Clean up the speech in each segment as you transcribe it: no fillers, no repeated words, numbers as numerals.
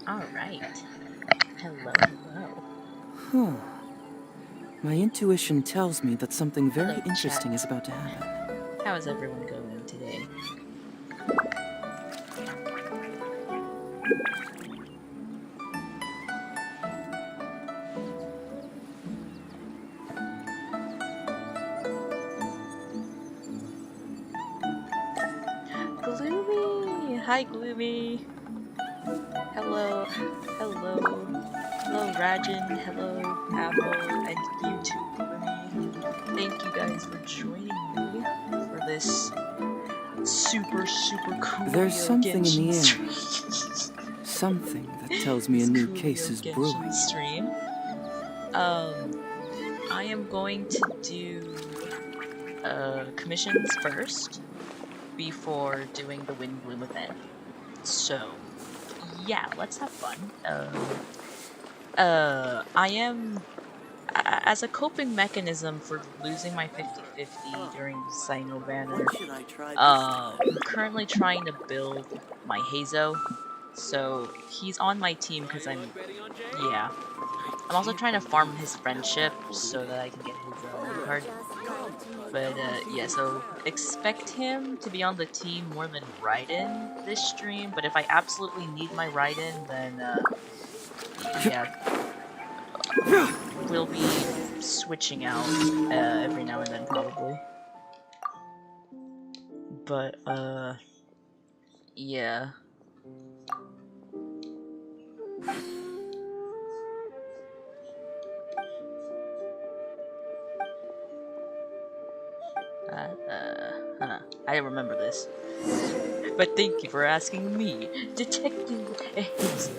Alright. Hello, hello. Huh. My intuition tells me that something very Hello, interesting chat. is about to happen. How is everyone going today? Gloomy! Hi, Gloomy! Hello, hello. Hello, Rajan. Hello, Apple. And you too, Gloomy. Thank you guys for joining me for this super There's coolio something in Genshin the air. stream. Something that tells me a This new case coolio is Genshin brewing. stream. I am going to do commissions first before doing the Windblume event. So, yeah, let's have fun. I am as a coping mechanism for losing my 50-50 during the Sino banner. I'm currently trying to build my Hazo, so he's on my team because yeah. I'm also trying to farm his friendship so that I can get his name card. But yeah, so expect him to be on the team more than Raiden this stream. But if I absolutely need my Raiden, then yeah, we'll be switching out every now and then probably. But yeah. I didn't remember this. But thank you for asking me, Detective Hazel.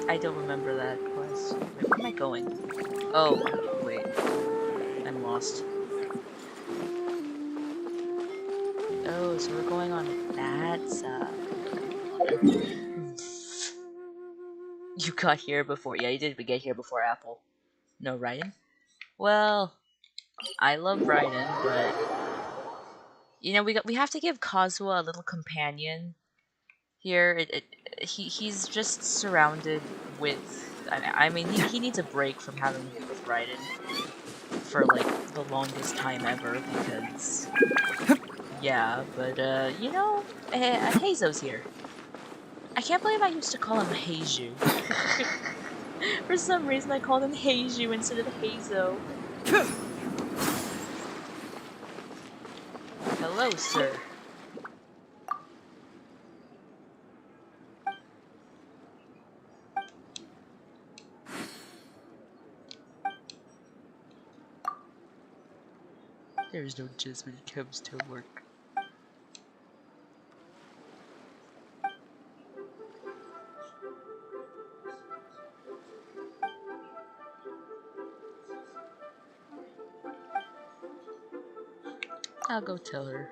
I don't remember that quest. Wait, where am I going? Oh, wait. I'm lost. Oh, so we're going on that side. You got here before. Yeah, you did get here before Apple. No, Raiden? Well, I love Raiden, but you know we have to give Kazuha a little companion here. He's just surrounded with. I mean, he needs a break from having to be with Raiden for like the longest time ever because yeah. But you know, Heizo's here. I can't believe I used to call him Heiju. For some reason, I called him Heiju instead of Heizo. Hello, sir. There's no jizz when it comes to work. I'll go tell her.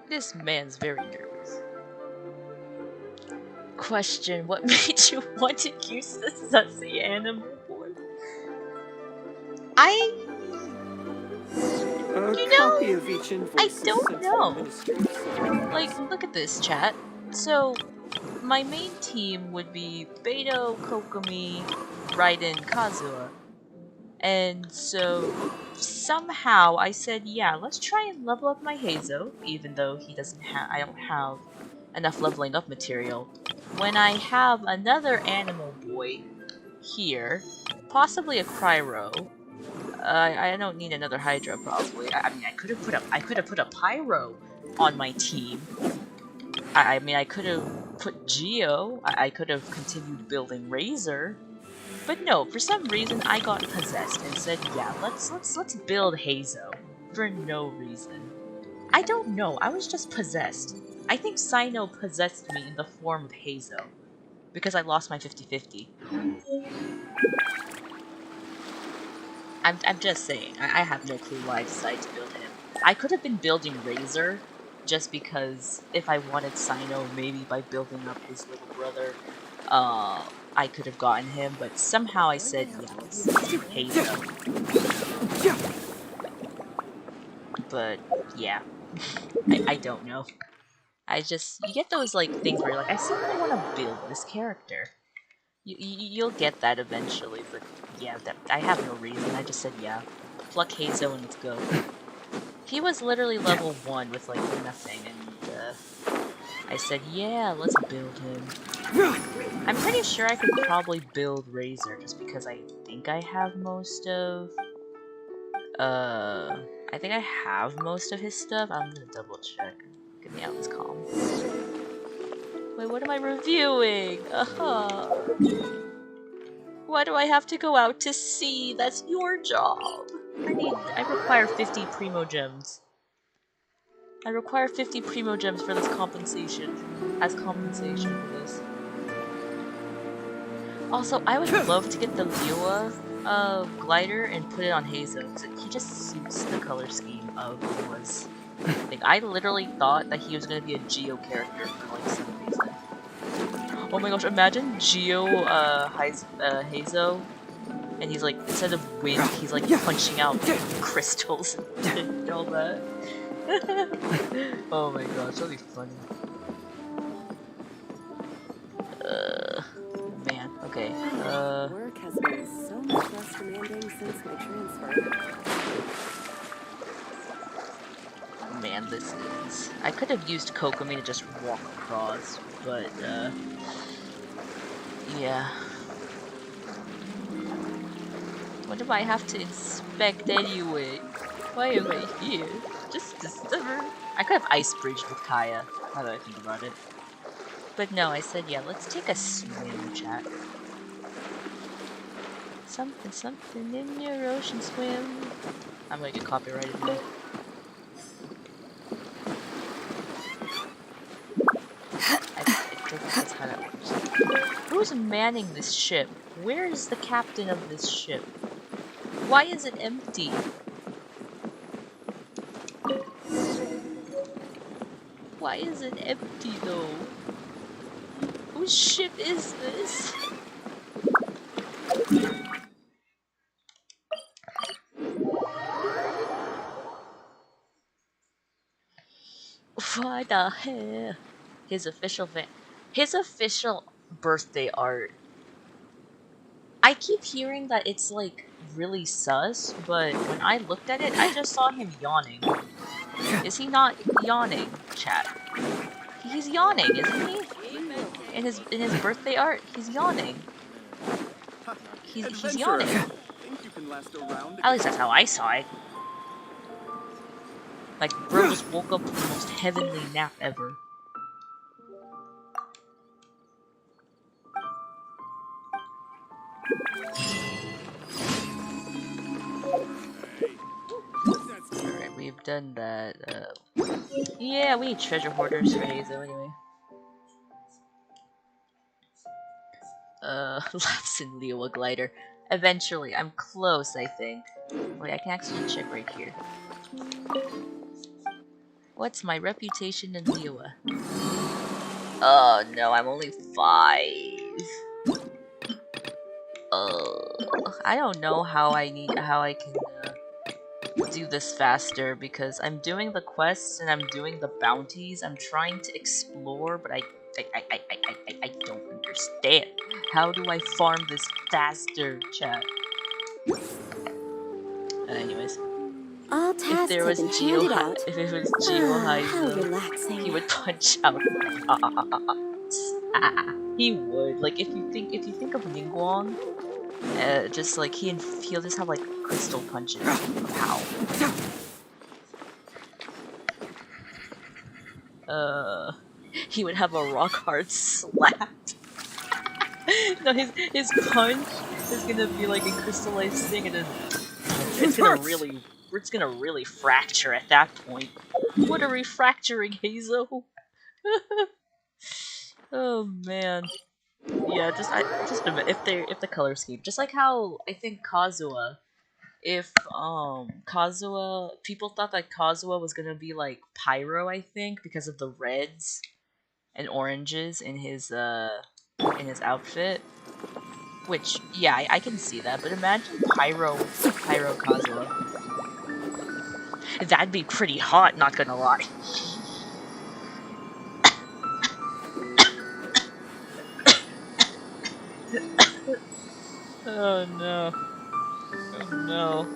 This man's very nervous. Question, what made you want to use the sussy animal board? You Copy know, of each I invoice is don't sent to the know. ministry. Like, look at this, chat. So, my main team would be Beto, Kokomi, Raiden, Kazuha. And so, somehow I said, yeah, let's try and level up my Hazo, even though I don't have enough leveling up material. When I have another animal boy here, possibly a Cryo. I don't need another Hydra probably. I mean, I could have put a Pyro on my team. I mean, I could have put Geo. I could have continued building Razor. But no, for some reason I got possessed and said, yeah, let's build Hazo for no reason. I don't know. I was just possessed. I think Sino possessed me in the form of Hazo because I lost my 50-50. I'm just saying. I have no clue why I decided to build him. I could have been building Razor, just because if I wanted Sino, maybe by building up his little brother, I could have gotten him, but somehow I said, yeah, let's do Hazo. But, yeah. I don't know. You get those, like, things where you're like, I suddenly want to build this character. You'll get that eventually, but yeah, I have no reason. I just said, yeah, pluck Hazo and let's go. He was literally level 1 with, like, nothing, and, I said, yeah, let's build him. I'm pretty sure I could probably build Razor, just because I think I have most of, I think I have most of his stuff. I'm gonna double check. Get me out of this column. Wait, what am I reviewing? Why do I have to go out to sea? That's your job. I require 50 primo gems. I require 50 primo gems for this compensation. As compensation for this. Also, I would love to get the Liyue glider and put it on Hazo, because he just suits the color scheme of Liyue's. Like, I literally thought that he was going to be a Geo character for like some reason. Oh my gosh, imagine Geo Hazo, and he's like, instead of wind, he's like punching out crystals and all that. Oh my gosh, that'd be funny. Man, okay. Work has been so much less demanding since my transfer. Man, this is... I could have used Kokomi to just walk across, but, yeah. What do I have to inspect anyway? Why am I here? Just discover. I could have ice bridged with Kaya, now that I think about it. But no, I said, yeah, let's take a swim, chat. Something in your ocean swim. I'm gonna get copyrighted now. I think that's how that works. Who's manning this ship? Where is the captain of this ship? Why is it empty? Why is it empty though? Whose ship is this? What the hell? His official birthday art. I keep hearing that it's like really sus, but when I looked at it, I just saw him yawning. Is he not yawning, chat? He's yawning, isn't he? In his birthday art, he's yawning. He's yawning. At least that's how I saw it. Like, bro just woke up from the most heavenly nap ever. Alright, we've done that. Yeah, we need treasure hoarders for Hazo anyway. Lapse in Liyue glider. Eventually, I'm close, I think. Wait, I can actually check right here. What's my reputation in Liyue? Oh no, I'm only 5. I don't know how I can do this faster, because I'm doing the quests and I'm doing the bounties. I'm trying to explore, but I don't understand. How do I farm this faster, chat? Anyways. All If tasks there have was been handed out. if it was Geo How Hazo, relaxing. he would punch out. He would. Like, if you think of Ningguang, just like he'll just have like crystal punches. Pow. He would have a rock hard slap. No, his punch is gonna be like a crystallized thing, and then it's gonna really fracture at that point. What a refracturing Hazo! Oh man. Yeah, just if the color scheme, just like how I think Kazuha if Kazuha, people thought that Kazuha was gonna be like Pyro, I think, because of the reds and oranges in his outfit. Which, yeah, I can see that, but imagine Pyro Kazuha. That'd be pretty hot, not gonna lie. Oh no. Oh no.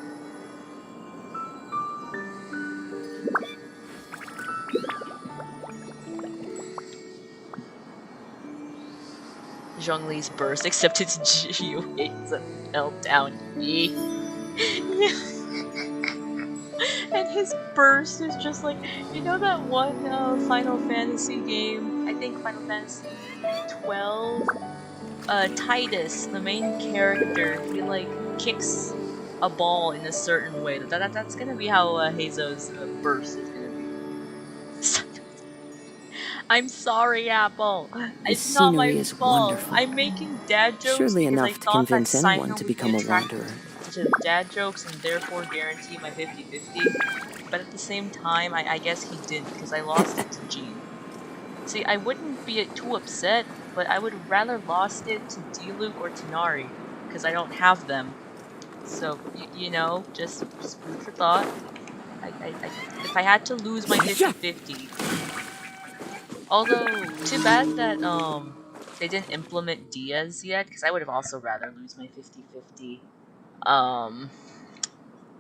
Zhongli's burst, except it's GUA's a meltdown. And his burst is just like, you know that one Final Fantasy game? I think Final Fantasy 12? Titus, the main character, he like kicks a ball in a certain way. That's gonna be how Heizo's burst is gonna be. I'm sorry, Apple. This It's not my scenery is fault. wonderful. I'm making dad jokes Surely because I enough to thought that convince anyone Sino to would be become a attracted wanderer. to dad jokes and therefore guarantee my 50-50. But at the same time, I guess he didn't because I lost it to Jean. See, I wouldn't be too upset, but I would rather lost it to Diluc or Tanari because I don't have them. So, you know, just food for thought. If I had to lose my 50-50, although, too bad that, they didn't implement Diaz yet, because I would have also rather lose my 50-50.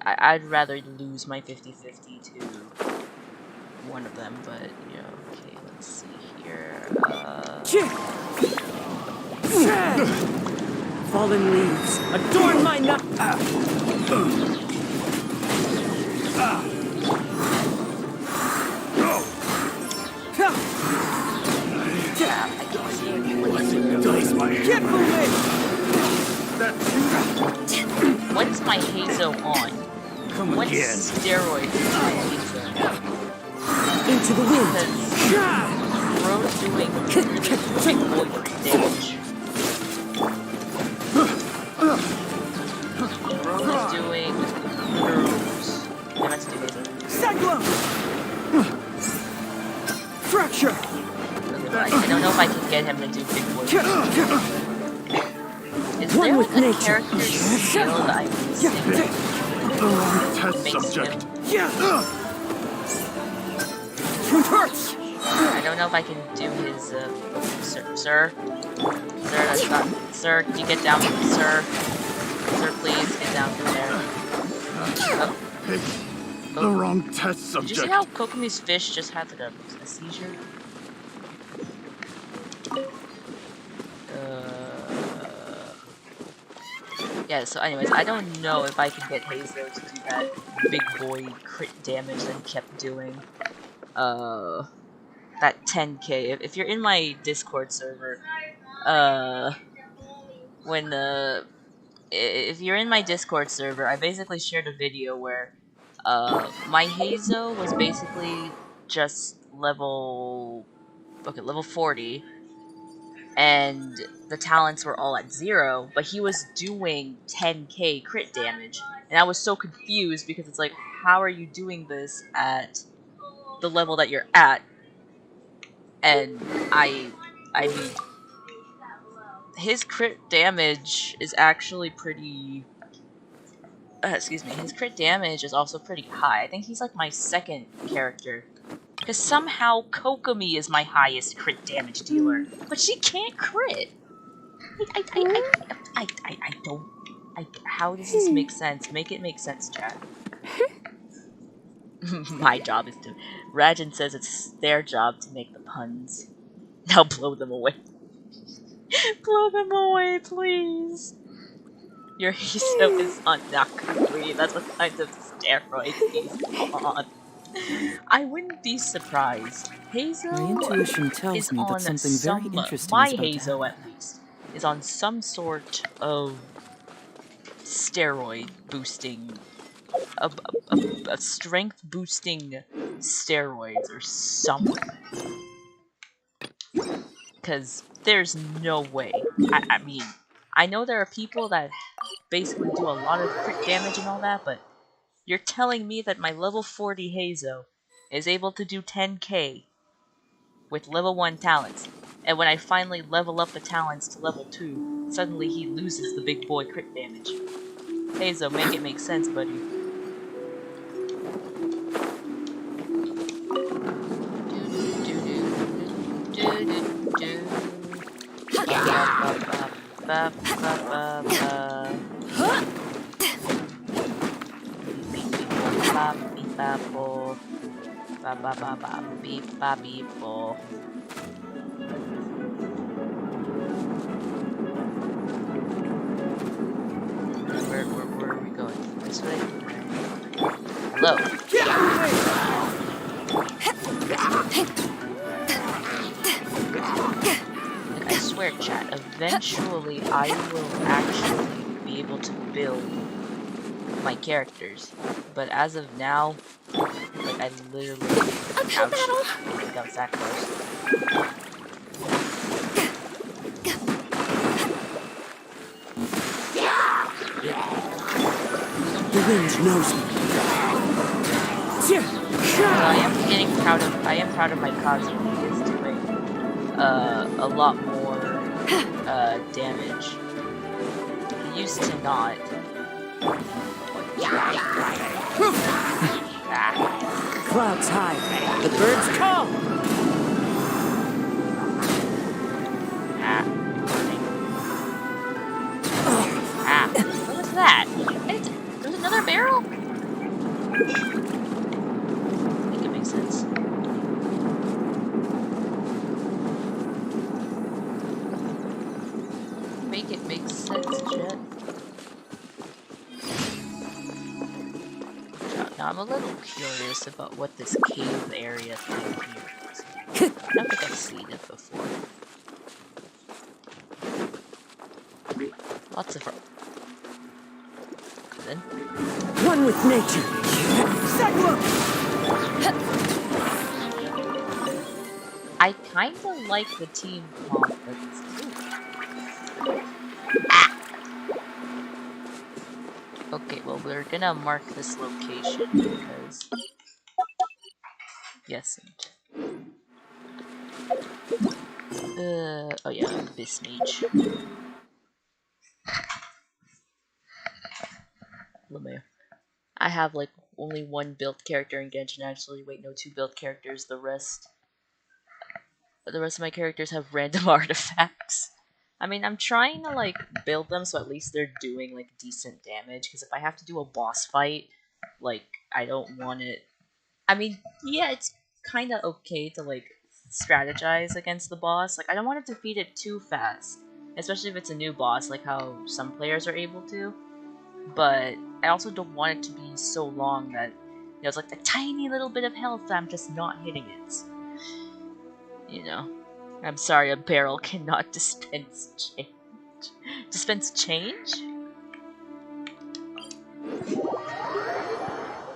I'd rather lose my 50-50 to one of them, but, you know, okay, let's see here, Fallen leaves, adorn my nut. Get moving! what is my Hazo on? Come What again. steroid is my Hazo on? Into the wind. Because Bro's doing big boy damage. Bro is doing nerves. Yeah, let's do it. Cyclone! Fracture! I don't know if I can get him to do big boy damage. Is One there with like a nature. character skill that I can see Test makes subject. him? It hurts! I don't know if I can do his, sir? That's not, sir, can you get down, sir? Sir, please, get down from there. Oh. Pick the wrong test Did subject. you see how Kokomi's fish just had a seizure? Yeah, so anyways, I don't know if I can get Hazo to do that big boy crit damage that he kept doing. That 10k. If you're in my Discord server, if you're in my Discord server, I basically shared a video where, my Hazo was basically just level 40, and the talents were all at 0, but he was doing 10k crit damage. And I was so confused because it's like, how are you doing this at the level that you're at? And I mean, his crit damage is actually pretty... excuse me, his crit damage is also pretty high. I think he's like my second character. Because somehow Kokomi is my highest crit damage dealer, but she can't crit. I don't. How does this make sense? Make it make sense, chat. My job is to. Rajan says it's their job to make the puns. Now blow them away. Blow them away, please. Your Hiso is on Nakuri. That's what kind of steroids he's on. I wouldn't be surprised. Hazo My intuition is tells me on that something very interesting my is about to Hazo happen. at least, is on some sort of steroid boosting, a strength boosting steroids or something. Because there's no way. I mean, I know there are people that basically do a lot of crit damage and all that, but you're telling me that my level 40 Hazo is able to do 10k with level 1 talents, and when I finally level up the talents to level 2, suddenly he loses the big boy crit damage. Hazo, make it make sense, buddy. Where are we going? This way? Hello. And I swear, chat, eventually I will actually be able to build my characters. But as of now, like, I literally... Ouch. I didn't think that was that close. The wind knows me. I am proud of my Kazu. He is doing a lot more damage. He used to not. Clouds high. The birds call. What was that? There's another barrel? I think it makes sense. Make it make sense, chat. Now I'm a little curious about what this cave area thing here is. I don't think I've seen it before. Lots of... Then. One with nature. I kinda like the team comp that's... Okay, well, we're gonna mark this location because... Yes. Oh yeah, Abyss Mage. I have like only one built character in Genshin actually. Wait, no, two built characters. The rest of my characters have random artifacts. I mean, I'm trying to like build them so at least they're doing like decent damage. Because if I have to do a boss fight, like I don't want it. I mean, yeah, it's kind of okay to like strategize against the boss. Like I don't want to defeat it too fast, especially if it's a new boss, like how some players are able to. But I also don't want it to be so long that it's like a tiny little bit of health that I'm just not hitting it. You know, I'm sorry, a barrel cannot dispense change. Dispense change?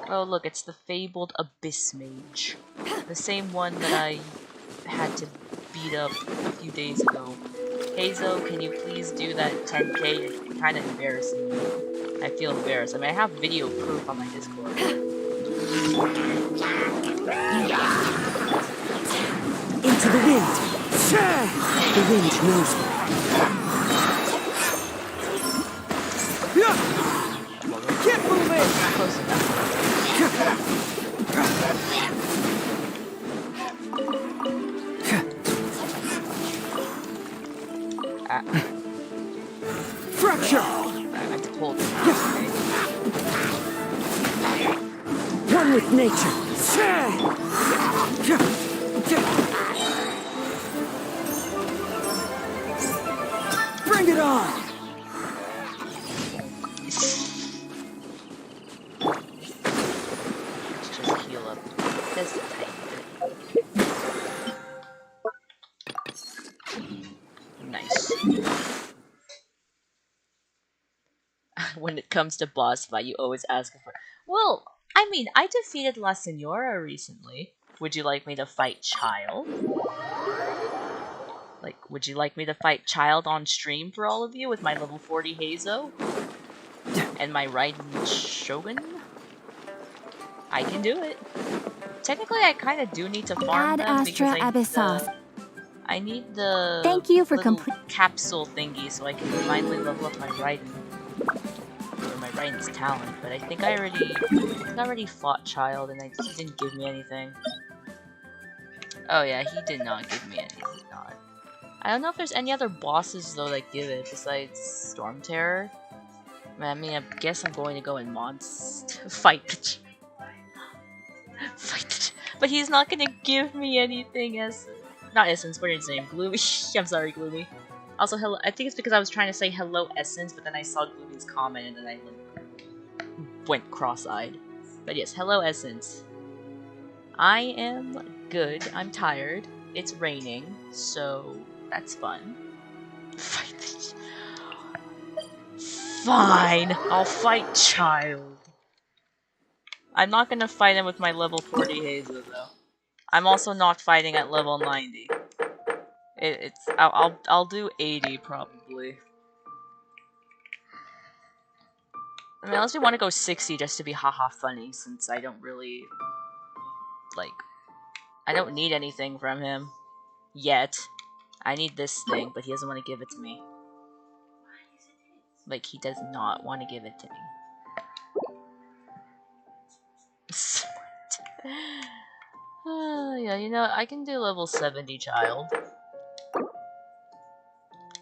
Oh look, it's the fabled Abyss Mage. The same one that I had to beat up a few days ago. Hazo, can you please do that 10k? It's kind of embarrassing me. I feel embarrassed. I mean, I have video proof on my Discord. Into the wind. The wind knows me. Keep moving. Close enough. Fracture. I have to hold it. One with nature. Bring it on. Let's just heal up just a tiny bit. Nice. When it comes to boss fight, you always ask for... Well, I mean, I defeated La Senora recently. Would you like me to fight Child? Like, would you like me to fight Child on stream for all of you with my level 40 Hazo? And my Raiden Shogun? I can do it. Technically, I kind of do need to farm Ad them because Astra Abyssos. I need the Thank you for little capsule thingy so I can finally level up my Raiden. Or my Raiden's talent, but I think I already fought Child and he didn't give me anything. Oh yeah, he did not give me anything. I don't know if there's any other bosses though that give it besides Storm Terror. I mean, I guess I'm going to go in fight but he's not gonna give me anything as not Essence, what is his name? Gloomy. I'm sorry, Gloomy. Also, hello. I think it's because I was trying to say hello, Essence, but then I saw Gloomy's comment and then I went cross-eyed. But yes, hello, Essence. I am good. I'm tired. It's raining, so that's fun. Fine, I'll fight Child. I'm not gonna fight him with my level 40 Hazel though. I'm also not fighting at level 90. I'll do 80 probably. I mean, unless we want to go 60 just to be haha funny, since I don't really I don't need anything from him yet. I need this thing, but he doesn't want to give it to me. Like, he does not want to give it to me. Yeah, you know, I can do level 70 Child.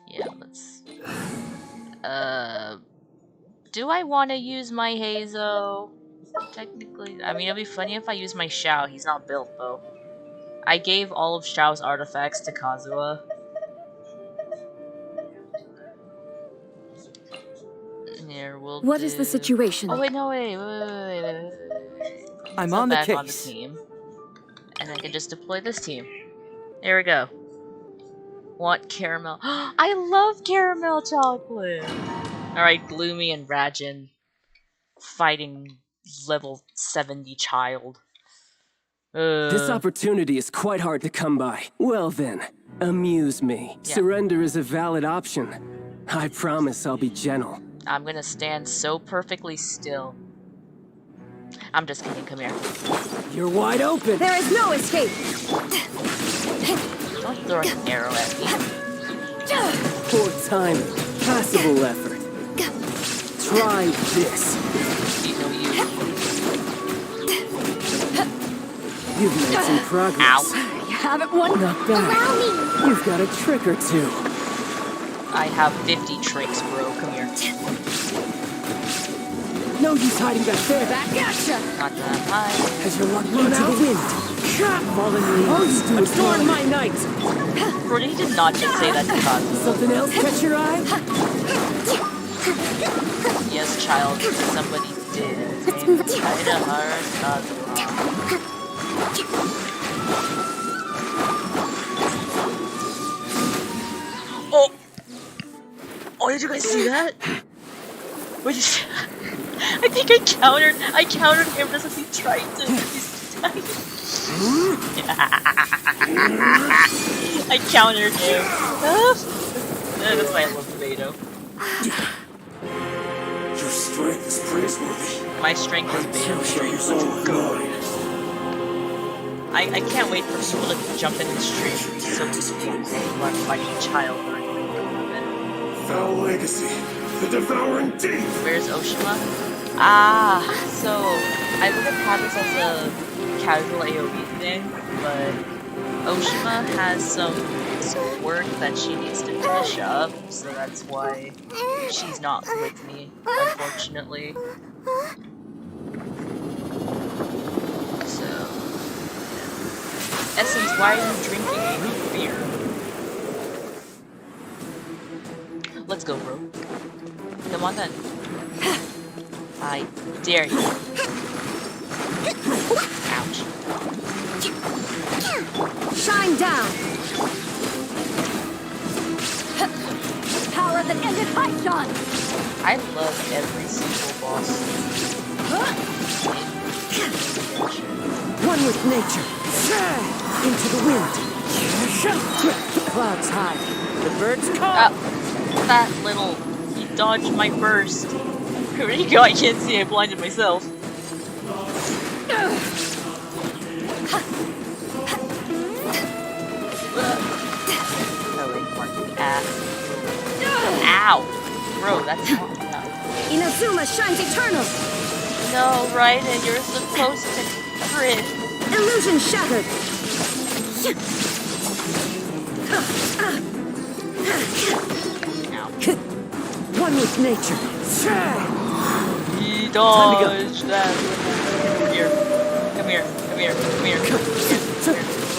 Yeah, let's... Do I want to use my Hazo? Technically, I mean, it'll be funny if I use my Xiao. He's not built, though. I gave all of Xiao's artifacts to Kazuha. Here, What is the situation? Oh, wait, no, wait. I'm on the case. On the team. And I can just deploy this team. There we go. Want caramel? I love caramel chocolate! Alright, Gloomy and Rajin fighting level 70 Child. This opportunity is quite hard to come by. Well then, amuse me. Yeah. Surrender is a valid option. I promise I'll be gentle. I'm gonna stand so perfectly still. I'm just kidding, come here. You're wide open! There is no escape! Don't throw an arrow at me. Poor timing. Passable effort. Try this. You know you. You've made some progress. Ow. You haven't won. Not bad. You've got a trick or two. I have 50 tricks, bro. Come here. No use hiding back there. Back at ya! Not that high. Has your luck run out? To the wind. Fallen leaves. Adorn my night. Brody did not just say that to Kazuha. Something else catch your eye? Yes, Child. Somebody did. His name is Kazuha. Oh! Oh, did you guys see that? What did you see? I think I countered him just as he tried to. I countered him. That's why I love Beto. Your strength is praiseworthy. My strength is Beto's strength. Let's go. I can't wait for people to jump in the stream so I'm fighting Child or anything. Foul legacy. The devouring deep. Where's Oshima? Ah, so I would have had this as a casual AoE thing, but Oshima has some work that she needs to finish up, so that's why she's not with me, unfortunately. So, yeah. Essence, why are you drinking beer? Let's go, bro. Come on then. I dare you. Ouch. Shine down! Power that ended Python! I love every single boss. One with nature. Into the wind. Clouds high. The birds call. That little... He dodged my burst. Where do you go? I can't see. I blinded myself. Ow! Bro, that's not enough. Inazuma shines eternal. No, Raiden, you're supposed to crit. Illusion shattered. Ow. One with nature. He dodged that. Come here. Come here. Come here. Come here. Come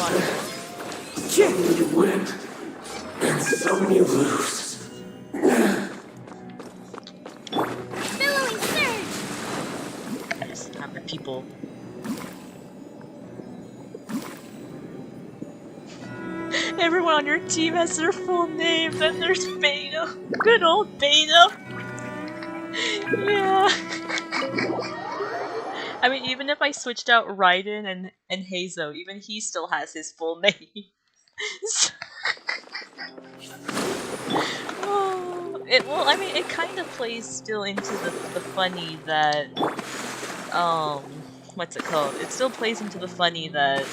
on. You win, and some you lose. Billowing surge. Just have the people. Everyone on your team has their full name, then there's Beta. Good old Beta. Yeah. I mean, even if I switched out Raiden and Heizo, even he still has his full name. Oh, well, I mean, it kind of plays still into the funny that, what's it called? It still plays into the funny that,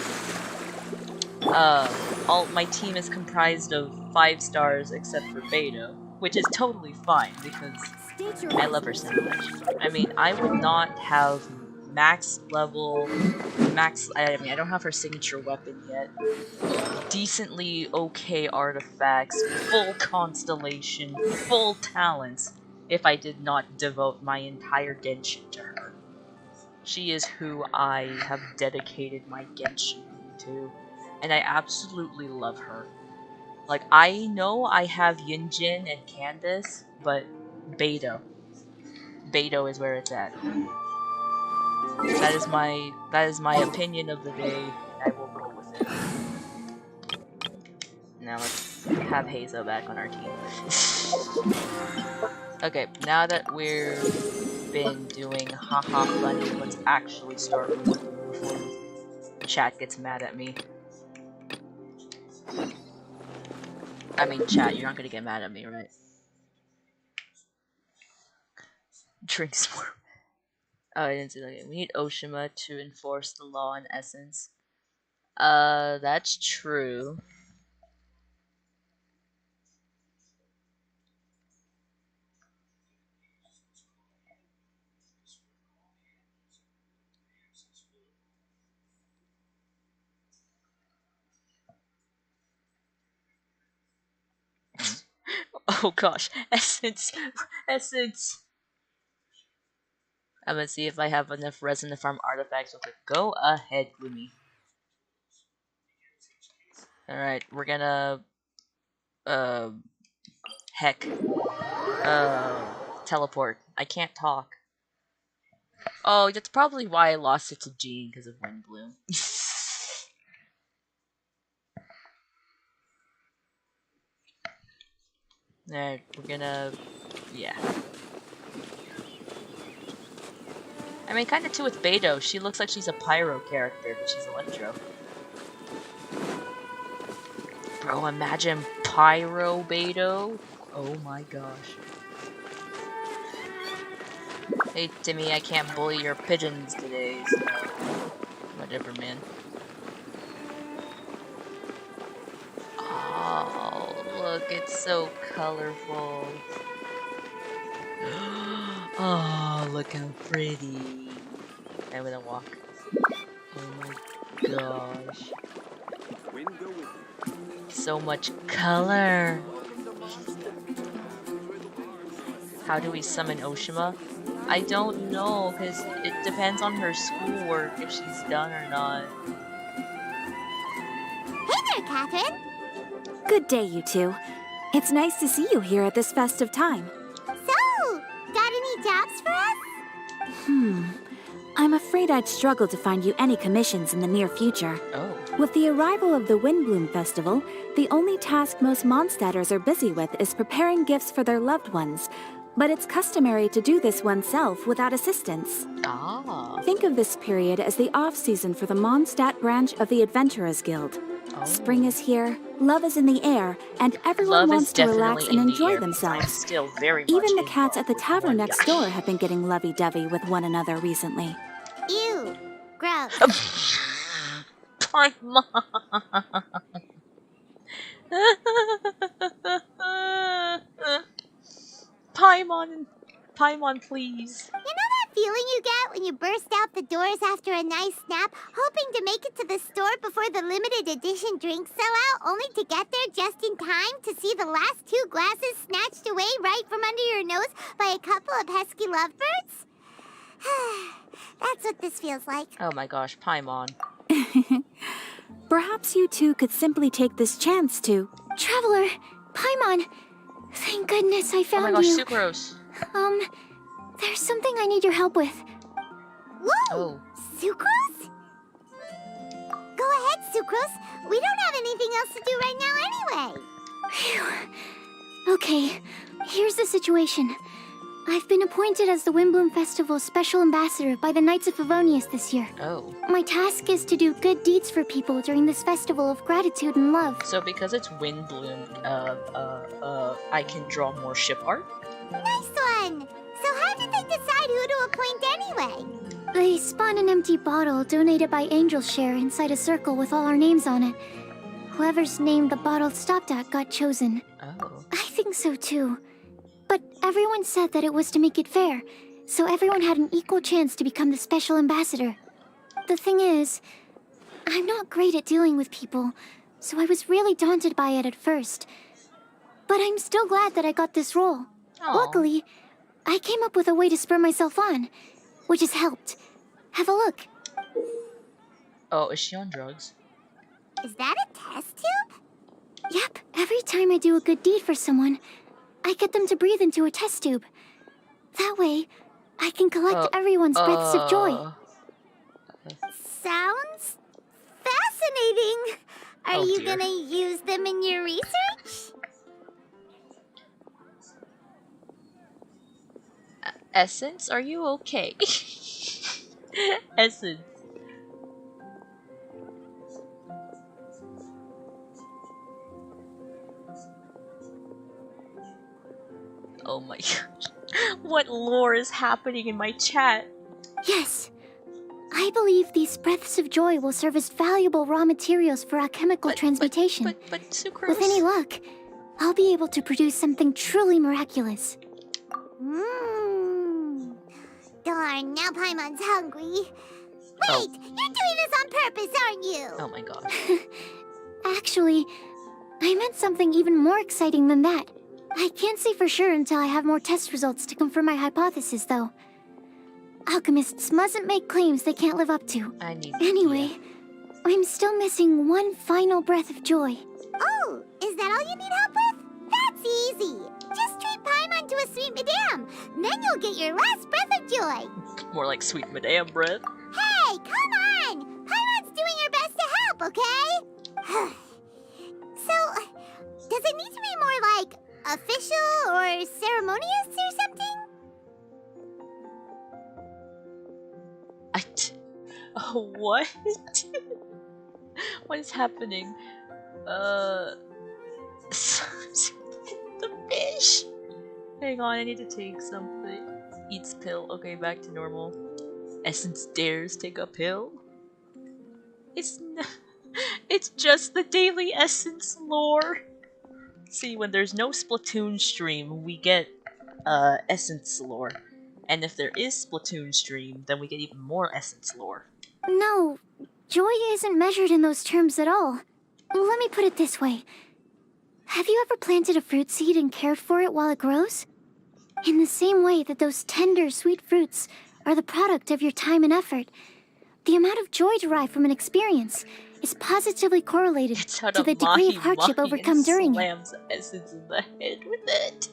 all my team is comprised of 5 stars except for Beto, which is totally fine because I love her so much. I mean, I would not have max level, I mean, I don't have her signature weapon yet, decently okay artifacts, full constellation, full talents, if I did not devote my entire Genshin to her. She is who I have dedicated my Genshin to, and I absolutely love her. Like, I know I have Yunjin and Candace, but Beto is where it's at. That is my opinion of the day. I will go with it. Now let's have Heizo back on our team. Okay, now that we've been doing haha funny, let's actually start before chat gets mad at me. I mean, chat, you're not gonna get mad at me, right? Drink some more. Oh, I didn't see that. We need Oshima to enforce the law in Essence. That's true. Oh gosh, Essence! Essence! I'm gonna see if I have enough resin to farm artifacts with it. Go ahead, Gloomy. Alright, we're gonna... heck. Teleport. I can't talk. Oh, that's probably why I lost it to Jean, because of Windblume. Alright, we're gonna... yeah. I mean, kinda too with Beto. She looks like she's a Pyro character, but she's Electro. Bro, imagine Pyro Beto. Oh my gosh. Hey Timmy, I can't bully your pigeons today, so... whatever, man. Oh, look, it's so colorful. Oh, look how pretty. I'm gonna walk. Oh my gosh. So much color. How do we summon Oshima? I don't know, because it depends on her schoolwork if she's done or not. Hey there, Catherine! Good day, you two. It's nice to see you here at this festive time. So, got any jobs for us? I'm afraid I'd struggle to find you any commissions in the near future. Oh. With the arrival of the Windblume Festival, the only task most Mondstadters are busy with is preparing gifts for their loved ones. But it's customary to do this oneself without assistance. Ah. Think of this period as the off-season for the Mondstadt branch of the Adventurers Guild. Spring is here, love is in the air, and everyone Love wants is to relax definitely and in the enjoy air because I'm themselves. still very much Even the in cats love at the with tavern one next guy. door have been getting lovey-dovey with one another recently. Ew. Gross. Paimon. Paimon, Paimon, please. You know that feeling you get when you burst out the doors after a nice nap, hoping to make it to the store before the limited edition drinks sell out, only to get there just in time to see the last 2 glasses snatched away right from under your nose by a couple of pesky lovebirds? That's what this feels like. Oh my gosh, Paimon. Perhaps you two could simply take this chance to... Traveler, Paimon, thank goodness I Oh found my gosh, you. Sucrose. There's something I need your help with. Whoa! Oh. Sucrose? Go ahead, Sucrose. We don't have anything else to do right now anyway. Phew. Okay, here's the situation. I've been appointed as the Windblume Festival's special ambassador by the Knights of Favonius this year. Oh. My task is to do good deeds for people during this festival of gratitude and love. So because it's Windblume, I can draw more ship art? Nice one. So how did they decide who to appoint anyway? They spun an empty bottle donated by Angel's Share inside a circle with all our names on it. Whoever's name the bottle stopped at got chosen. Oh. I think so too. But everyone said that it was to make it fair, so everyone had an equal chance to become the special ambassador. The thing is, I'm not great at dealing with people, so I was really daunted by it at first. But I'm still glad that I got this role. Aw. Luckily, I came up with a way to spur myself on, which has helped. Have a look. Oh, is she on drugs? Is that a test tube? Yep, every time I do a good deed for someone, I get them to breathe into a test tube. That way, I can collect everyone's breaths of joy. Sounds fascinating. Are Oh, you dear. gonna use them in your research? Essence, are you okay? Essence. Oh my gosh. What lore is happening in my chat? Yes. I believe these breaths of joy will serve as valuable raw materials for alchemical transmutation. But Sucrose. With any luck, I'll be able to produce something truly miraculous. Mmm. Darn, now Paimon's hungry. Wait, Oh. you're doing this on purpose, aren't you? Oh my gosh. Actually, I meant something even more exciting than that. I can't say for sure until I have more test results to confirm my hypothesis, though. Alchemists mustn't make claims they can't live up to. I need. Anyway, I'm still missing one final breath of joy. Oh, is that all you need help with? That's easy. Just treat Paimon to a sweet madame. Then you'll get your last breath of joy. More like sweet madame bread. Hey, come on! Paimon's doing her best to help, okay? So, does it need to be more like official or ceremonious or something? Oh, what? What is happening? The fish. Hang on, I need to take something. Eats pill. Okay, back to normal. Essence dares take a pill. It's just the daily Essence lore. See, when there's no Splatoon stream, we get Essence lore. And if there is Splatoon stream, then we get even more Essence lore. No, joy isn't measured in those terms at all. Let me put it this way. Have you ever planted a fruit seed and cared for it while it grows? In the same way that those tender, sweet fruits are the product of your time and effort, the amount of joy derived from an experience is positively correlated to the degree of hardship overcome during it. Slams Essence in the head with it.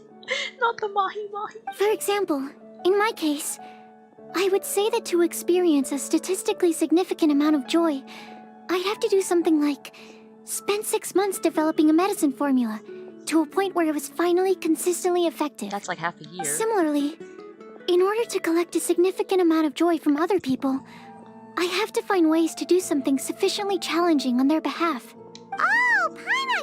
Not the mahi mahi. For example, in my case, I would say that to experience a statistically significant amount of joy, I'd have to do something like spend 6 months developing a medicine formula to a point where it was finally consistently effective. That's like half a year. Similarly, in order to collect a significant amount of joy from other people, I have to find ways to do something sufficiently challenging on their behalf.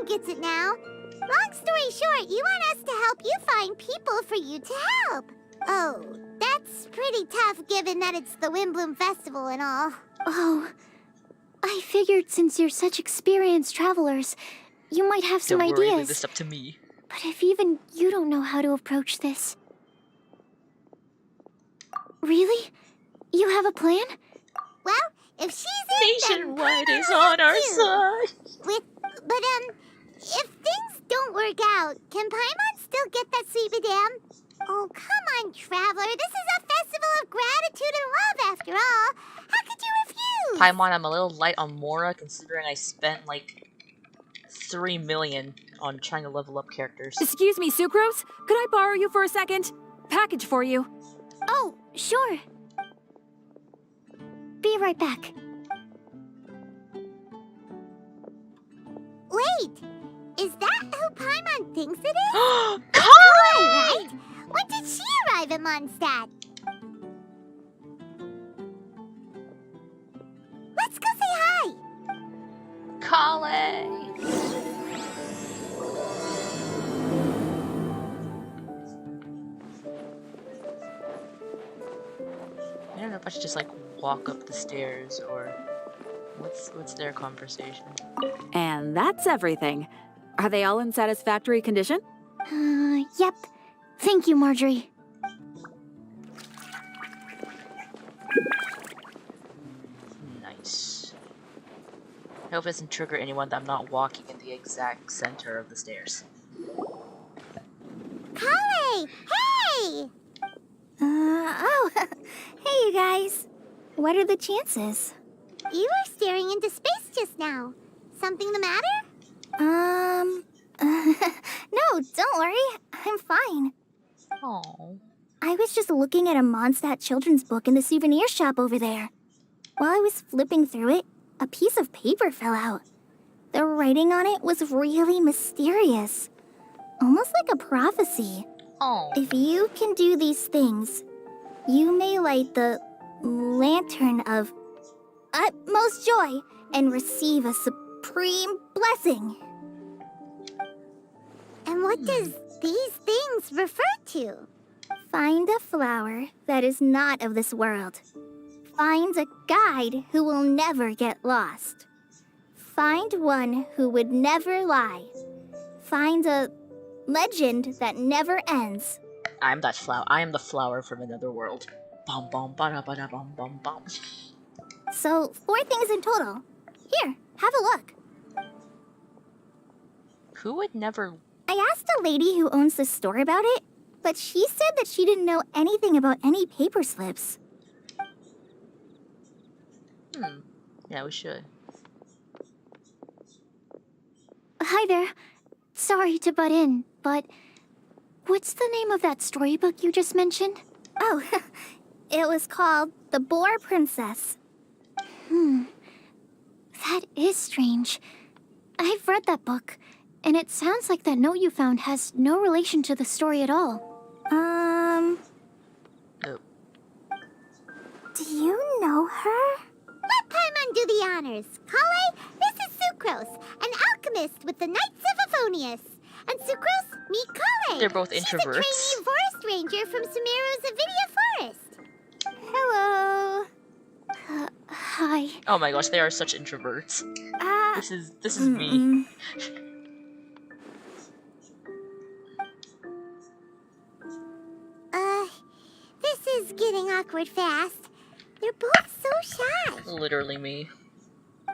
gets it now. Long story short, you want us to help you find people for you to help. Oh, that's pretty tough given that it's the Windblume Festival and all. Oh, I figured since you're such experienced travelers, you might have some Don't worry, leave ideas. this up to me. But if even you don't know how to approach this... Really? You have a plan? Well, if she's in, then Nationwide is Paimon on our too. side. But if things don't work out, can Paimon still get that sweet madame? Oh, come on, Traveler. This is a festival of gratitude and love, after all. How could you refuse? Paimon, I'm a little light on Mora, considering I spent like 3 million on trying to level up characters. Excuse me, Sucrose? Could I borrow you for a second? Package for you. Oh, sure. Be right back. Wait, is that who Paimon thinks it is? Kai! Right? When did she arrive at Mondstadt? Let's go say hi. Kale! I don't know if I should just like walk up the stairs or what's their conversation. And that's everything. Are they all in satisfactory condition? Yep. Thank you, Marjorie. Nice. I hope it doesn't trigger anyone that I'm not walking in the exact center of the stairs. Kale! Hey! Oh, hey you guys. What are the chances? You were staring into space just now. Something the matter? No, don't worry. I'm fine. Oh. I was just looking at a Mondstadt children's book in the souvenir shop over there. While I was flipping through it, a piece of paper fell out. The writing on it was really mysterious. Almost like a prophecy. Oh. If you can do these things, you may light the lantern of utmost joy and receive a supreme blessing. And what does these things refer to? Find a flower that is not of this world. Find a guide who will never get lost. Find one who would never lie. Find a legend that never ends. I'm that flower. I am the flower from another world. Bum bum ba ba da bum bum bum. So, 4 things in total. Here, have a look. Who would never? I asked a lady who owns the store about it, but she said that she didn't know anything about any paper slips. Yeah, we should. Hi there. Sorry to butt in, but what's the name of that storybook you just mentioned? Oh, it was called The Boar Princess. That is strange. I've read that book, and it sounds like that note you found has no relation to the story at all. Oh. Do you know her? Let Paimon do the honors. Kale, this is Sucrose, an alchemist with the Knights of Aphonius. And Sucrose, meet Kale. They're both She's introverts. a trainee forest ranger from Sumeru's Avidia Forest. Hello. Hi. Oh my gosh, they are such introverts. This is me. This is getting awkward fast. They're both so shy. Literally me.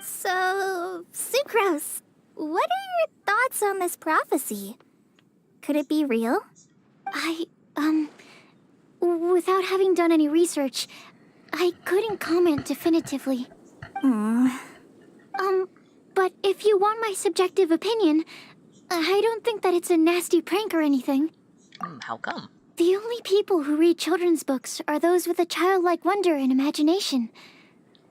So, Sucrose, what are your thoughts on this prophecy? Could it be real? Without having done any research, I couldn't comment definitively. But if you want my subjective opinion, I don't think that it's a nasty prank or anything. How come? The only people who read children's books are those with a childlike wonder and imagination.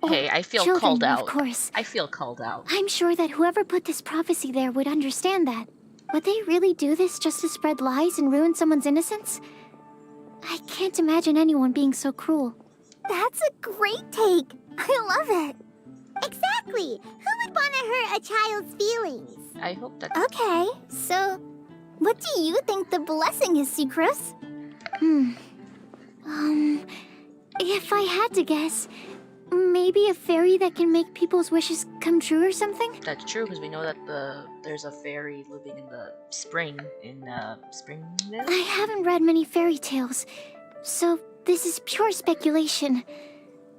Hey, I feel Children, called out. Of course. I feel called out. I'm sure that whoever put this prophecy there would understand that. Would they really do this just to spread lies and ruin someone's innocence? I can't imagine anyone being so cruel. That's a great take. I love it. Exactly. Who would want to hurt a child's feelings? I hope that. Okay, so what do you think the blessing is, Sucrose? If I had to guess, maybe a fairy that can make people's wishes come true or something? That's true, because we know that there's a fairy living in the spring in Springville. I haven't read many fairy tales, so this is pure speculation.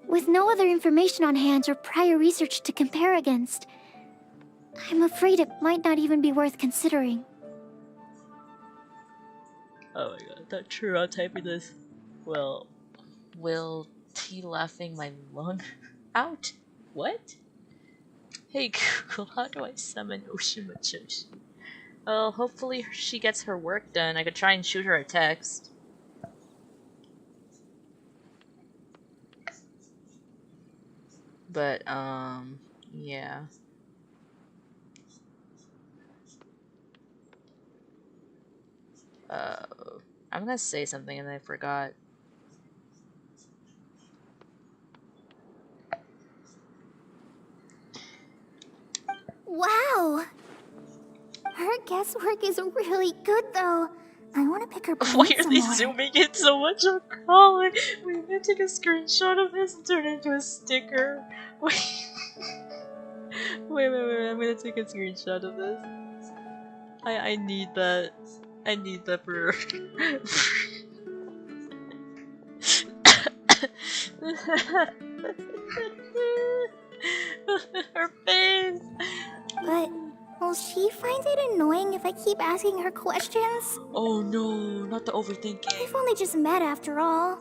With no other information on hand or prior research to compare against, I'm afraid it might not even be worth considering. Oh my god, that's true. I'm typing this. Well, will tea laughing my lung out? What? Hey Google, how do I summon Oshimachoshi? Well, hopefully she gets her work done. I could try and shoot her a text. But, yeah. I'm gonna say something and I forgot. Wow! Her guesswork is really good, though. I want to pick her brain Why are some they more. zooming in so much on Colin? We're gonna take a screenshot of this and turn it into a sticker. Wait. wait, I'm gonna take a screenshot of this. I need that. I need that for her face. But will she find it annoying if I keep asking her questions? Oh no, not the overthinking. We've only just met after all.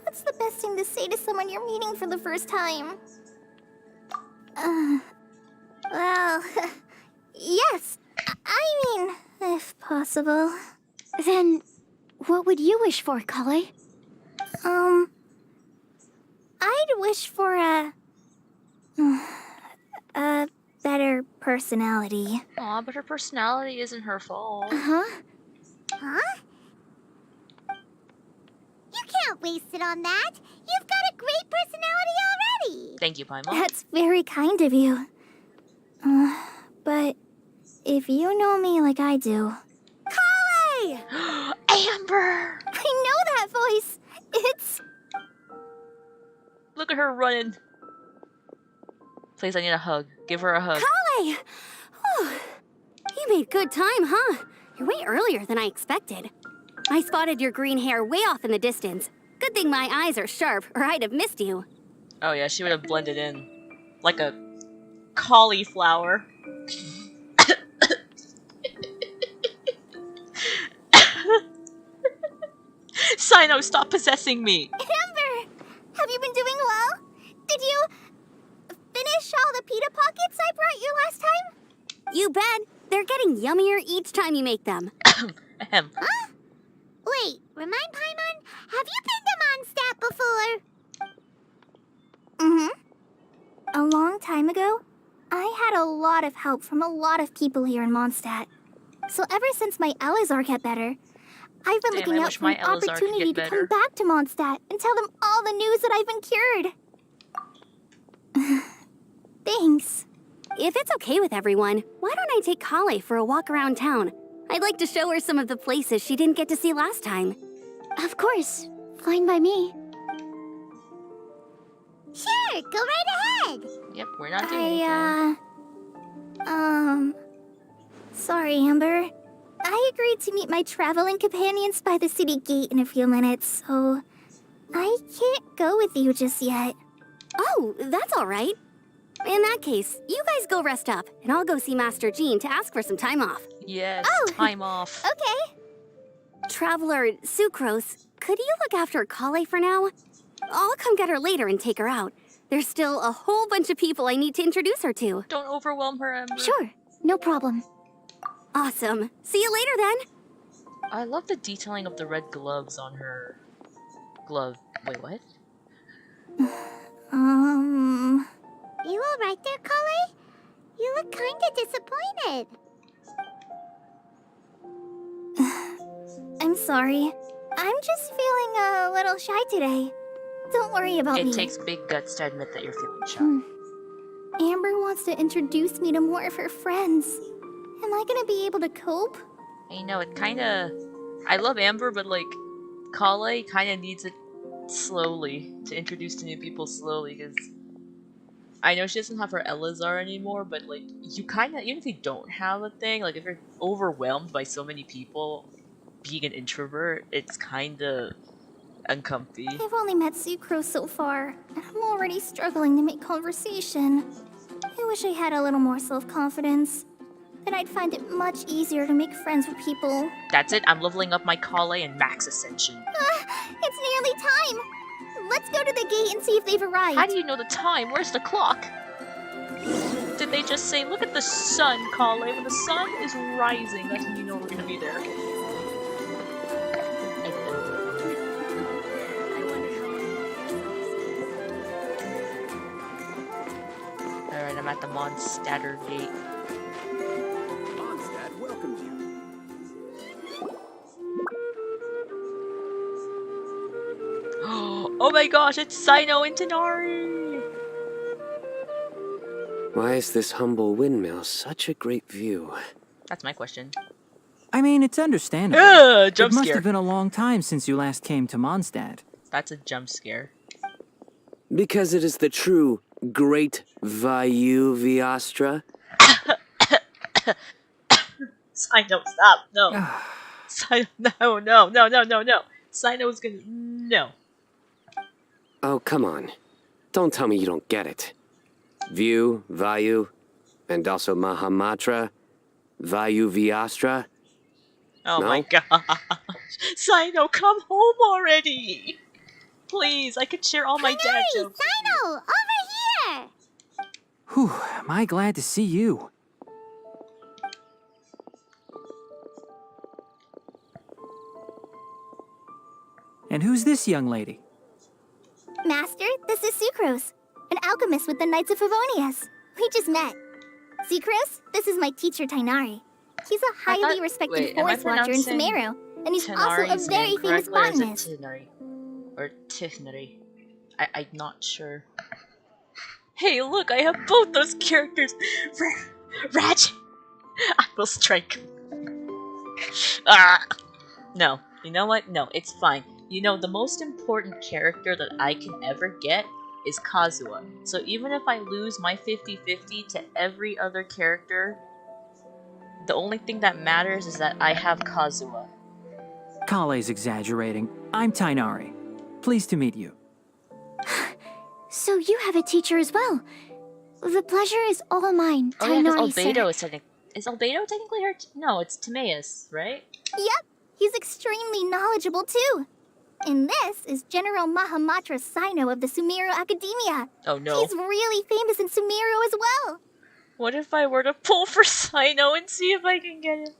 What's the best thing to say to someone you're meeting for the first time? Well, yes. I mean, if possible. Then, what would you wish for, Kale? I'd wish for a better personality. Aw, but her personality isn't her fault. Huh? Huh? You can't waste it on that. You've got a great personality already. Thank you, Paimon. That's very kind of you. But if you know me like I do... Kale! Amber! I know that voice! It's... Look at her running. Please, I need a hug. Give her a hug. Kale! You made good time, huh? You're way earlier than I expected. I spotted your green hair way off in the distance. Good thing my eyes are sharp, or I'd have missed you. Oh yeah, she would have blended in. Like a cauliflower. Sino, stop possessing me! Amber! Have you been doing well? Did you finish all the pita pockets I brought you last time? You bet. They're getting yummier each time you make them. Ahem. Huh? Wait, remind Paimon, have you been to Mondstadt before? Mm-hmm. A long time ago, I had a lot of help from a lot of people here in Mondstadt. So ever since my Elizar got better, I've been Damn, looking I out wish for an my Elizar could opportunity get to come better. back to Mondstadt and tell them all the news that I've been cured. Thanks. If it's okay with everyone, why don't I take Kale for a walk around town? I'd like to show her some of the places she didn't get to see last time. Of course. Fine by me. Sure, go right ahead. Yep, we're not doing anything. Sorry, Amber. I agreed to meet my traveling companions by the city gate in a few minutes, so I can't go with you just yet. Oh, that's all right. In that case, you guys go rest up, and I'll go see Master Jean to ask for some time off. Yes, Oh. time off. Okay. Traveler Sucrose, could you look after Kale for now? I'll come get her later and take her out. There's still a whole bunch of people I need to introduce her to. Don't overwhelm her, Amber. Sure, no problem. Awesome. See you later then. I love the detailing of the red gloves on her glove. Wait, what? You alright there, Kale? You look kinda disappointed. I'm sorry. I'm just feeling a little shy today. Don't worry about me. It takes big guts to admit that you're feeling shy. Amber wants to introduce me to more of her friends. Am I gonna be able to cope? I know, it kinda... I love Amber, but like, Kale kinda needs it slowly, to introduce to new people slowly, because I know she doesn't have her Elazar anymore, but like, you kinda, even if you don't have a thing, like if you're overwhelmed by so many people, being an introvert, it's kinda uncomfy. I've only met Sucrose so far, and I'm already struggling to make conversation. I wish I had a little more self-confidence. Then I'd find it much easier to make friends with people. That's it, I'm leveling up my Kale and Max Ascension. It's nearly time! Let's go to the gate and see if they've arrived. How do you know the time? Where's the clock? Did they just say, look at the sun, Kale? When the sun is rising, that's when you know we're gonna be there. Alright, I'm at the Mondstadt gate. Mondstadt welcomes you. Oh my gosh, it's Sino and Tanari! Why is this humble windmill such a great view? That's my question. I mean, it's understandable. Jump It must scare. have been a long time since you last came to Mondstadt. That's a jump scare. Because it is the true Great Vayu Viastra. Sino, stop! No. Sino, no. Sino's gonna... No. Oh, come on. Don't tell me you don't get it. View, Vayu, and also Mahamatra, Vayu Viastra. Oh No? my gosh. Sino, come home already! Please, I could share all my dad Tanari, jokes. Sino, over here! Whew, am I glad to see you. And who's this young lady? Master, this is Sucrose, an alchemist with the Knights of Favonius. We just met. Sucrose, this is my teacher, Tainari. He's a highly respected forest watcher in Sumeru, and he's also a very famous botanist. Tinari? Or Tifnari? I'm not sure. Hey, look, I have both those characters! Raj! I will strike. Ah! No. You know what? No, it's fine. You know, the most important character that I can ever get is Kazuha. So even if I lose my 50-50 to every other character, the only thing that matters is that I have Kazuha. Kale's exaggerating. I'm Tainari. Pleased to meet you. So you have a teacher as well. The pleasure is all mine, Oh yeah, Tainari, because Albedo sir. is technically... Is Albedo technically her... No, it's Timaeus, right? Yep, he's extremely knowledgeable too. And this is General Mahamatra Sino of the Sumeru Academia. Oh no. He's really famous in Sumeru as well. What if I were to pull for Sino and see if I can get him?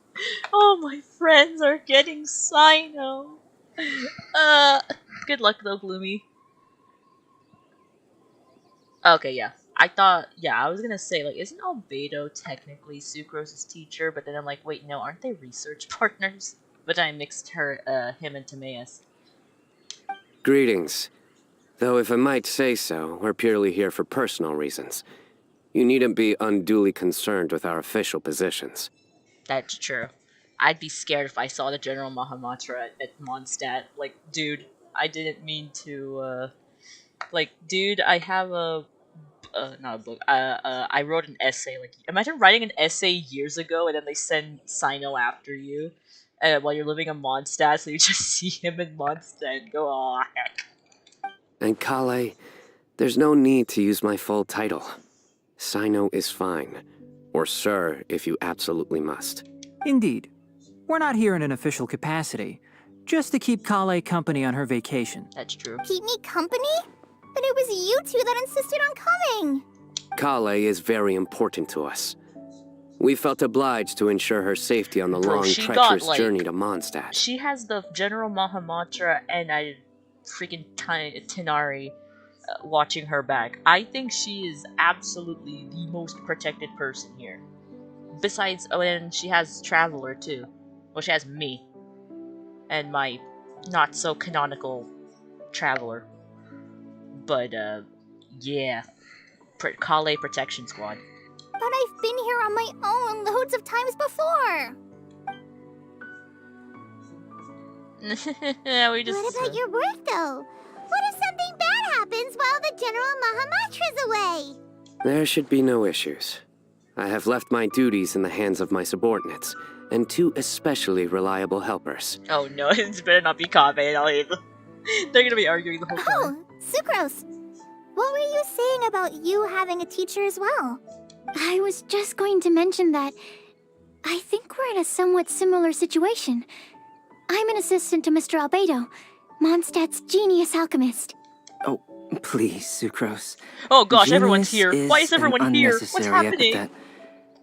Oh, my friends are getting Sino. Good luck though, Gloomy. Okay, yeah. I was gonna say, like, isn't Albedo technically Sucrose's teacher? But then I'm like, wait, no, aren't they research partners? But I mixed him and Timaeus. Greetings. Though if I might say so, we're purely here for personal reasons. You needn't be unduly concerned with our official positions. That's true. I'd be scared if I saw the General Mahamatra at Mondstadt. Like, dude, I didn't mean to, like, dude, I have a... not a book. I wrote an essay. Like, imagine writing an essay years ago and then they send Sino after you while you're living in Mondstadt, so you just see him in Mondstadt and go, aw, heck. And Kale, there's no need to use my full title. Sino is fine. Or sir, if you absolutely must. Indeed. We're not here in an official capacity, just to keep Kale company on her vacation. That's true. Keep me company? But it was you two that insisted on coming. Kale is very important to us. We felt obliged to ensure her safety on the Bro, long, she got, treacherous like- journey to Mondstadt. She has the General Mahamatra and I freaking Tinari watching her back. I think she is absolutely the most protected person here. Besides, oh, and she has Traveler too. Well, she has me. And my not so canonical Traveler. But, yeah. Kale Protection Squad. But I've been here on my own loads of times before. We just. What about your work, though? What if something bad happens while the General Mahamatra's away? There should be no issues. I have left my duties in the hands of my subordinates, and 2 especially reliable helpers. Oh no, it better not be Kame. They're gonna be arguing the whole time. Oh, Sucrose. What were you saying about you having a teacher as well? I was just going to mention that I think we're in a somewhat similar situation. I'm an assistant to Mr. Albedo, Mondstadt's genius alchemist. Oh, please, Sucrose. Oh gosh, everyone's Genius here. Why is everyone an here? What's unnecessary happening? epithet.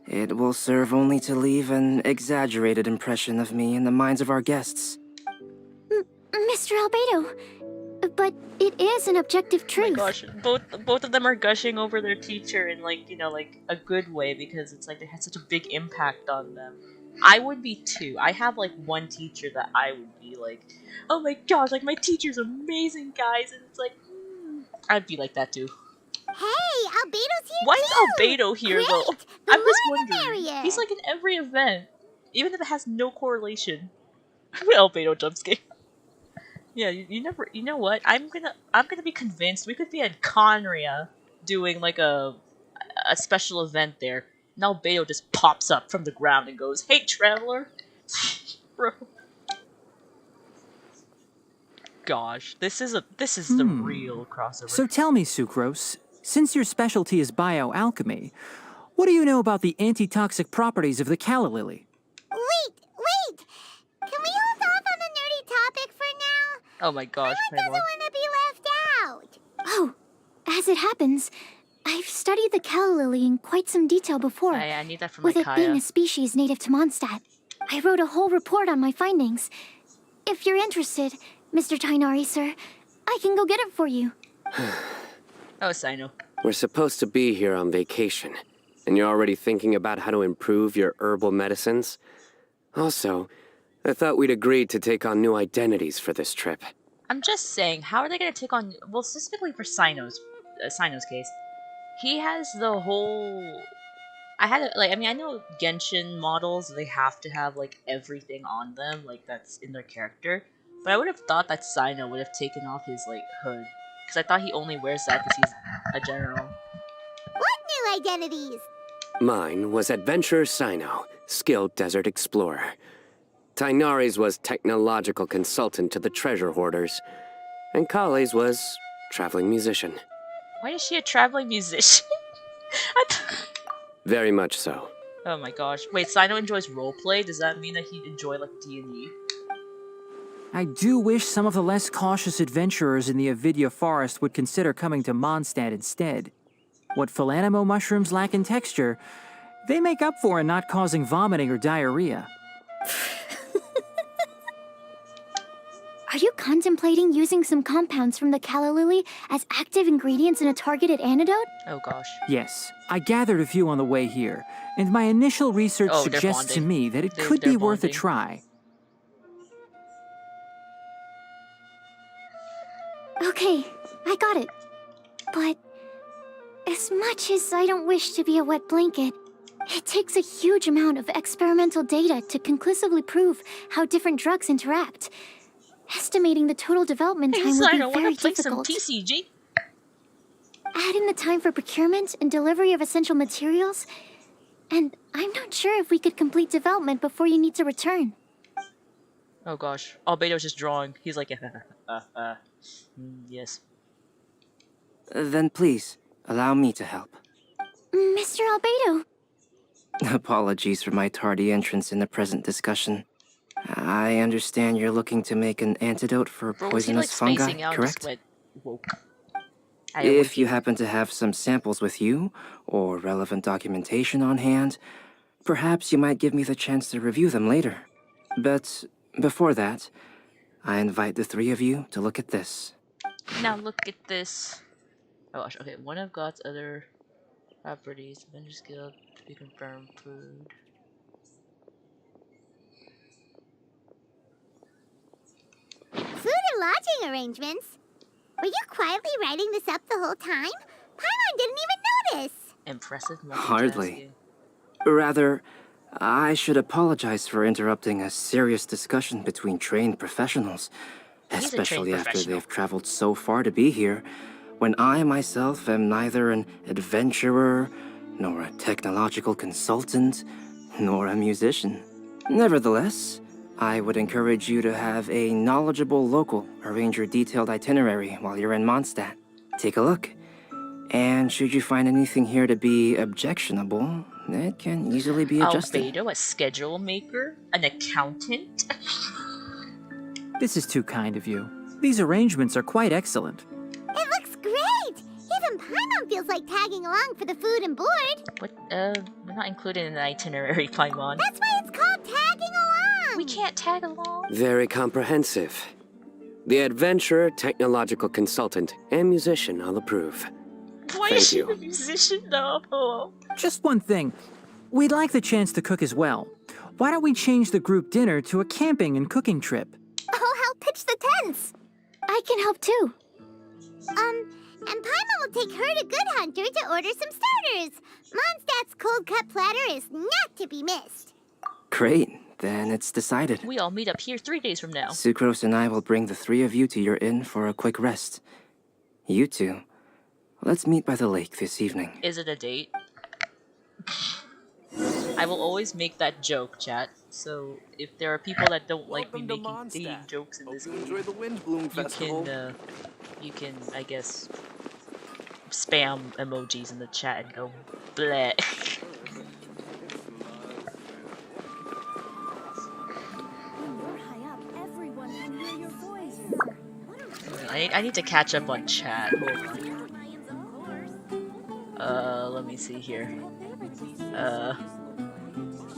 It will serve only to leave an exaggerated impression of me in the minds of our guests. Mr. Albedo, but it is an objective Oh truth. my gosh, both of them are gushing over their teacher in like a good way because it's like they had such a big impact on them. I would be too. I have like one teacher that I would be like, oh my gosh, like my teacher's amazing, guys, and it's like, I'd be like that too. Hey, Albedo's here Why too! is Albedo here Great! though? The I'm just more the wondering. merrier. He's like in every event, even if it has no correlation. Albedo jump scare. Yeah, you never. You know what? I'm gonna be convinced we could be at Conria doing like a special event there. And Albedo just pops up from the ground and goes, "Hey, traveler!" Bro. Gosh, this is the real crossover. So tell me, Sucrose, since your specialty is bioalchemy, what do you know about the antitoxic properties of the calla lily? Wait! Can we hold off on the nerdy topic for now? Oh my gosh, Paimon doesn't Paimon. want to be left out. Oh, as it happens, I've studied the calla lily in quite some detail before. I need that from my With it being Kaya. a species native to Mondstadt, I wrote a whole report on my findings. If you're interested, Mr. Tainari, sir, I can go get it for you. Oh, Sino. We're supposed to be here on vacation, and you're already thinking about how to improve your herbal medicines? Also, I thought we'd agreed to take on new identities for this trip. I'm just saying, how are they gonna take on? Well, specifically for Sino's case, he has the whole. I know Genshin models, they have to have like everything on them, like that's in their character. But I would have thought that Sino would have taken off his like hood, because I thought he only wears that because he's a general. What new identities? Mine was Adventurer Sino, skilled desert explorer. Tainari's was technological consultant to the treasure hoarders. And Kale's was traveling musician. Why is she a traveling musician? Very much so. Oh my gosh! Wait, Sino enjoys roleplay. Does that mean that he'd enjoy like D&D? I do wish some of the less cautious adventurers in the Avidya forest would consider coming to Mondstadt instead. What Philanimo mushrooms lack in texture, they make up for in not causing vomiting or diarrhea. Are you contemplating using some compounds from the calla lily as active ingredients in a targeted antidote? Oh gosh. Yes, I gathered a few on the way here, and my initial research Oh, they're suggests to bonding. me that it They're- could they're be worth a bonding. try. Okay, I got it. But as much as I don't wish to be a wet blanket, it takes a huge amount of experimental data to conclusively prove how different drugs interact. Estimating the total development Hey, time would Sino, be very wanna play some difficult. TCG? Add in the time for procurement and delivery of essential materials, and I'm not sure if we could complete development before you need to return. Oh gosh, Albedo's just drawing. He's like, yes. Then please, allow me to help. Mr. Albedo, Apologies for my tardy entrance in the present discussion. I understand you're looking to make an antidote for Bro, was he like poisonous fungi, spacing out and correct? just went woke? If you happen to have some samples with you, or relevant documentation on hand, perhaps you might give me the chance to review them later. But before that, I invite the 3 of you to look at this. Now look at this. Oh gosh, okay, one of God's other properties, Avenger skill to be confirmed, food. Food and lodging arrangements? Were you quietly writing this up the whole time? Paimon didn't even Impressive multitasking. Hardly. Rather, I should apologize for interrupting a serious discussion between trained professionals, He's a especially trained after professional. they've traveled so far to be here, when I myself am neither an adventurer, nor a technological consultant, nor a musician. Nevertheless, I would encourage you to have a knowledgeable local arrange your detailed itinerary while you're in Mondstadt. Take a look. And should you find anything here to be objectionable, it can easily be adjusted. Albedo, a schedule maker? An accountant? This is too kind of you. These arrangements are quite excellent. It looks great! Even Paimon feels like tagging along for the food and board. What? We're not included in the itinerary, Paimon. That's why it's called tagging along! We can't tag along. Very comprehensive. The adventurer, technological consultant, and musician all approve. Why Thank is she you. a musician though? Hello. Just one thing. We'd like the chance to cook as well. Why don't we change the group dinner to a camping and cooking trip? I'll help pitch the tents. I can help too. And Paimon will take her to Good Hunter to order some starters. Mondstadt's cold cut platter is not to be missed. Great, then it's decided. We all meet up here 3 days from now. Sucrose and I will bring the three of you to your inn for a quick rest. You two, let's meet by the lake this evening. Is it a date? I will always make that joke, chat. So if there are people that don't like me making dating jokes in this game, Enjoy the Windblume Festival. you can, I guess, spam emojis in the chat and go bleh. I need to catch up on chat. Hold on. Let me see here.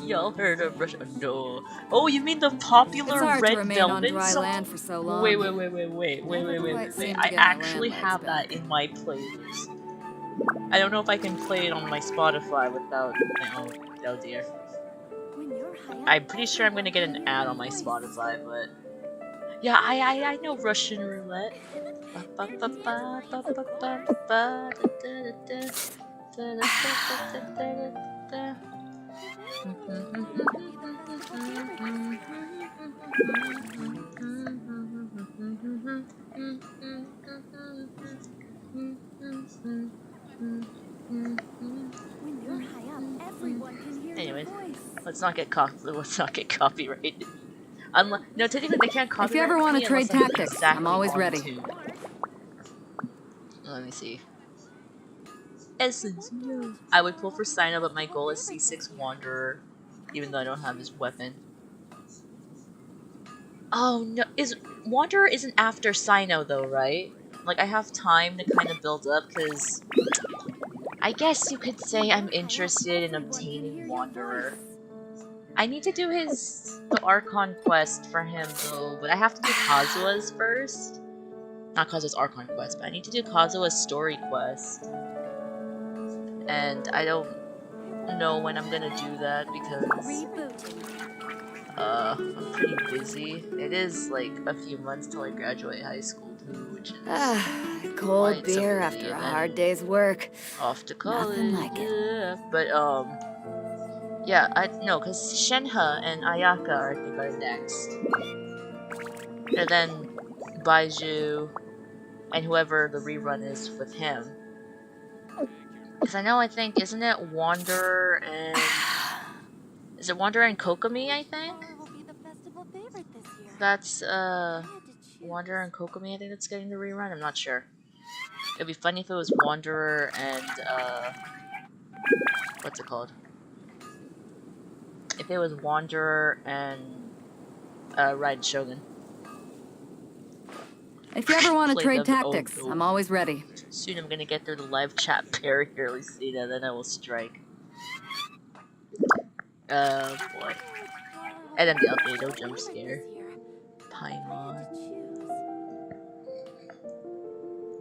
Y'all heard of Russia? No. Oh, you mean the popular Red Velvet song? for so long. Wait. I actually have that in my playlist. I don't know if I can play it on my Spotify without, oh dear. I'm pretty sure I'm gonna get an ad on my Spotify, but yeah, I know Russian roulette. Anyways, let's not get copyrighted. No, technically they can't copyright. If you ever want to me trade unless tactics, exactly I'm always on ready. tune. Let me see. Essence, no. I would pull for Sino, but my goal is C6 Wanderer, even though I don't have his weapon. Oh no, Wanderer isn't after Sino though, right? Like I have time to kind of build up, because I guess you could say I'm interested in obtaining Wanderer. I need to do the Archon quest for him though, but I have to do Kazua's first. Not Kazua's Archon quest, but I need to do Kazua's story quest. And I don't know when I'm gonna do that because I'm pretty busy. It is like a few months till I graduate high school too, which is Cold quite beer something, after a and hard day's work. off to college. Nothing like it. Yeah. But yeah, no, because Shenhe and Ayaka are next, and then Baiju and whoever the rerun is with him. Because I think, isn't it Wanderer and... Is it Wanderer and Kokomi, I think? That's, Wanderer and Kokomi, I think that's getting the rerun? I'm not sure. It'd be funny if it was Wanderer and, what's it called? If it was Wanderer and, Raiden Shogun. If you ever want to Play trade them tactics, over. I'm always ready. Soon I'm gonna get through the live chat very early, Lucina, then I will strike. Oh boy. And then the Albedo jump scare. Paimon.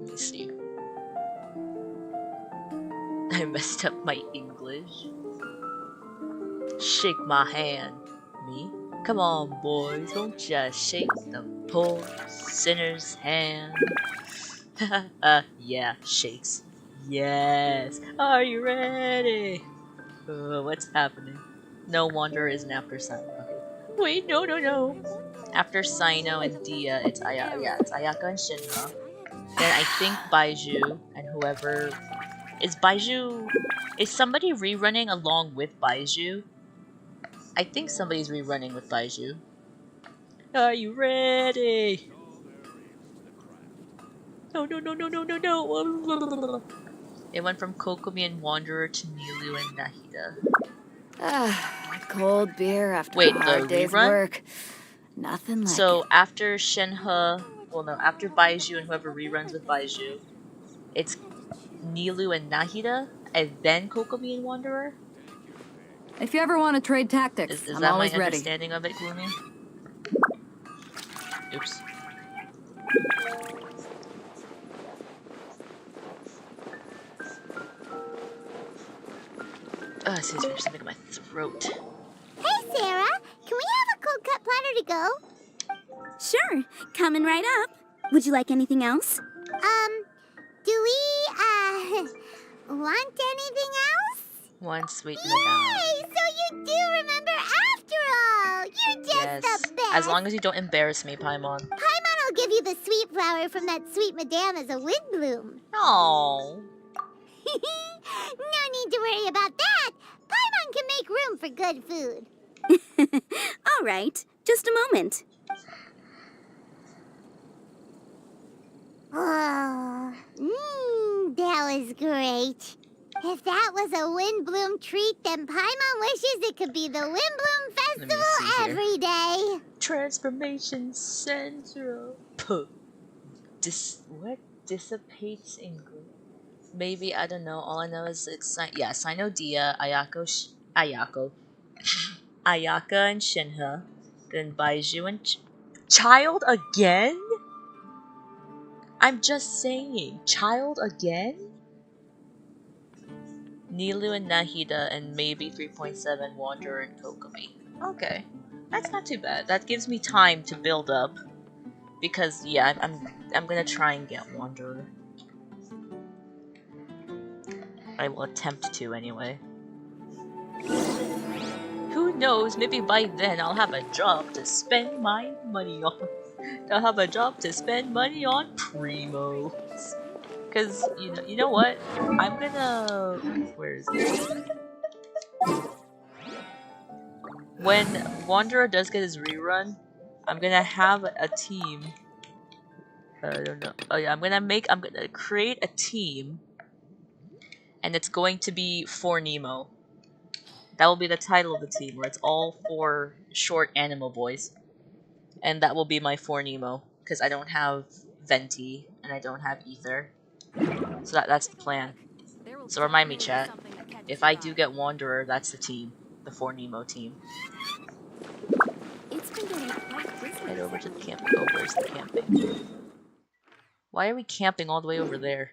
Let me see. I messed up my English. Shake my hand. Me? Come on, boys, don't just shake the poor sinner's hand. Yeah, shakes Yes. Are you ready? What's happening? No, Wanderer isn't after Sino. Okay. Wait, no. After Sino and Dia, it's it's Ayaka and Shinra. Then I think Baiju and whoever is Baiju. Is somebody rerunning along with Baiju? I think somebody's rerunning with Baiju. Are you ready? No. It went from Kokomi and Wanderer to Nilu and Nahida. Cold beer after Wait, a hard the day's rerun? work. Nothing like So it. after Shenhe, well no, after Baiju and whoever reruns with Baiju, it's Nilu and Nahida, and then Kokomi and Wanderer? If you ever want to trade tactics, Is I'm that my always ready. understanding of it, Gloomy? Oops. Excuse me, there's something in my throat. Hey, Sarah. Can we have a cold cut platter to go? Sure, coming right up. Would you like anything else? Do we, want anything else? One sweet madame. Yay! So you do remember after all! You're just Yes. the best! As long as you don't embarrass me, Paimon. Paimon will give you the sweet flower from that sweet madame as a Windblume. Oh. No need to worry about that! Paimon can make room for good food. All right, just a moment. Oh, that was great. If that was a Windblume treat, then Paimon wishes it could be the Windblume Festival see here. every day. Transformation Central. What? Dissipates in gloom? Maybe, I don't know. All I know is it's Sino Dia, Ayaka and Shinhe, then Baiju and Child again? I'm just saying, Child again? Nilu and Nahida, and maybe 3.7 Wanderer and Kokomi. Okay, that's not too bad. That gives me time to build up, because yeah, I'm gonna try and get Wanderer. I will attempt to anyway. Who knows? Maybe by then I'll have a job to spend my money on. I'll have a job to spend money on primos. Cause you know what? I'm gonna. Where is it? When Wanderer does get his rerun, I'm gonna have a team. I don't know. Oh yeah, I'm gonna create a team, and it's going to be for Nemo. That will be the title of the team, where it's all 4 short animal boys, and that will be my 4 Nemo, because I don't have Venti and I don't have Ether, so that's the plan. So remind me, chat. If I do get Wanderer, that's the team, the 4 Nemo team. It's been getting quite busy. Head over to the camp. Oh, where's the camping? Why are we camping all the way over there?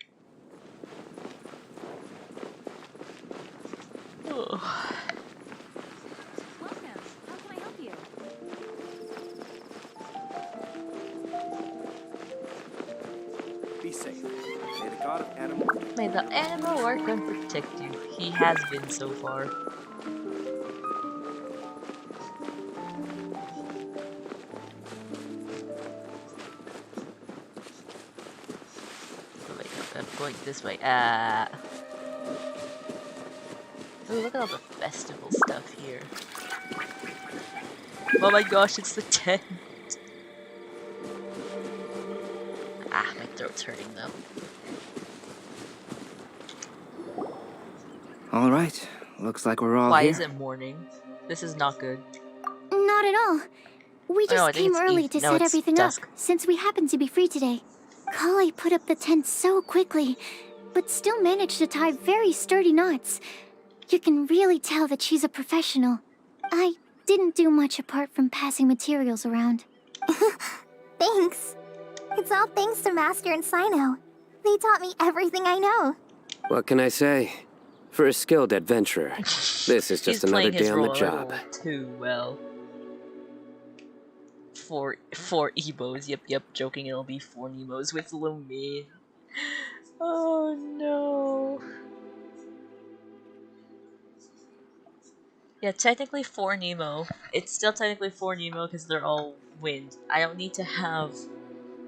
Ugh. Welcome. How can I help you? Be safe. May the god of animal. May the animal work and protect you. He has been so far. Oh wait, no, I'm going this way. Oh, look at all the festival stuff here. Oh my gosh, it's the tent. Ah, my throat's hurting though. All right. Looks like we're all Why here. is it morning? This is not good. Not at all. We Oh, no, I just think came it's early eve- to no, set it's everything dusk. up, since we happen to be free today. Kali put up the tent so quickly, but still managed to tie very sturdy knots. You can really tell that she's a professional. I didn't do much apart from passing materials around. Thanks. It's all thanks to Master and Sino. They taught me everything I know. What can I say? For a skilled adventurer, this is He's just another playing his day on the role a job. little too well. For Ebos, yep, joking, it'll be 4 Nemos with Lumi. Oh no. Yeah, technically for Nemo. It's still technically for Nemo because they're all wind. I don't need to have,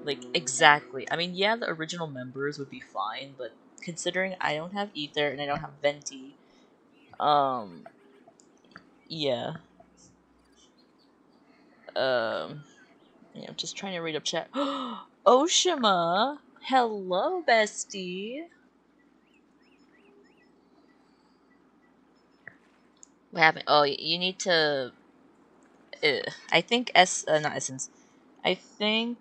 like, exactly. I mean, yeah, the original members would be fine, but considering I don't have Ether and I don't have Venti, yeah. Yeah, I'm just trying to read up chat. Oshima! Hello, bestie! What happened? Oh, you need to. I think not Essence. I think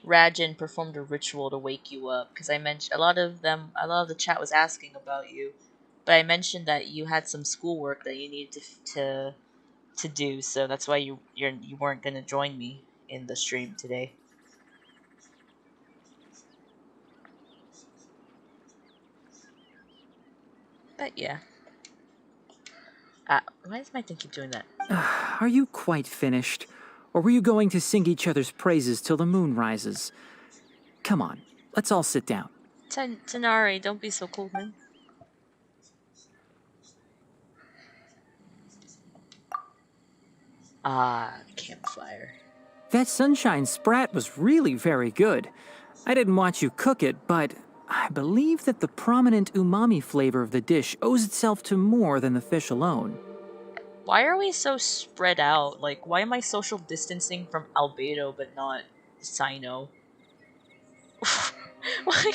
Rajin performed a ritual to wake you up because I mentioned a lot of the chat was asking about you, but I mentioned that you had some schoolwork that you needed to do, so that's why you weren't gonna join me in the stream today. But yeah. Why does my thing keep doing that? Are you quite finished? Or were you going to sing each other's praises till the moon rises? Come on, let's all sit down. Tanari, don't be so cold, man. Campfire. That sunshine sprat was really very good. I didn't watch you cook it, but I believe that the prominent umami flavor of the dish owes itself to more than the fish alone. Why are we so spread out? Like, why am I social distancing from Albedo but not Sino? Why?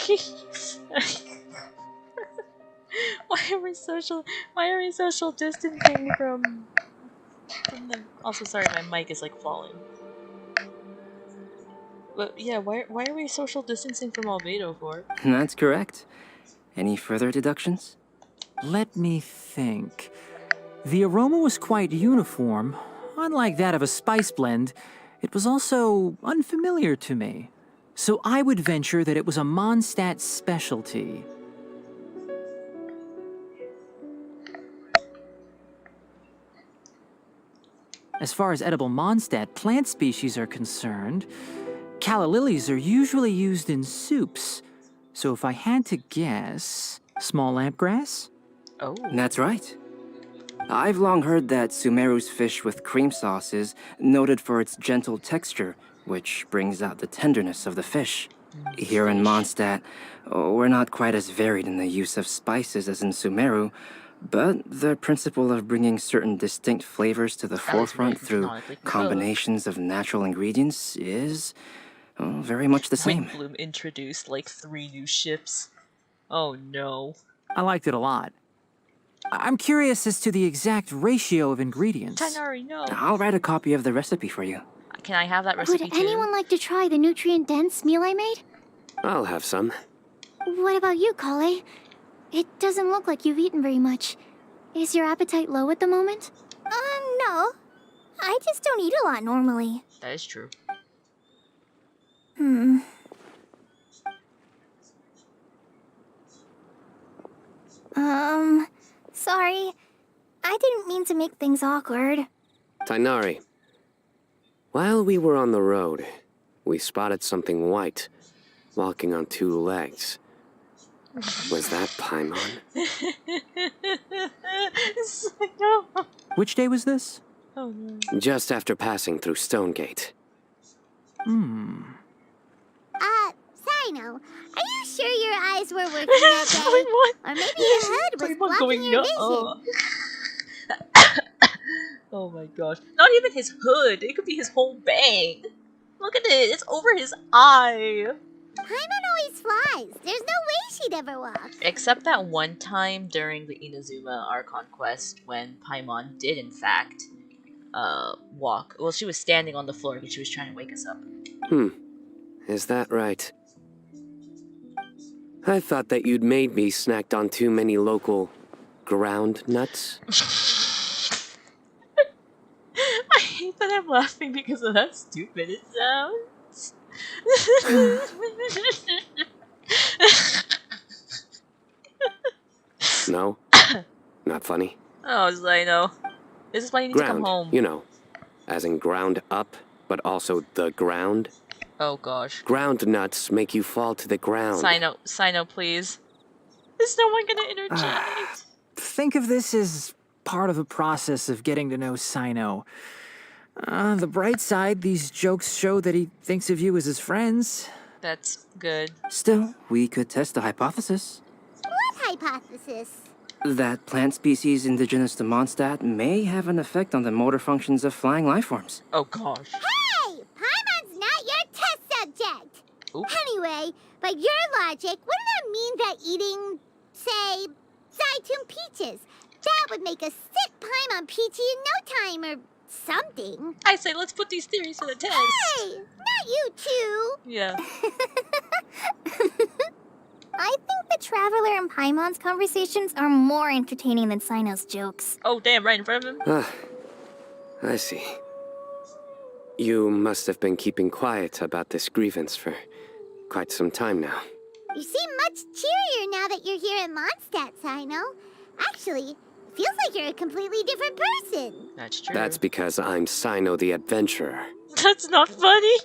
Why are we social distancing from them? Also, sorry, my mic is like falling. But yeah, why are we social distancing from Albedo for? That's correct. Any further deductions? Let me think. The aroma was quite uniform. Unlike that of a spice blend, it was also unfamiliar to me. So I would venture that it was a Mondstadt specialty. As far as edible Mondstadt plant species are concerned, calla lilies are usually used in soups. So if I had to guess, small lampgrass? Oh. That's right. I've long heard that Sumeru's fish with cream sauce is noted for its gentle texture, which brings out the tenderness of the fish. Here in Mondstadt, we're not quite as varied in the use of spices as in Sumeru, but the principle of bringing certain distinct flavors to the forefront through combinations of natural ingredients is very much the same. Windblume introduced like 3 new ships. Oh no. I liked it a lot. I'm curious as to the exact ratio of ingredients. Tainari, no. I'll write a copy of the recipe for you. Can I have that recipe Would anyone like to try the nutrient-dense meal I made? I'll have some. What about you, Kale? It doesn't look like you've eaten very much. Is your appetite low at the moment? No. I just don't eat a lot normally. That is true. Sorry. I didn't mean to make things awkward. Tainari, while we were on the road, we spotted something white, walking on 2 legs. Was that Paimon? Which day was this? Oh no. Just after passing through Stonegate. Sino, are you sure your eyes were working that day? Or maybe your hood was blocking your vision? Oh my gosh. Not even his hood. It could be his whole bang. Look at it. It's over his eye. Paimon always flies. There's no way she'd ever walk. Except that one time during the Inazuma Archon quest when Paimon did in fact walk. Well, she was standing on the floor because she was trying to wake us up. Is that right? I thought that you'd made me snacked on too many local ground nuts. I hate that I'm laughing because of how stupid it sounds. No? Not funny? Oh, Zeno. This is why you need to come home. You know, as in ground up, but also the ground. Oh gosh. Ground nuts make you fall to the ground. Sino, please. Is no one gonna interject? Think of this as part of the process of getting to know Sino. The bright side, these jokes show that he thinks of you as his friends. That's good. Still, we could test the hypothesis. What hypothesis? That plant species indigenous to Mondstadt may have an effect on the motor functions of flying lifeforms. Oh gosh. Hey! Paimon's not your test subject! Ooh. Anyway, by your logic, wouldn't that mean that eating, say, Zaitun peaches, that would make a sick Paimon peachy in no time or something? I say let's put these theories to the test. Hey! Not you too! Yeah. I think the Traveler and Paimon's conversations are more entertaining than Sino's jokes. Oh damn, right in front of him? Ah, I see. You must have been keeping quiet about this grievance for quite some time now. You seem much cheerier now that you're here in Mondstadt, Sino. Actually, it feels like you're a completely different person. That's true. That's because I'm Sino the Adventurer. That's not funny.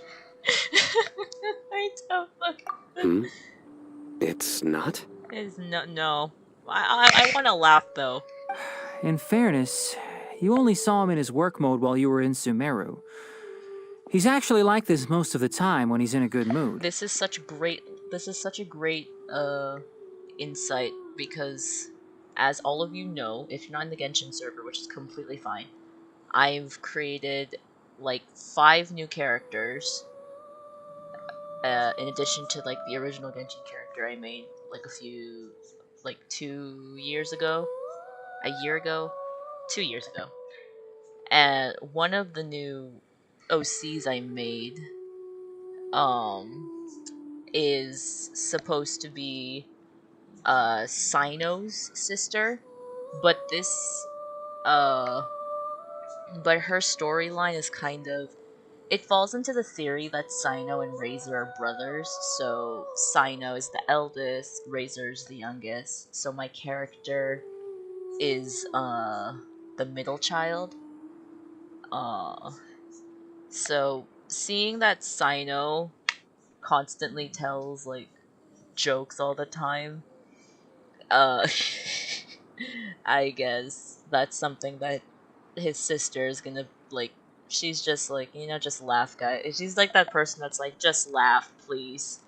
I don't know. It's not? It's no. I want to laugh though. In fairness, you only saw him in his work mode while you were in Sumeru. He's actually like this most of the time when he's in a good mood. This is such a great insight because, as all of you know, if you're not in the Genshin server, which is completely fine, I've created like 5 new characters. In addition to like the original Genshin character I made like 2 years ago, a year ago, 2 years ago. And one of the new OCs I made is supposed to be Sino's sister, but her storyline is kind of, it falls into the theory that Sino and Razor are brothers, so Sino is the eldest, Razor's the youngest, so my character is the middle child. So seeing that Sino constantly tells like jokes all the time, I guess that's something that his sister is gonna like. She's just like, just laugh, guy. She's like that person that's like, just laugh, please.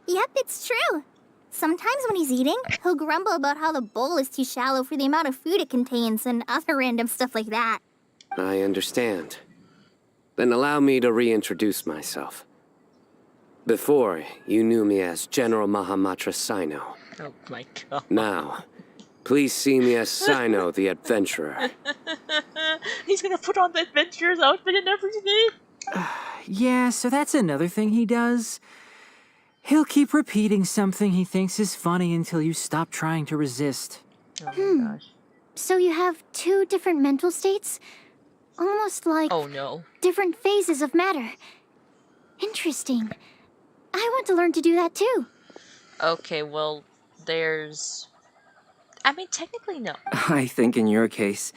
Yep, it's true. Sometimes when he's eating, he'll grumble about how the bowl is too shallow for the amount of food it contains and other random stuff like that. I understand. Then allow me to reintroduce myself. Before, you knew me as General Mahamatra Sino. Oh my god. Now, please see me as Sino the Adventurer. He's gonna put on the adventurer's outfit and everything. Yeah, so that's another thing he does. He'll keep repeating something he thinks is funny until you stop trying to resist. Oh my gosh. So you have 2 different mental states? Almost like Oh no. different phases of matter. Interesting. I want to learn to do that too. Okay, well, technically no. I think in your case,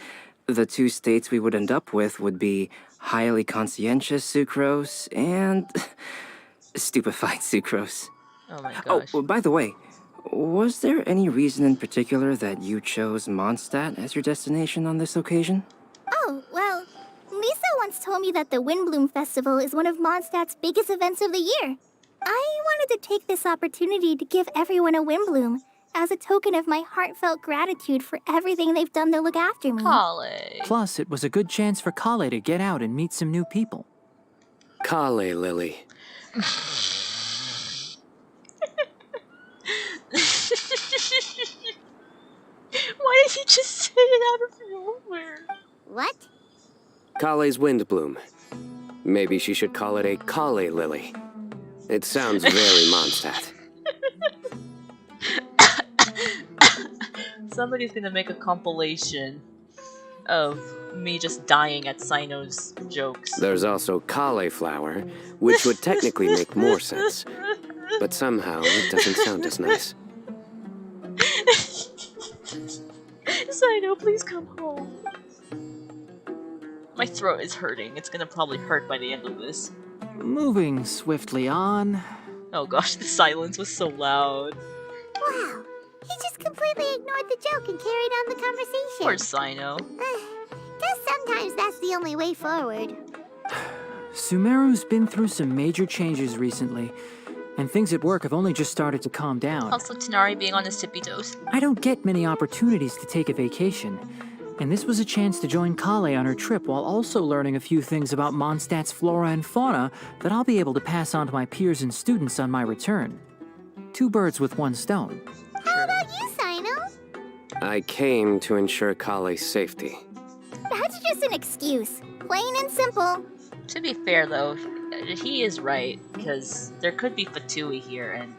the 2 states we would end up with would be highly conscientious sucrose and stupefied sucrose. Oh my gosh. Oh, by the way, was there any reason in particular that you chose Mondstadt as your destination on this occasion? Oh, well, Lisa once told me that the Windblume Festival is one of Mondstadt's biggest events of the year. I wanted to take this opportunity to give everyone a Windblume as a token of my heartfelt gratitude for everything they've done to look after me. Kale. Plus, it was a good chance for Kale to get out and meet some new people. Kale Lily. Why did he just say it out of nowhere? What? Kale's Windblume. Maybe she should call it a Kale Lily. It sounds very Mondstadt. Somebody's gonna make a compilation of me just dying at Sino's jokes. There's also cauliflower, which would technically make more sense. But somehow, it doesn't sound as nice. Sino, please come home. My throat is hurting. It's gonna probably hurt by the end of this. Moving swiftly on. Oh gosh, the silence was so loud. Wow, he just completely ignored the joke and carried on the conversation. Poor Sino. Guess sometimes that's the only way forward. Sumeru's been through some major changes recently, and things at work have only just started to calm down. Also, Tanari being on his tippy toes. I don't get many opportunities to take a vacation, and this was a chance to join Kale on her trip while also learning a few things about Mondstadt's flora and fauna that I'll be able to pass on to my peers and students on my return. 2 birds with 1 stone. How about you, Sino? I came to ensure Kale's safety. That's just an excuse. Plain and simple. To be fair though, he is right, because there could be Fatui here, and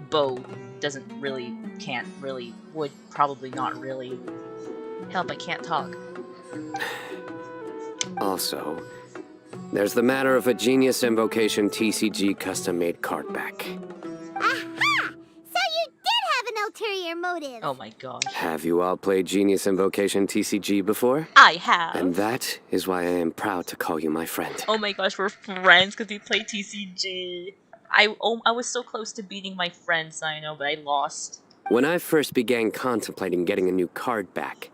Bo would probably not really. Help, I can't talk. Also, there's the matter of a Genius Invocation TCG custom-made card back. Aha! So you did have an ulterior motive. Oh my gosh. Have you all played Genius Invocation TCG before? I have. And that is why I am proud to call you my friend. Oh my gosh, we're friends because we play TCG. I was so close to beating my friend Sino, but I lost. When I first began contemplating getting a new card back,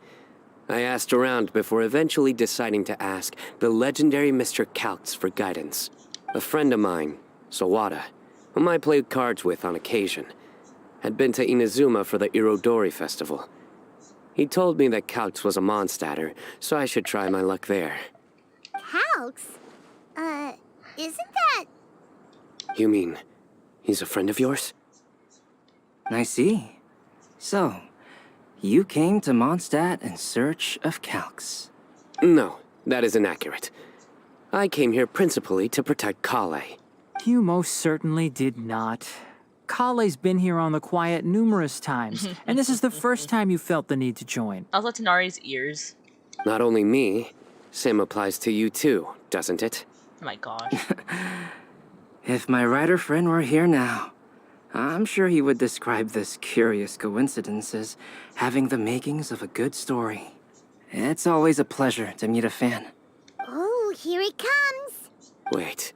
I asked around before eventually deciding to ask the legendary Mr. Calx for guidance. A friend of mine, Sawada, whom I played cards with on occasion, had been to Inazuma for the Irodori festival. He told me that Calx was a Mondstadter, so I should try my luck there. Calx? Isn't that... You mean, he's a friend of yours? I see. So, you came to Mondstadt in search of Calx. No, that is inaccurate. I came here principally to protect Kale. You most certainly did not. Kale's been here on the quiet numerous times, and this is the first time you felt the need to join. Also, Tanari's ears. Not only me, same applies to you too, doesn't it? Oh my gosh. If my writer friend were here now, I'm sure he would describe this curious coincidence as having the makings of a good story. It's always a pleasure to meet a fan. Oh, here it comes. Wait,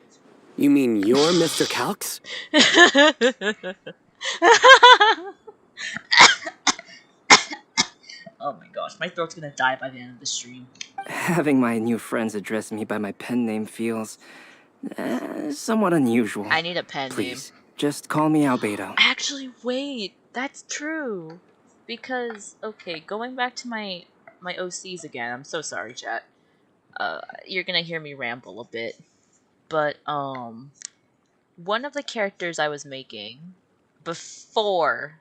you mean you're Mr. Calx? Oh my gosh, my throat's gonna die by the end of the stream. Having my new friends address me by my pen name feels somewhat unusual. I need a pen Please, name. just call me Albedo. Actually, wait, that's true. Because, okay, going back to my OCs again, I'm so sorry, chat. You're gonna hear me ramble a bit. But, one of the characters I was making before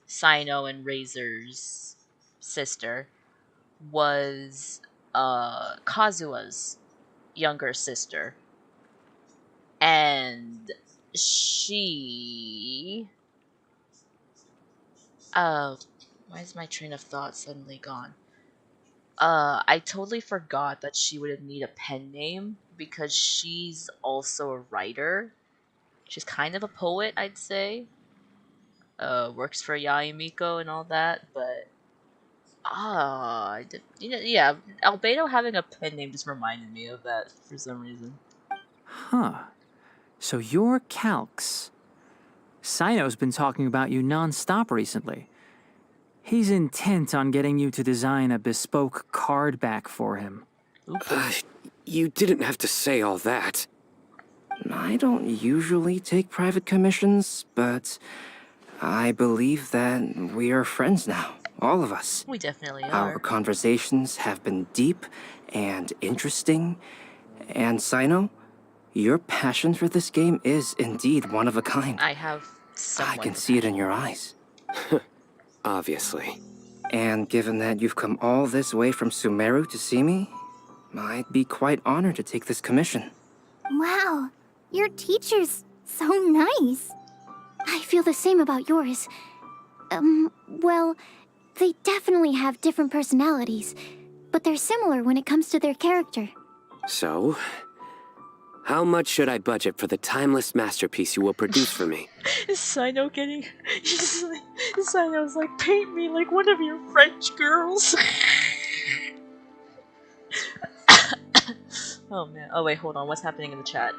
Sino and Razor's sister was, Kazua's younger sister. And she... why is my train of thought suddenly gone? I totally forgot that she would need a pen name because she's also a writer. She's kind of a poet, I'd say. Works for Yaimiko and all that, but yeah, Albedo having a pen name just reminded me of that for some reason. Huh. So you're Calx. Sino's been talking about you non-stop recently. He's intent on getting you to design a bespoke card back for him. You didn't have to say all that. I don't usually take private commissions, but I believe that we are friends now, all of us. We definitely Our are. conversations have been deep and interesting, and Sino, your passion for this game is indeed one of a kind. I have somewhat. I can see it in your eyes. Obviously. And given that you've come all this way from Sumeru to see me, I'd be quite honored to take this commission. Wow, your teacher's so nice. I feel the same about yours. Well, they definitely have different personalities, but they're similar when it comes to their character. So, how much should I budget for the timeless masterpiece you will produce for me? Is Sino getting... Sino's like, paint me like one of your French girls. Oh man. Oh wait, hold on. What's happening in the chat?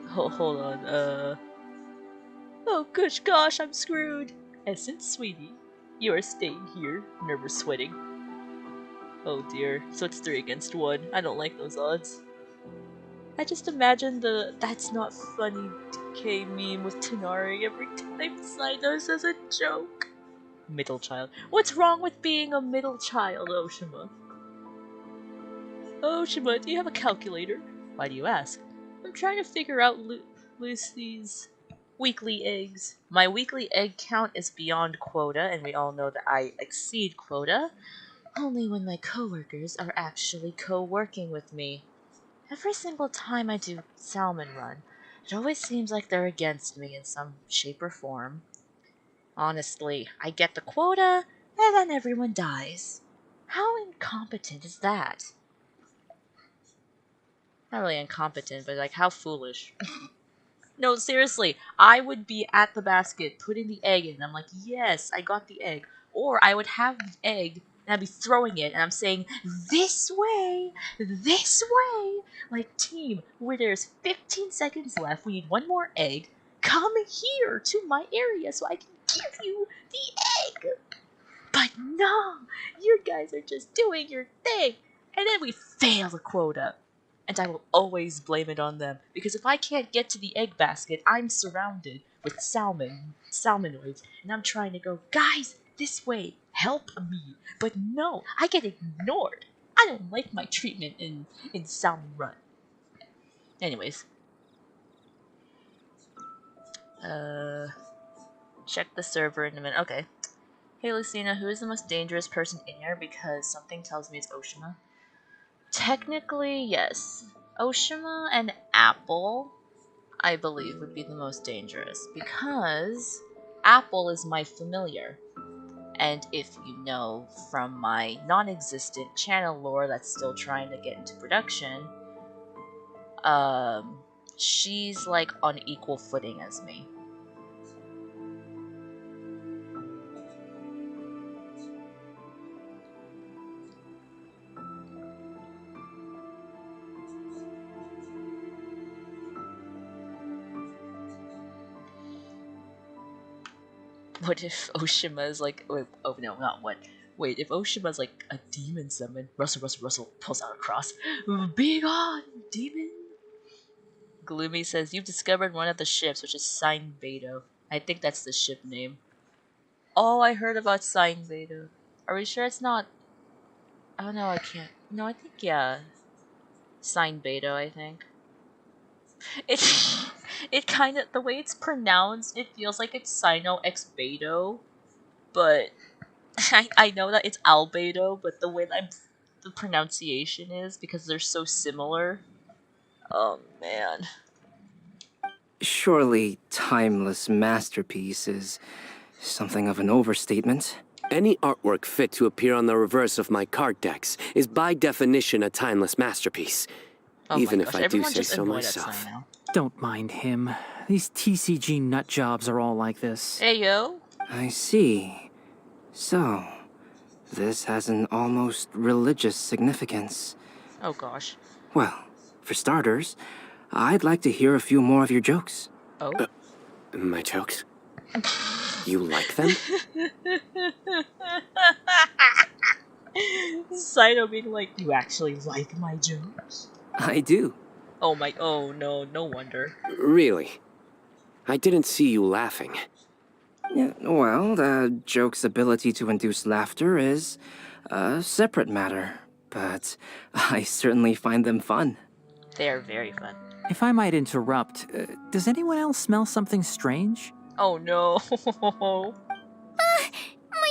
Hold on. Oh gosh, I'm screwed. Essence, sweetie, you are staying here, nervous sweating. Oh dear. So it's 3 against 1. I don't like those odds. I just imagine the "that's not funny" DK meme with Tanari every time Saito says a joke. Middle child. What's wrong with being a middle child, Oshima? Oshima, do you have a calculator? Why do you ask? I'm trying to figure out Lucy's weekly eggs. My weekly egg count is beyond quota, and we all know that I exceed quota only when my coworkers are actually co-working with me. Every single time I do salmon run, it always seems like they're against me in some shape or form. Honestly, I get the quota, and then everyone dies. How incompetent is that? Not really incompetent, but like, how foolish. No, seriously, I would be at the basket putting the egg in, and I'm like, yes, I got the egg. Or I would have the egg, and I'd be throwing it, and I'm saying, this way, like, team, where there's 15 seconds left, we need one more egg, come here to my area so I can give you the egg. But no, you guys are just doing your thing, and then we fail the quota. And I will always blame it on them, because if I can't get to the egg basket, I'm surrounded with salmonoids, and I'm trying to go, guys, this way, help me. But no, I get ignored. I don't like my treatment in Salmon Run. Anyways. Check the server in a minute. Okay. Hey Lucina, who is the most dangerous person in here? Because something tells me it's Oshima. Technically, yes. Oshima and Apple, I believe, would be the most dangerous, because Apple is my familiar. And if you know from my non-existent channel lore that's still trying to get into production, she's like on equal footing as me. What if Oshima's like, oh no, not what. Wait, if Oshima's like a demon summon, Russell, pulls out a cross. Be gone, demon! Gloomy says, you've discovered one of the ships, which is Sign Beto. I think that's the ship name. Oh, I heard about Sign Beto. Are we sure it's not... Oh no, I can't. No, I think, yeah. Sign Beto, I think. It kind of, the way it's pronounced, it feels like it's Sino X Beto, but I know that it's Albedo, but the way that the pronunciation is, because they're so similar. Oh man. Surely timeless masterpiece is something of an overstatement. Any artwork fit to appear on the reverse of my card decks is by definition a timeless masterpiece. Oh even my if gosh, I do everyone say just so annoyed at myself. Sign now. Don't mind him. These TCG nut jobs are all like this. Hey yo. I see. So, this has an almost religious significance. Oh gosh. Well, for starters, I'd like to hear a few more of your jokes. Oh? My jokes? You like them? Sino being like, you actually like my jokes? I do. Oh my, oh no, no wonder. Really? I didn't see you laughing. Yeah, well, the joke's ability to induce laughter is a separate matter, but I certainly find them fun. They are very fun. If I might interrupt, does anyone else smell something strange? Oh no. My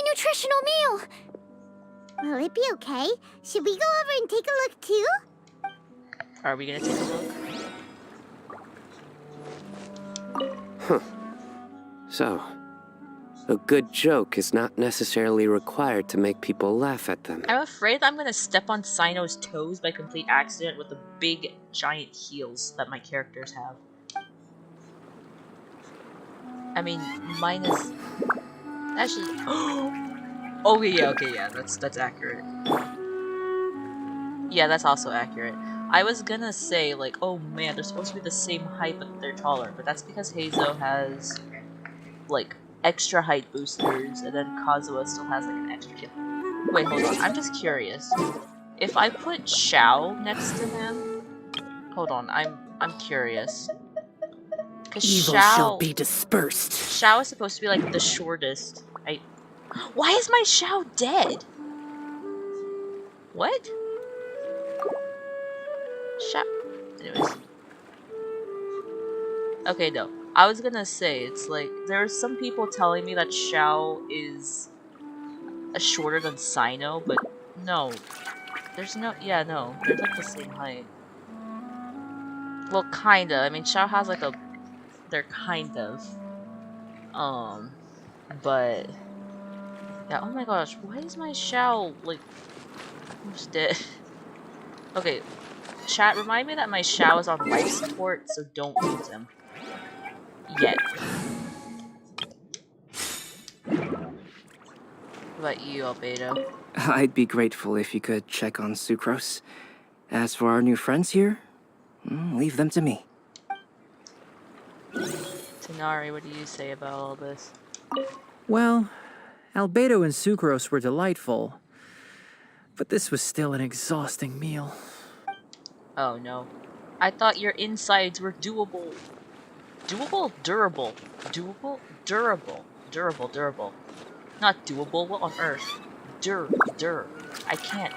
nutritional meal! Will it be okay? Should we go over and take a look too? Are we gonna take a look? Huh. So, a good joke is not necessarily required to make people laugh at them. I'm afraid I'm gonna step on Sino's toes by complete accident with the big giant heels that my characters have. I mean, mine is... Actually... Oh yeah, okay, yeah, that's accurate. Yeah, that's also accurate. I was gonna say, like, oh man, they're supposed to be the same height, but they're taller. But that's because Heizo has, like, extra height boosters, and then Kazuha still has, like, an extra kid. Wait, hold on. I'm just curious. If I put Xiao next to him... Hold on, I'm curious. Because Evil shall be dispersed. Xiao is supposed to be, like, the shortest. Why is my Xiao dead? What? Anyways. Okay, no. I was gonna say, it's like, there are some people telling me that Xiao is shorter than Sino, but no. There's no, yeah, no. They're like the same height. Well, kinda. I mean, Xiao has like they're kind of. But, yeah, oh my gosh, why is my Xiao, like, who's dead? Okay, chat, remind me that my Xiao is on life support, so don't use him. Yet. What about you, Albedo? I'd be grateful if you could check on Sucrose. As for our new friends here, leave them to me. Tanari, what do you say about all this? Well, Albedo and Sucrose were delightful, but this was still an exhausting meal. Oh no. I thought your insides were doable. Doable? Durable. Doable? Durable. Durable, durable. Not doable, what on earth? I can't.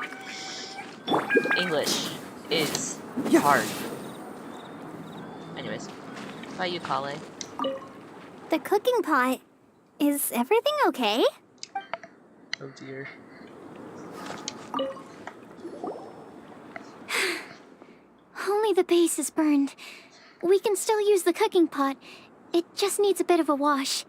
English is hard. Anyways, how about you, Kale? The cooking pot. Is everything okay? Oh dear. Only the base is burned. We can still use the cooking pot. It just needs a bit of a wash.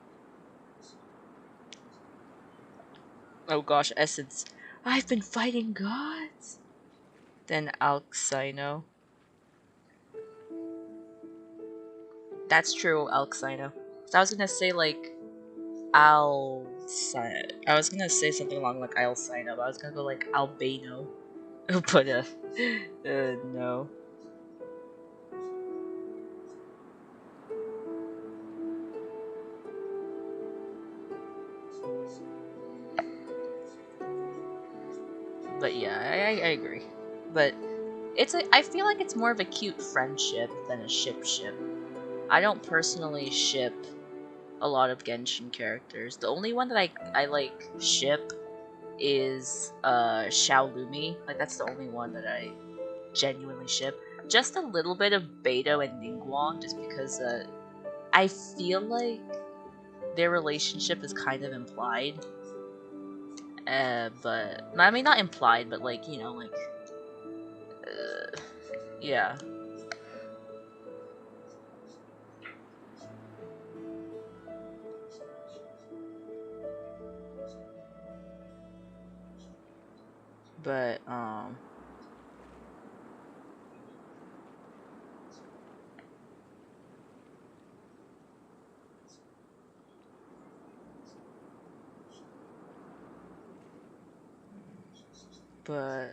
Oh gosh, Essence. I've been fighting gods. Then Alxino. That's true, Alxino. So I was gonna say like Alcino. I was gonna say something along like Alcino, but I was gonna go like Albano. But no. But yeah, I agree. But I feel like it's more of a cute friendship than a ship. I don't personally ship a lot of Genshin characters. The only one that I like ship is Xiaolumi. Like that's the only one that I genuinely ship. Just a little bit of Beidou and Ningguang, just because I feel like their relationship is kind of implied. But I mean not implied, but like, you know, like yeah. But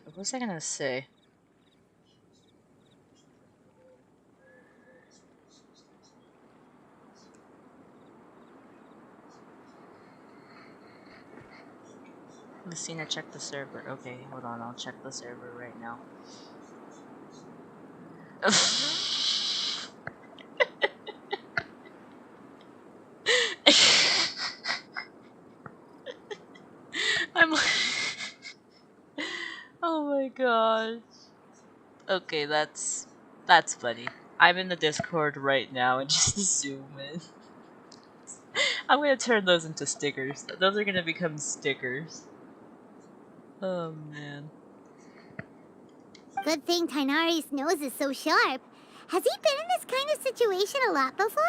what was I gonna say? Messina, check the server. Okay, hold on, I'll check the server right now. I'm like oh my gosh. Okay, that's funny. I'm in the Discord right now and just zoom in. I'm gonna turn those into stickers. Those are gonna become stickers. Oh man. Good thing Tainari's nose is so sharp. Has he been in this kind of situation a lot before?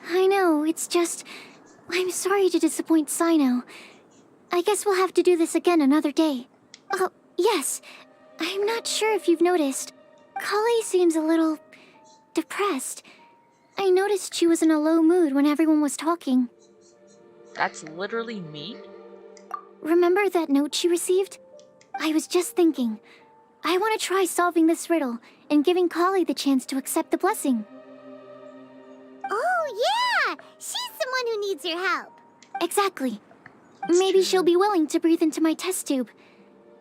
I know, it's just... I'm sorry to disappoint Sino. I guess we'll have to do this again another day. Oh, yes. I'm not sure if you've noticed. Kale seems a little... depressed. I noticed she was in a low mood when everyone was talking. That's literally me? Remember that note she received? I was just thinking. I want to try solving this riddle and giving Kali the chance to accept the blessing. Oh, yeah! She's someone who needs your help. Exactly. Maybe she'll be willing to breathe into my test tube.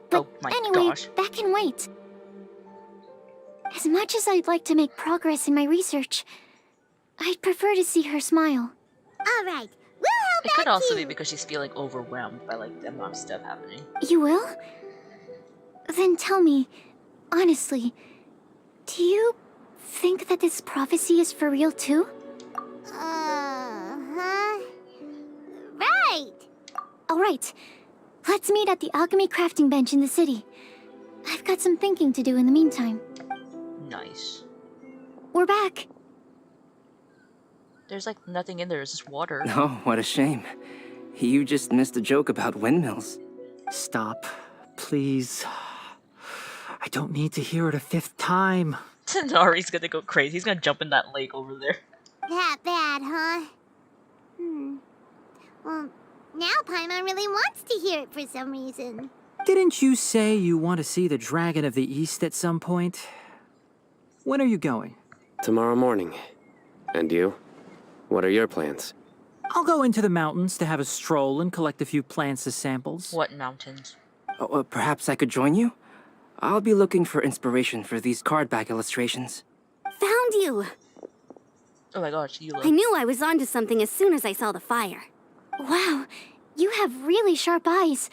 But Oh my anyway, gosh. that can wait. As much as I'd like to make progress in my research, I'd prefer to see her smile. All right, we'll help It could out also too. be because she's feeling overwhelmed by like the amount of stuff happening. You will? Then tell me, honestly, do you think that this prophecy is for real too? Uh-huh. Right. All right. Let's meet at the alchemy crafting bench in the city. I've got some thinking to do in the meantime. Nice. We're back. There's like nothing in there, it's just water. Oh, what a shame. You just missed a joke about windmills. Stop, please. I don't need to hear it a 5th time. Tanari's gonna go crazy. He's gonna jump in that lake over there. That bad, huh? Well, now Paimon really wants to hear it for some reason. Didn't you say you want to see the Dragon of the East at some point? When are you going? Tomorrow morning. And you? What are your plans? I'll go into the mountains to have a stroll and collect a few plants as samples. What mountains? Oh, perhaps I could join you? I'll be looking for inspiration for these card back illustrations. Found you! Oh my gosh, you I knew I was onto something as soon as I saw the fire. Wow, you have really sharp eyes.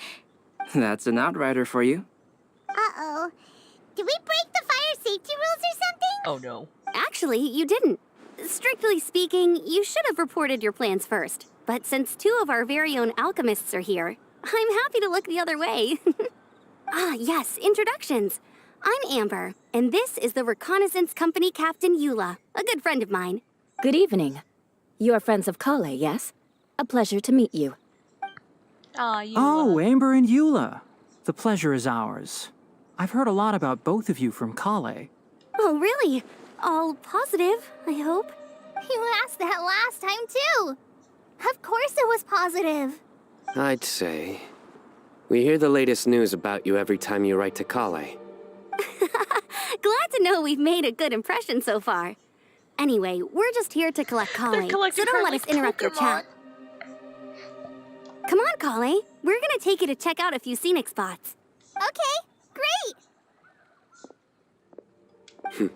That's an outrider for you. Uh-oh. Did we break the fire safety rules or something? Oh no. Actually, you didn't. Strictly speaking, you should have reported your plans first. But since 2 of our very own alchemists are here, I'm happy to look the other way. Ah, yes, introductions. I'm Amber, and this is the Reconnaissance Company Captain Eula, a good friend of mine. Good evening. You are friends of Kale, yes? A pleasure to meet you. Ah, you. Oh, Amber and Eula. The pleasure is ours. I've heard a lot about both of you from Kale. Oh, really? All positive, I hope. You asked that last time, too. Of course it was positive. I'd say. We hear the latest news about you every time you write to Kale. Glad to know we've made a good impression so far. Anyway, we're just here to collect Kale, so don't let us interrupt your chat. Come on, Kale. We're gonna take you to check out a few scenic spots. Okay, great.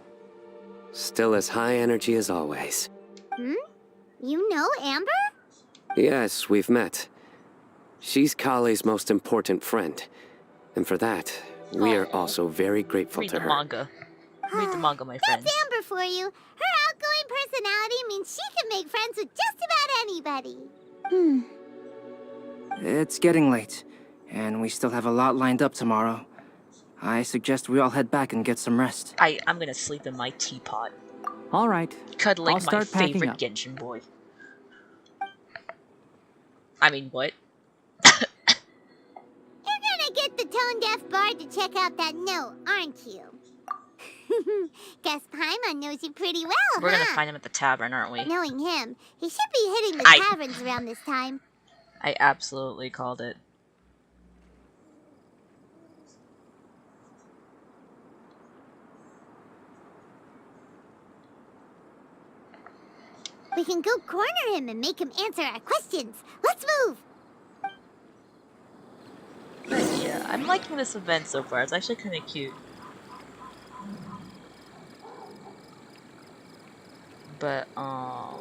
Still as high energy as always. You know Amber? Yes, we've met. She's Kale's most important friend. And for that, we are also very grateful Read to the her. manga. Read the manga, my friends. That's Amber for you. Her outgoing personality means she can make friends with just about anybody. It's getting late, and we still have a lot lined up tomorrow. I suggest we all head back and get some rest. I'm gonna sleep in my teapot. All right. Cuddling I'll my start packing favorite up. Genshin boy. I mean, what? You're gonna get the tone-deaf bard to check out that note, aren't you? Guess Paimon knows you pretty well, We're gonna huh? find him at the tavern, aren't we? Knowing him, he should be hitting the taverns around this time. I absolutely called it. We can go corner him and make him answer our questions. Let's move! But yeah, I'm liking this event so far. It's actually kind of cute. But, alright,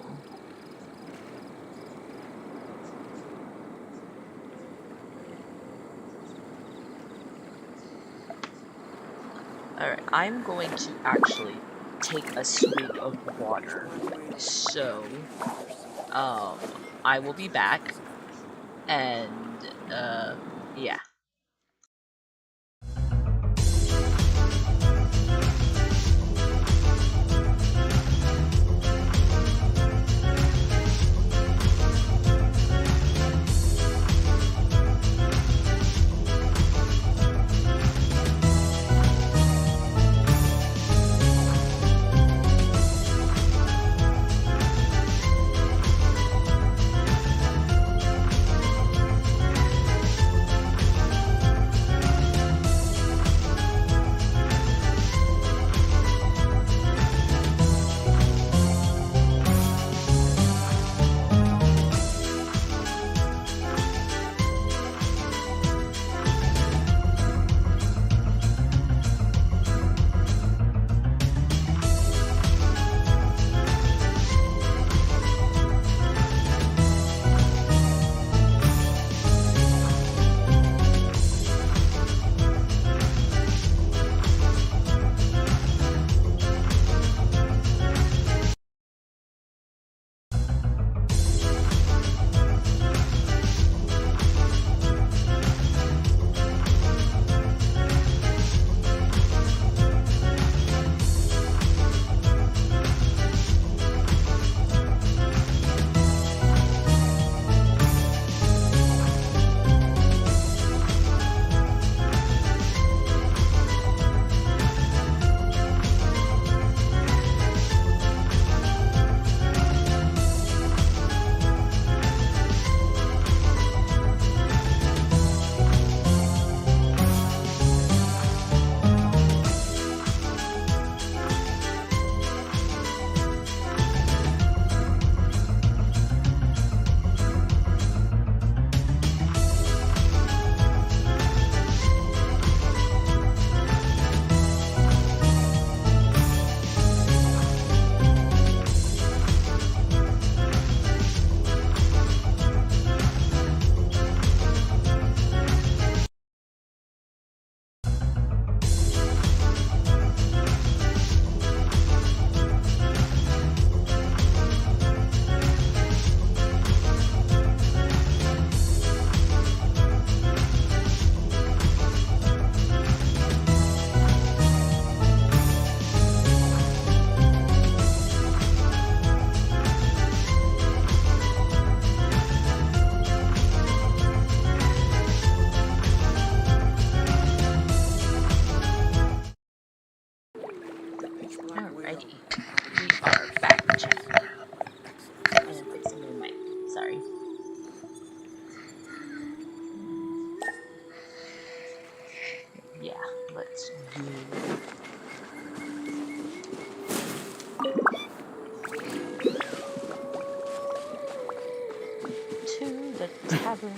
I'm going to actually take a swig of water. So, I will be back. And, yeah. Let's go. To the tavern.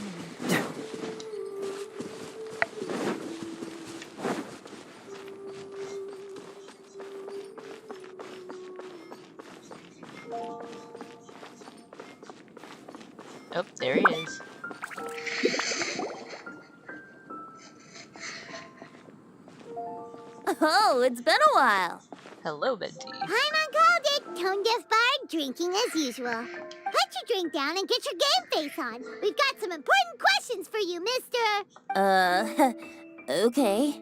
Oh, there he is. Oh, it's been a while. Hello, Betty. Paimon called it. Tone deaf bard, drinking as usual. Put your drink down and get your game face on. We've got some important questions for you, mister. Okay.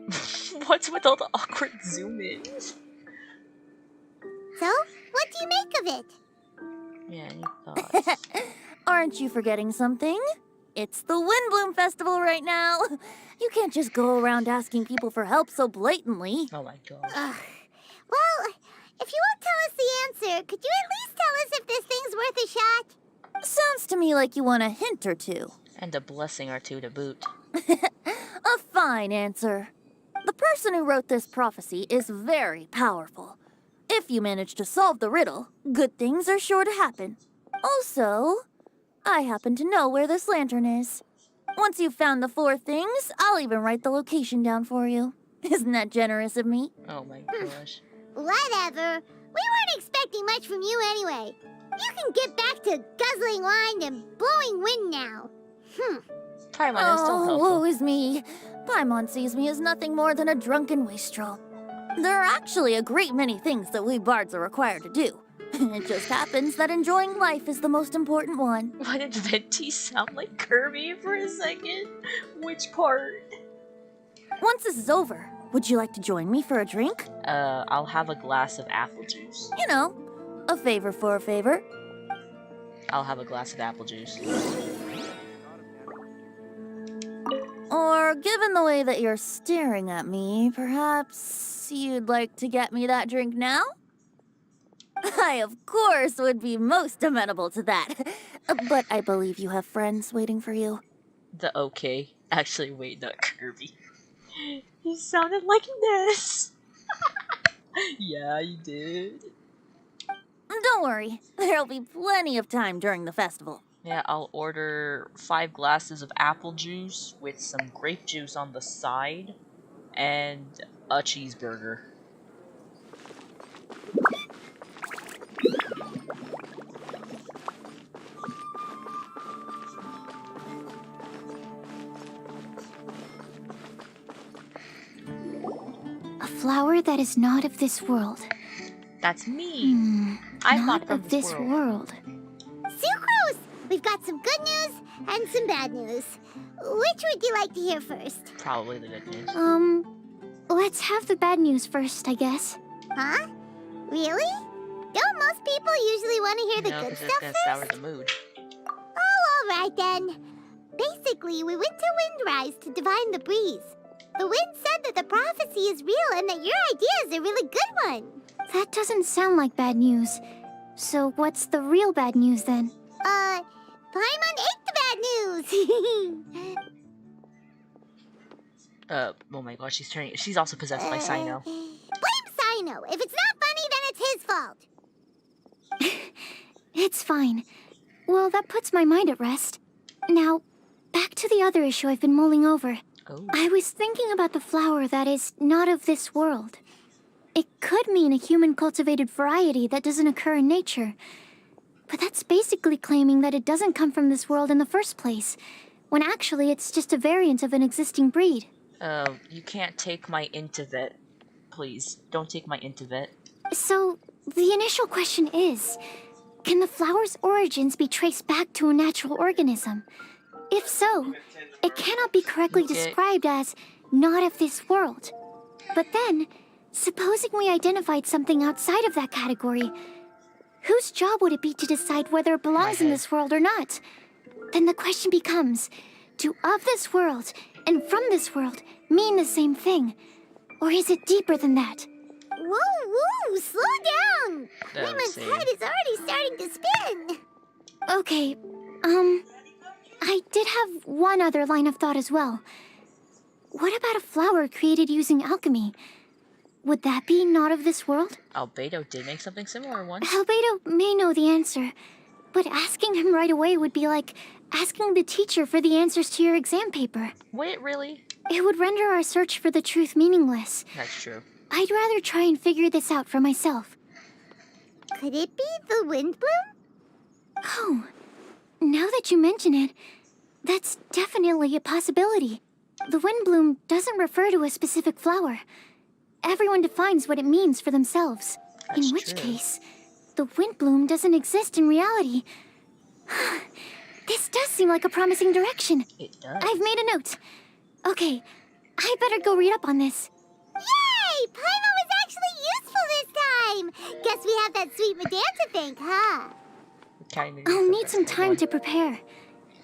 What's with all the awkward zoom-ins? So, what do you make of it? Yeah, any thoughts? Aren't you forgetting something? It's the Windblume Festival right now. You can't just go around asking people for help so blatantly. Oh my god. Well, if you won't tell us the answer, could you at least tell us if this thing's worth a shot? Sounds to me like you want a hint or two. And a blessing or two to boot. A fine answer. The person who wrote this prophecy is very powerful. If you manage to solve the riddle, good things are sure to happen. Also, I happen to know where this lantern is. Once you've found the 4 things, I'll even write the location down for you. Isn't that generous of me? Oh my gosh. Whatever. We weren't expecting much from you anyway. You can get back to guzzling wine and blowing wind now. Paimon is still helpful. Woe is me. Paimon sees me as nothing more than a drunken wastrel. There are actually a great many things that we bards are required to do. It just happens that enjoying life is the most important one. Why did Venti sound like Kirby for a second? Which part? Once this is over, would you like to join me for a drink? I'll have a glass of apple juice. You know, a favor for a favor. I'll have a glass of apple juice. Or, given the way that you're staring at me, perhaps you'd like to get me that drink now? I, of course, would be most amenable to that. But I believe you have friends waiting for you. The okay. Actually, wait, not Kirby. You sounded like this. Yeah, you did. Don't worry, there'll be plenty of time during the festival. Yeah, I'll order 5 glasses of apple juice with some grape juice on the side and a cheeseburger. A flower that is not of this world. That's me. I'm not from of this world. Sucrose! We've got some good news and some bad news. Which would you like to hear first? Probably the good news. Let's have the bad news first, I guess. Huh? Really? Don't most people usually want to hear the No, good because it's stuff gonna first? sour the mood. Oh, alright then. Basically, we went to Windrise to divine the breeze. The wind said that the prophecy is real and that your idea is a really good one. That doesn't sound like bad news. So what's the real bad news then? Paimon ate the bad news! Oh my gosh, she's also possessed by Sino. Blame Sino! If it's not funny, then it's his fault! It's fine. Well, that puts my mind at rest. Now, back to the other issue I've been mulling over. Oh. I was thinking about the flower that is not of this world. It could mean a human-cultivated variety that doesn't occur in nature. But that's basically claiming that it doesn't come from this world in the first place, when actually it's just a variant of an existing breed. You can't take my Intivet. Please, don't take my Intivet. So, the initial question is, can the flower's origins be traced back to a natural organism? If so, it cannot be correctly described as not of this world. But then, supposing we identified something outside of that category, whose job would it be to decide whether it belongs in this world or not? Then the question becomes, do of this world and from this world mean the same thing? Or is it deeper than that? Whoa, slow down! Paimon's head is already starting to spin! Okay, I did have one other line of thought as well. what about a flower created using alchemy? Would that be not of this world? Albedo did make something similar once. Albedo may know the answer, but asking him right away would be like asking the teacher for the answers to your exam paper. Would it really? It would render our search for the truth meaningless. That's true. I'd rather try and figure this out for myself. Could it be the Windblume? Oh, now that you mention it, that's definitely a possibility. The Windblume doesn't refer to a specific flower. Everyone defines what it means for themselves. That's in which true. case, the Windblume doesn't exist in reality. This does seem like a promising direction. It does. I've made a note. Okay, I better go read up on this. Yay! Paimon was actually useful this time! Guess we have that sweet madame to thank, huh? I'll need some time to prepare.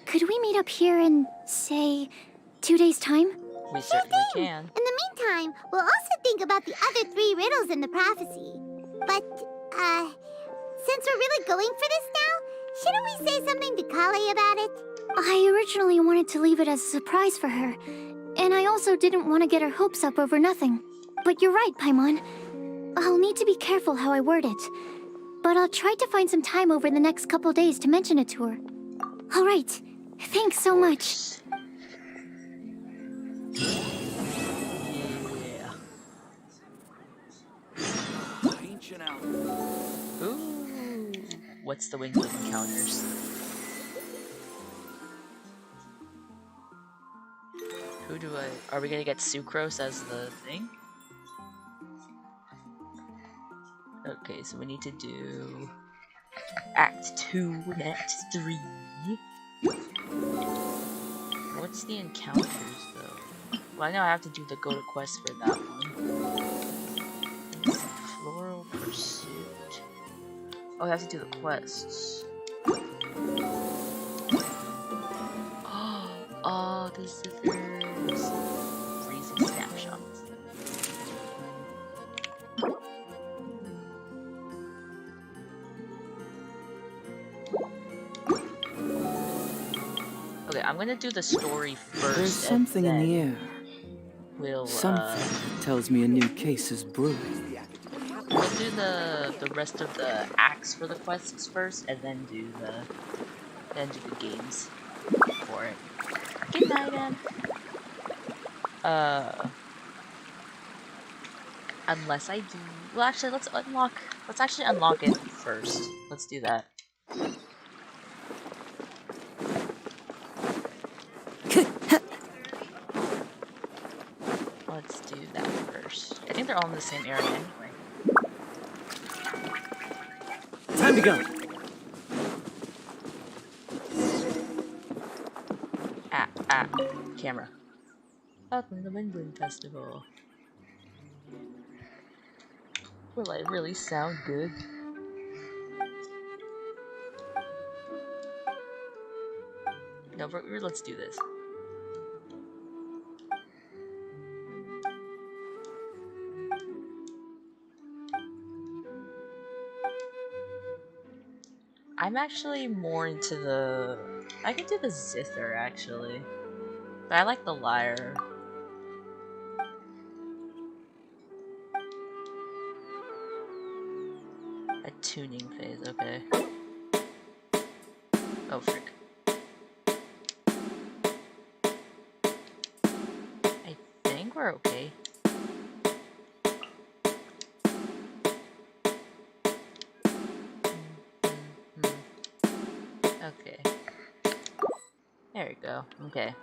Could we meet up here in, say, 2 days' time? We certainly can. In the meantime, we'll also think about the other 3 riddles in the prophecy. But, since we're really going for this now, shouldn't we say something to Kale about it? I originally wanted to leave it as a surprise for her, and I also didn't want to get her hopes up over nothing. But you're right, Paimon. I'll need to be careful how I word it. But I'll try to find some time over the next couple days to mention it to her. All right. Thanks so much. Yeah. Ooh. What's the Windblume encounters? Who do I... Are we gonna get Sucrose as the thing? Okay, so we need to do... Act 2 and Act 3. What's the encounters, though? Well, I know I have to do the go-to quest for that one. Floral Pursuit. Oh, I have to do the quests. Oh, the scissors. Freezing snapshots. Okay, I'm gonna do the story first. There's something in the air. We'll, Something tells me a new case is brewing. We'll do the rest of the acts for the quests first, and then do the games for it. Good night, man. Unless I do. Well, actually, let's actually unlock it first. Let's do that. Let's do that first. I think they're all in the same area anyway. Time to go. Camera. Welcome to the Windblume Festival. Will I really sound good? No, but let's do this. I'm actually more into the... I could do the zither, actually. But I like the lyre. A tuning phase, okay. Oh, frick. I think we're okay. Okay. There we go. Okay.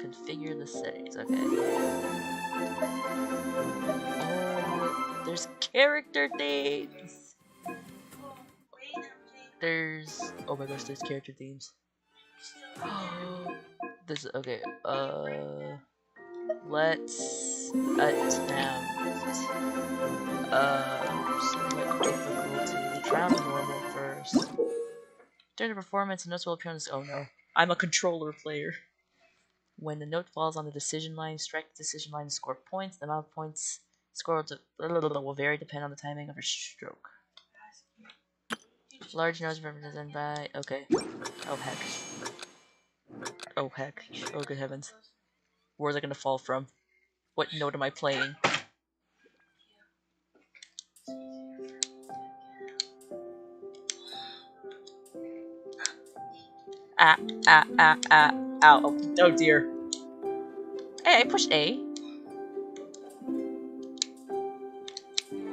Configure the settings. Okay. Oh, there's character themes. There's... Oh my gosh, there's character themes. This... Okay. Let's attempt... select difficulty. Try on normal first. During the performance, notes will appear on this. Oh no. I'm a controller player. When the note falls on the decision line, strike the decision line and score points. The amount of points scored will vary depending on the timing of your stroke. Large nose represented by... Okay. Oh, heck. Oh, heck. Oh, good heavens. Where's it gonna fall from? What note am I playing? Ow. Oh dear. Hey, I pushed A.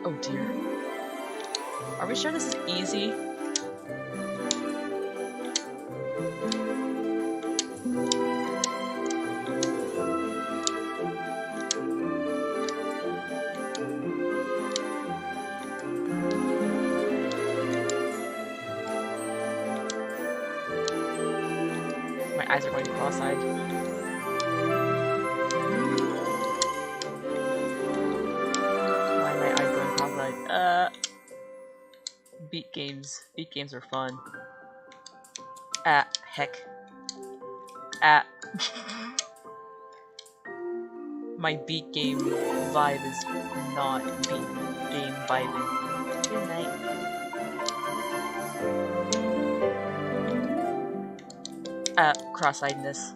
Oh dear. Are we sure this is easy? My eyes are going cross-eyed. Why are my eyes going cross-eyed? Beat games. Beat games are fun. Heck. My beat game vibe is not beat game vibing. Good night. Cross-eyedness.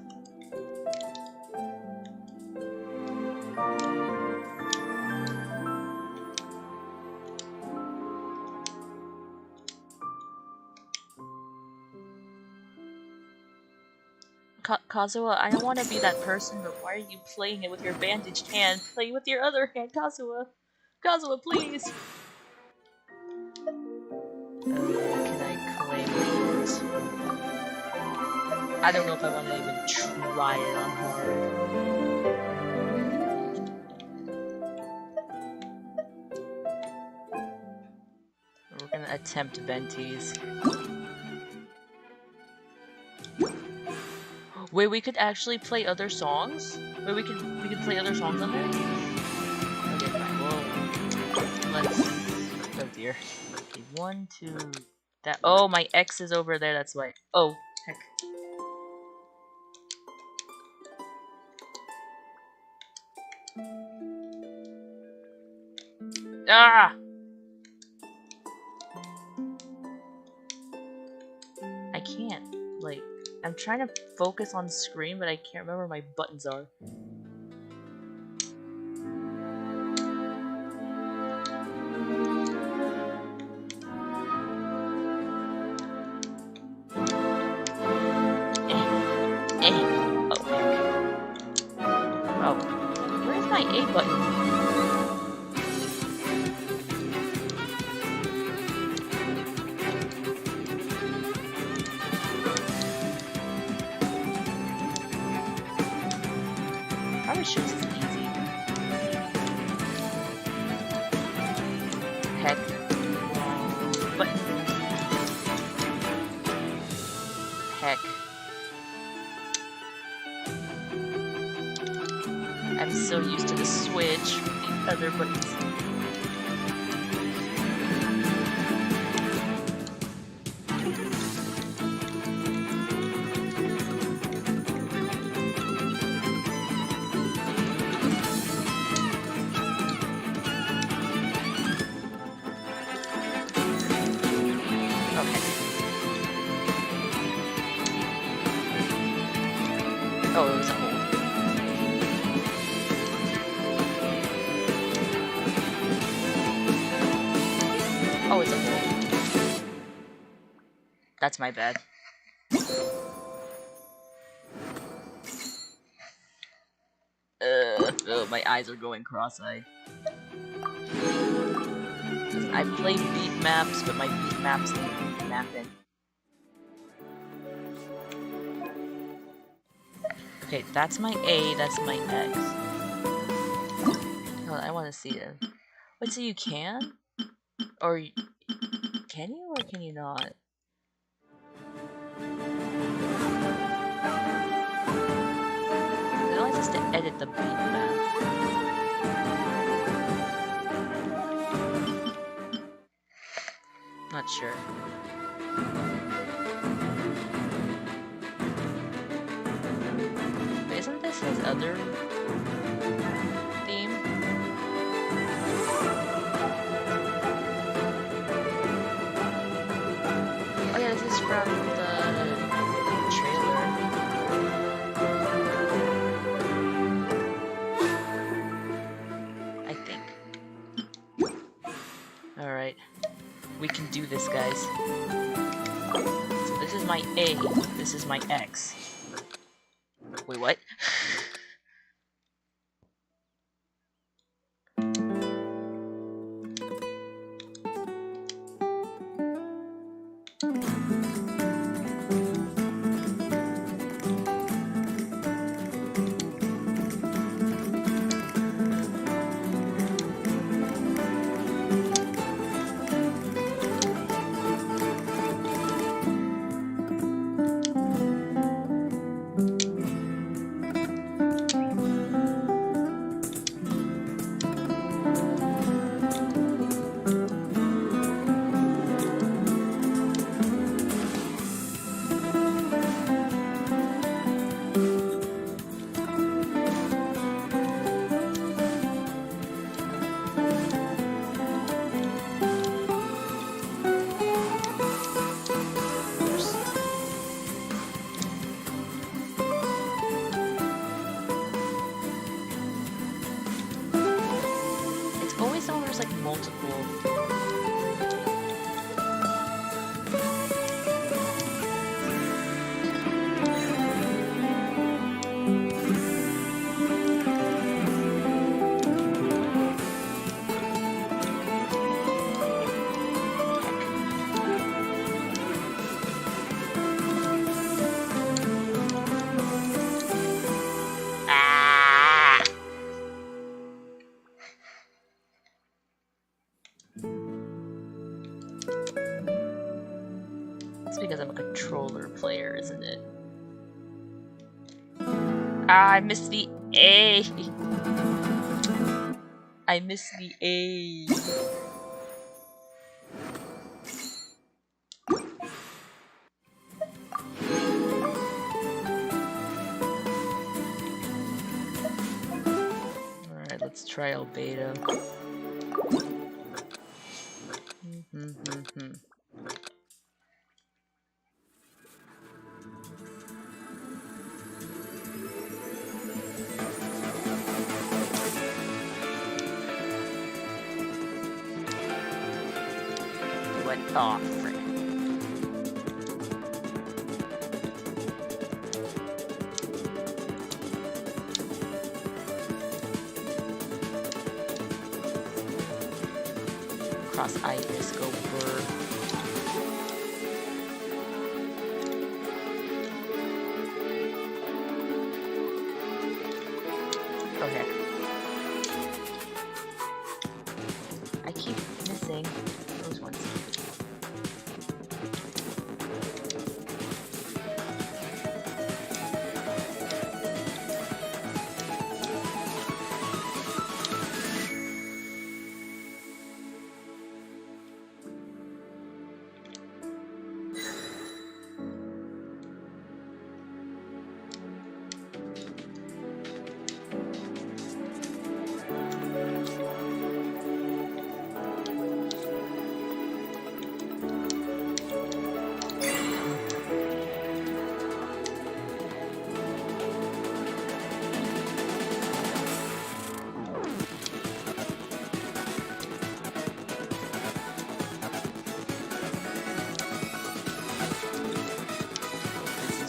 Kazuha, I don't want to be that person, but why are you playing it with your bandaged hand? Play with your other hand, Kazuha! Kazuha, please! Can I claim it? I don't know if I want to even try it on hard. We're gonna attempt Venties. Wait, we could actually play other songs? Wait, we could play other songs on there? Okay, fine. Well, let's... Oh dear. Okay, 1, 2... That... Oh, my X is over there, that's why. Oh, heck. Ah! I can't, like... I'm trying to focus on screen, but I can't remember where my buttons are. Oh, heck. Oh, where's my A button? Probably should this is easy. Heck. Button. Heck. I'm so used to the Switch with the other buttons. Oh, it was a hole. Oh, it's a hole. That's my bad. Oh, my eyes are going cross-eyed. I play beat maps, but my beat maps ain't mapping. Okay, that's my A, that's my X. Hold on, I want to see it. Wait, so you can? Or can you or can you not? It allows us to edit the beat map. Not sure. But isn't this his other theme? my A. This is my X. Wait, what? Like multiple. It's because I'm a controller player, isn't it? Ah, I missed the A. I missed the A. Alright, let's try beta. What? Oh, frick. Cross iris, go blur. Oh heck. I keep missing those ones.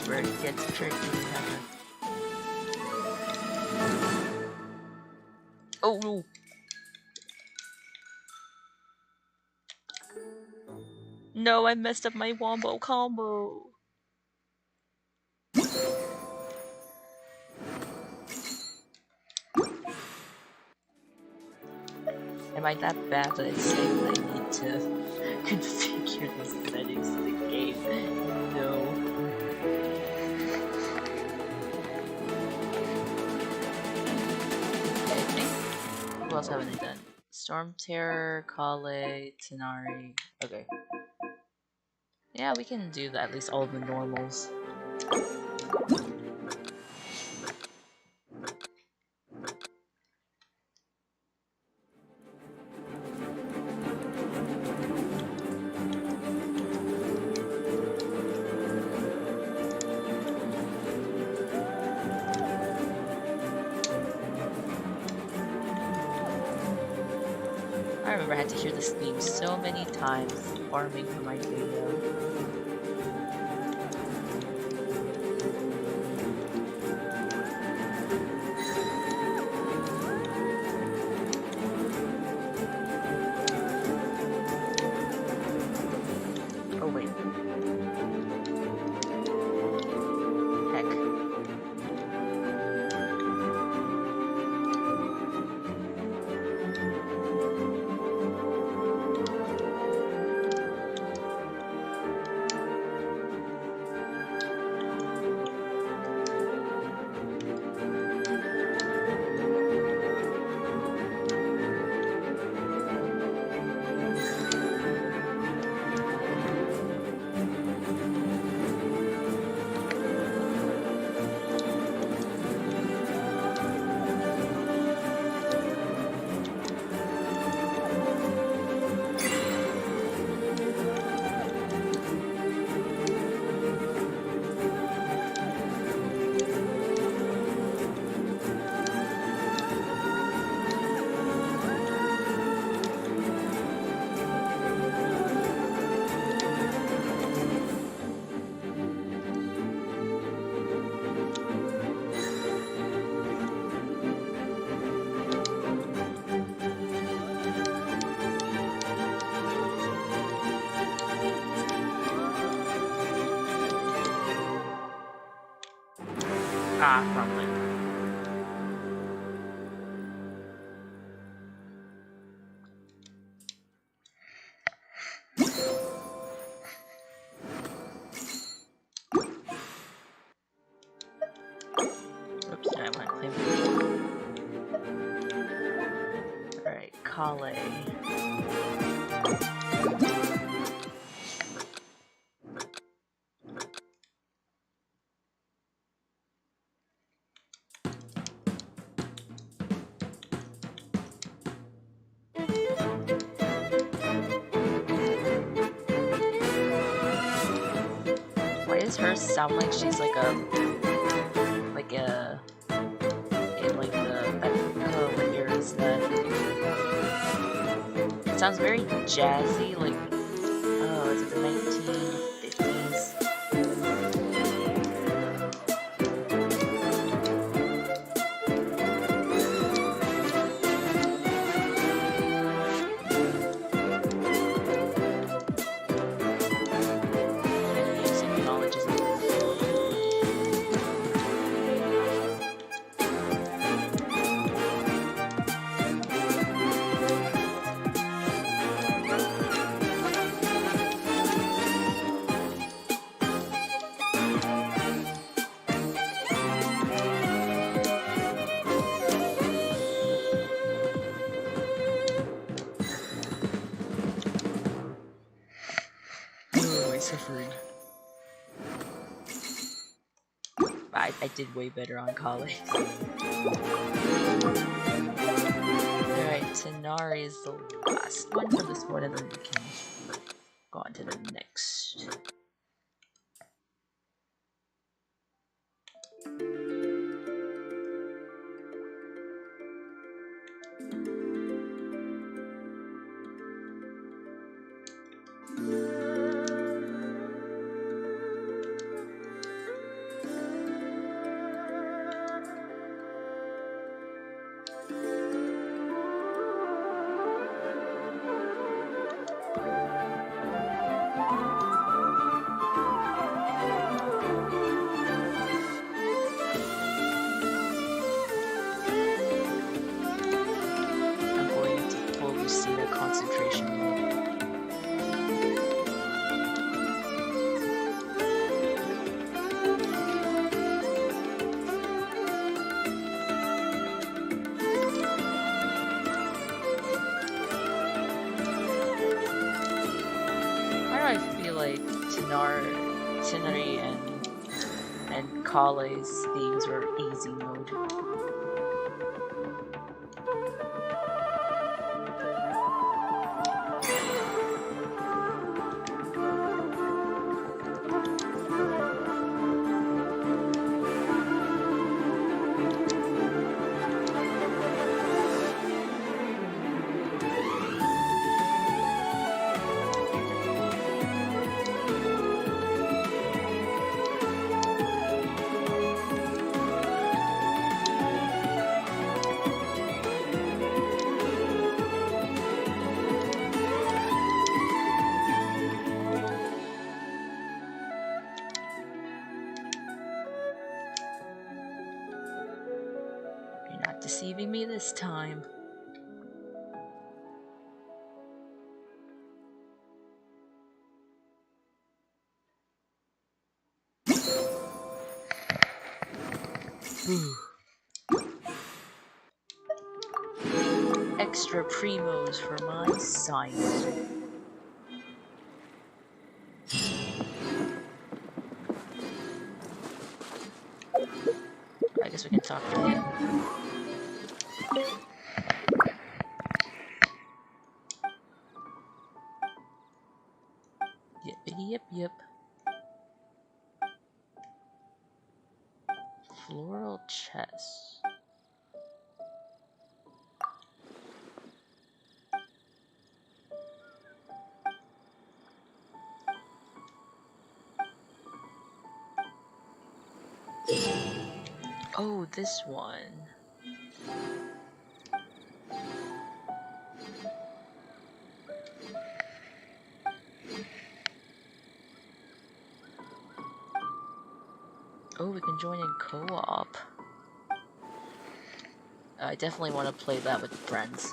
Where it gets tricky. Oh no! No, I messed up my wombo combo. Am I that bad that it's saying that I need to configure the settings to the game? No. What else haven't I done? Storm Terror, Kale, Tenari. Okay. Yeah, we can do that, at least all of the normals. I remember I had to hear this theme so many times farming for my video. Ah, probably. Oops, I want to claim it. Alright, Kale. Why does hers sound like she's like a in like what year is that? It sounds very jazzy, like is it the 1950s? Music knowledge is suffering. I did way better on college. Alright, Tanari is the last one for this one, and then we can go on to the next. Concentration mode. Why do I feel like Tanari and Kale's themes were easy mode? Deceiving me this time. Extra primos for my science. I guess we can talk to him. Yep. Floral chess. Oh, this one. Oh, we can join in co-op. I definitely want to play that with friends.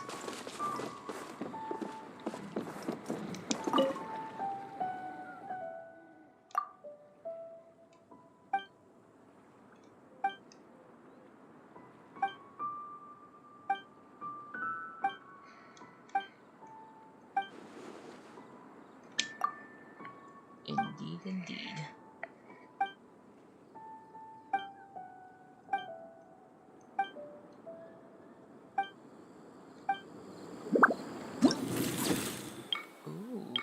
Indeed, indeed. Ooh.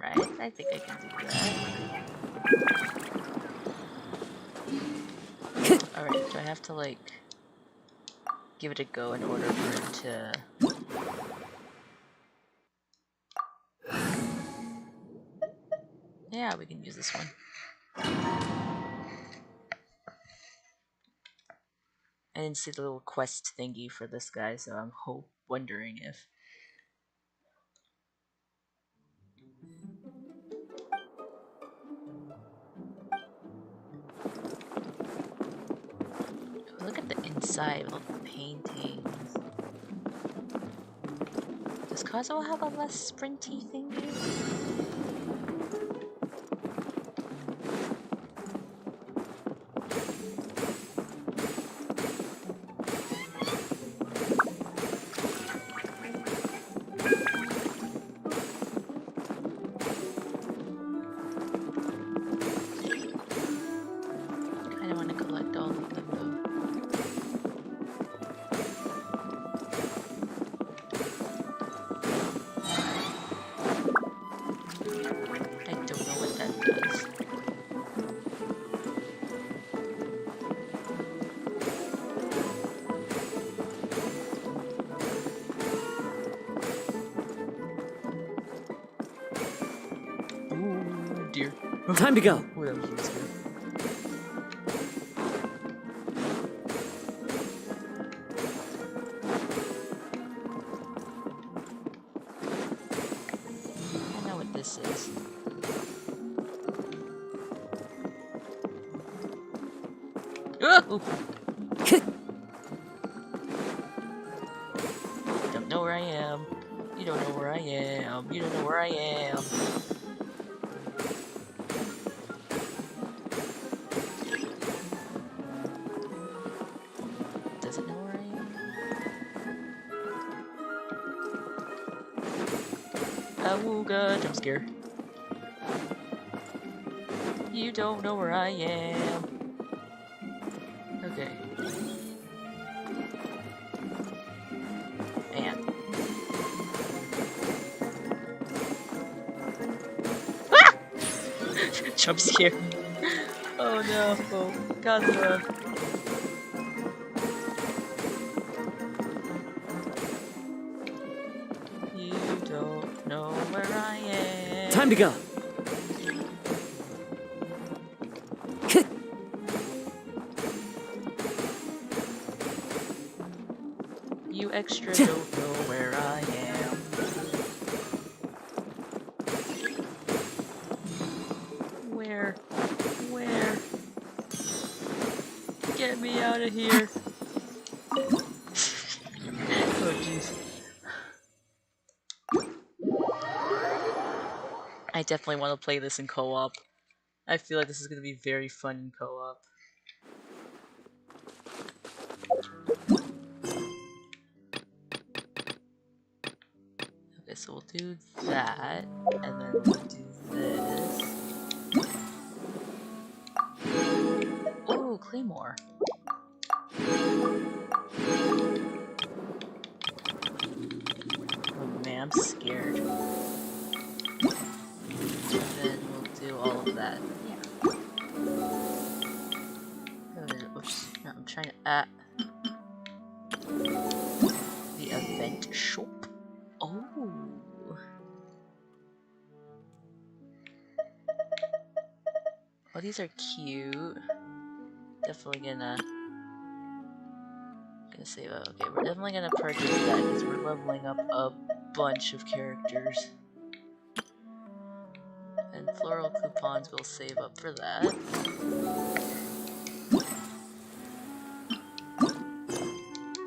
Right, I think I can do that. Alright, do I have to, like, give it a go in order for it to... Yeah, we can use this one. I didn't see the little quest thingy for this guy, so I'm wondering if... Look at the inside of all the paintings. Does Kazuo have a less sprinty thingy? Kinda wanna collect all of them though. I don't know what that does. Ooh, dear. Time to go. Ooh, that was really scary. I know what this is. Ooh. Don't know where I am. You don't know where I am. You don't know where I am. Does it know where I am? Awooga, jump scare. You don't know where I am. Okay. Man. Ah! Jump scare. Oh no. Oh, Kazuo. You don't know where I am. Time to go. You extra don't know where I am. Where? Where? Get me out of here. Oh jeez. I definitely want to play this in co-op. I feel like this is going to be very fun in co-op. Okay, so we'll do that, and then we'll do this. Oh, Claymore. Oh man, I'm scared. And then we'll do all of that. Yeah. Oops, no, I'm trying to the event shop. Oh. Oh, these are cute. Definitely gonna save up. Okay, we're definitely gonna purchase that because we're leveling up a bunch of characters. And Floral coupons, we'll save up for that.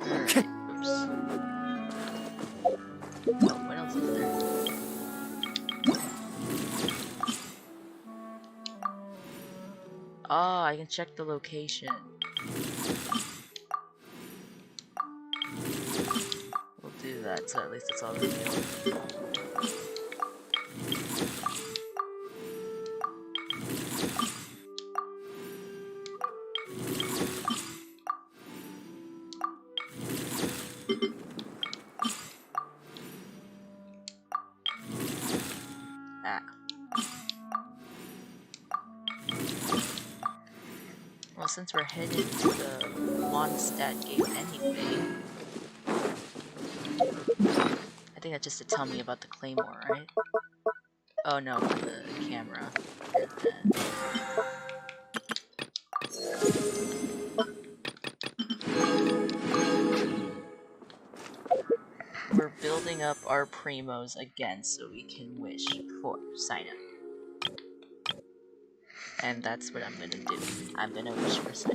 Alright, oops. Oh, what else is there? Oh, I can check the location. We'll do that, so at least it's all revealed. Well, since we're headed to the Mondstadt gate anyway, I think that's just to tell me about the Claymore, right? Oh no, for the camera. And then... we're building up our primos again so we can wish for Sino. And that's what I'm gonna do. I'm gonna wish for Sino.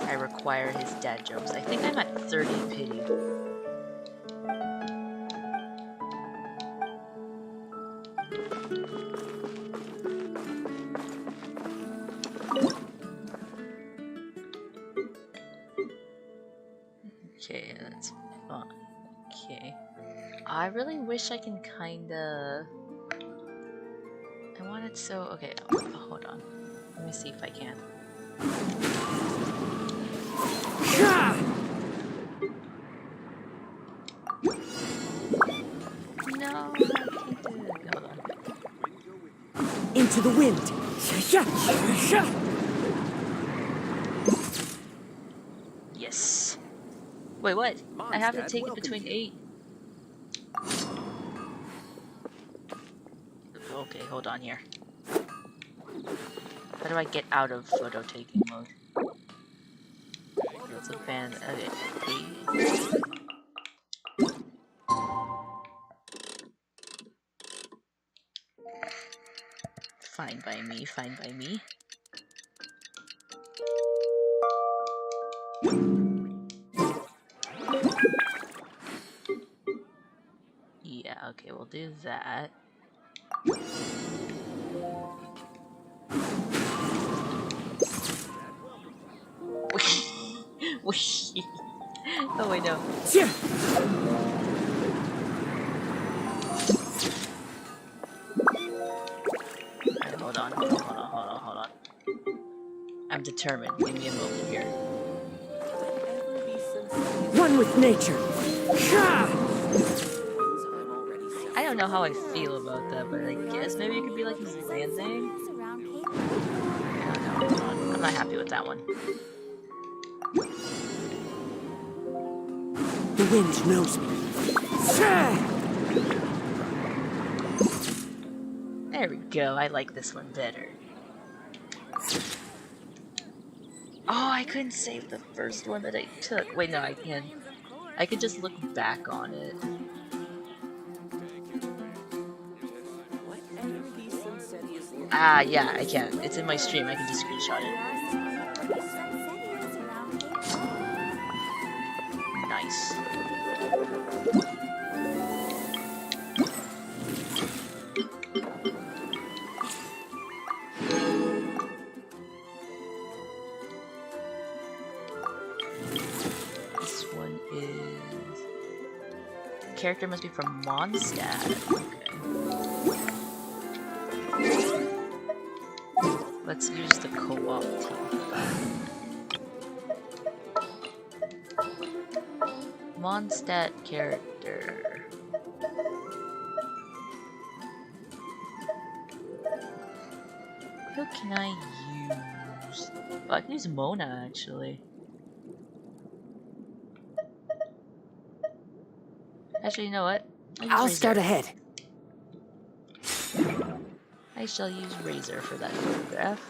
I require his dad jokes. I think I'm at 30 pity. Okay, that's fun. Okay. I really wish I can kinda... I want it so... okay, hold on. Let me see if I can. No, I can't do it. Hold on. Into the wind. Yes. Wait, what? I have to take it between 8. Okay, hold on here. How do I get out of photo taking mode? Let's abandon. Okay. Fine by me, fine by me. Yeah, okay, we'll do that. Oh wait, no. Right, hold on. I'm determined. Give me a moment here. One with nature. I don't know how I feel about that, but I guess maybe it could be like he's landing. I don't know. I'm not happy with that one. The wind knows me. There we go. I like this one better. Oh, I couldn't save the first one that I took. Wait, no, I can. I could just look back on it. Ah, yeah, I can. It's in my stream. I can just screenshot it. Nice. This one is... character must be from Mondstadt. Okay. Let's use the co-op team for that. Mondstadt character. Who can I use? Oh, I can use Mona actually. Actually, you know what? I'll scout ahead. I shall use Razor for that photograph.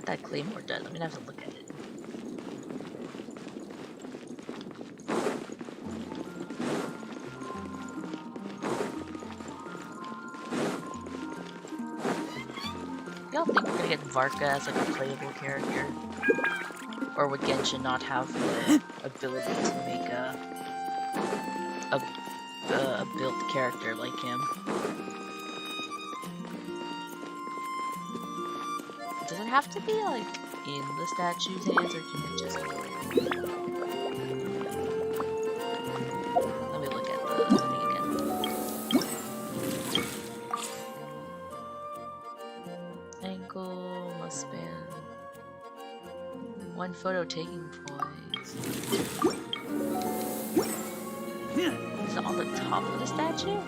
what that claymore does. I'm gonna have to look at it. Y'all think we're gonna get Varka as like a playable character? Or would Genshin not have the ability to make a built character like him? Does it have to be like in the statue's hands, or can it just go? Let me look at the thing again. Ankle, must span. One photo taking points. Is it on the top of the statue?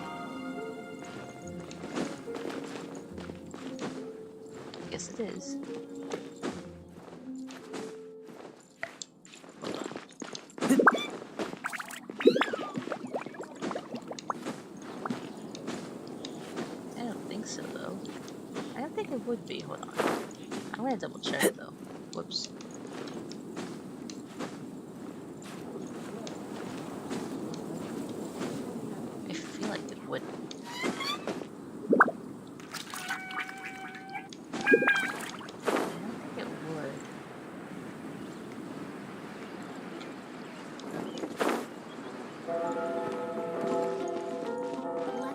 I guess it is. Hold on. I don't think so, though. I don't think it would be. Hold on. I'm gonna double check, though. Whoops. I feel like it would.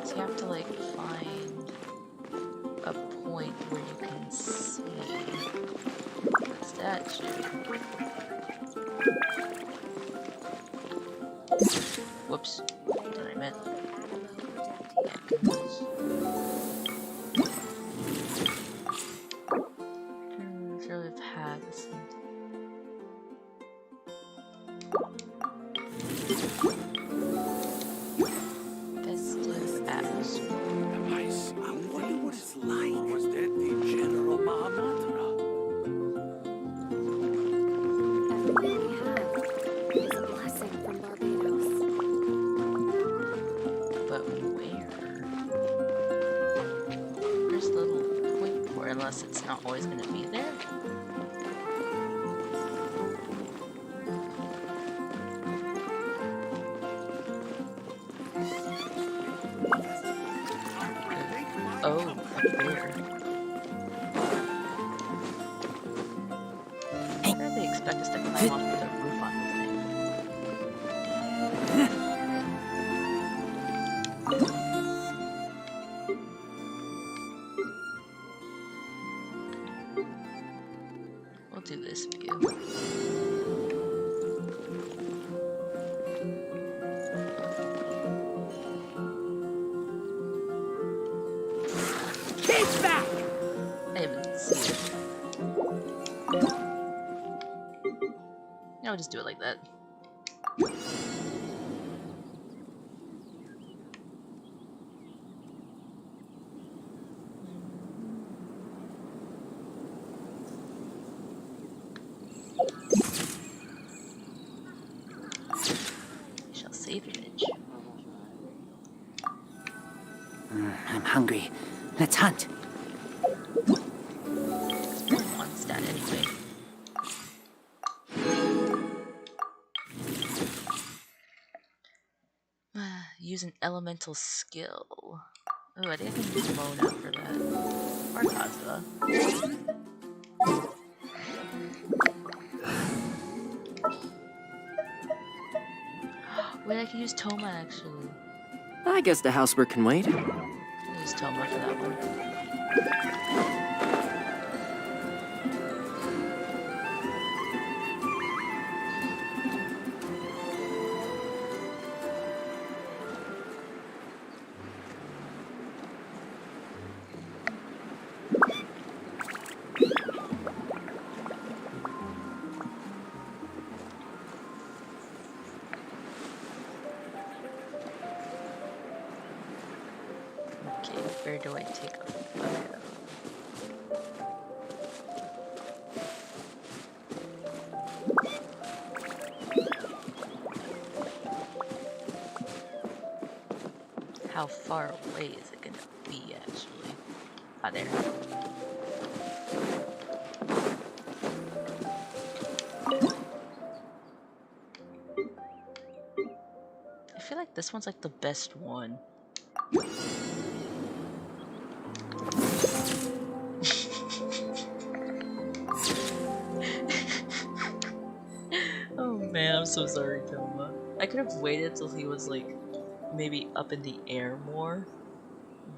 So you have to like find a point where you can see the statue. Whoops. That's what I meant. Sure we've had this. Festive atmosphere. I wonder what it's like. Was that the general Mahamatra? Everything we have is a blessing from Barbados. But where? There's a little point for it, unless it's not always going to be there. Oh, up there. Where do they expect us to climb off the roof on this thing? We'll do this view. It's back! I haven't seen it. No, just do it like that. I shall save image. I'm hungry. Let's hunt. It's only one stat anyway. Use an elemental skill. Oh, I think I can use Mona for that. Or Kazuha. Wait, I can use Toma actually. I guess the housework can wait. I'll use Toma for that one. Okay, where do I take a photo? How far away is it gonna be actually? Ah, there. feel like this one's like the best one. Oh man, I'm so sorry, Toma. I could have waited till he was like maybe up in the air more,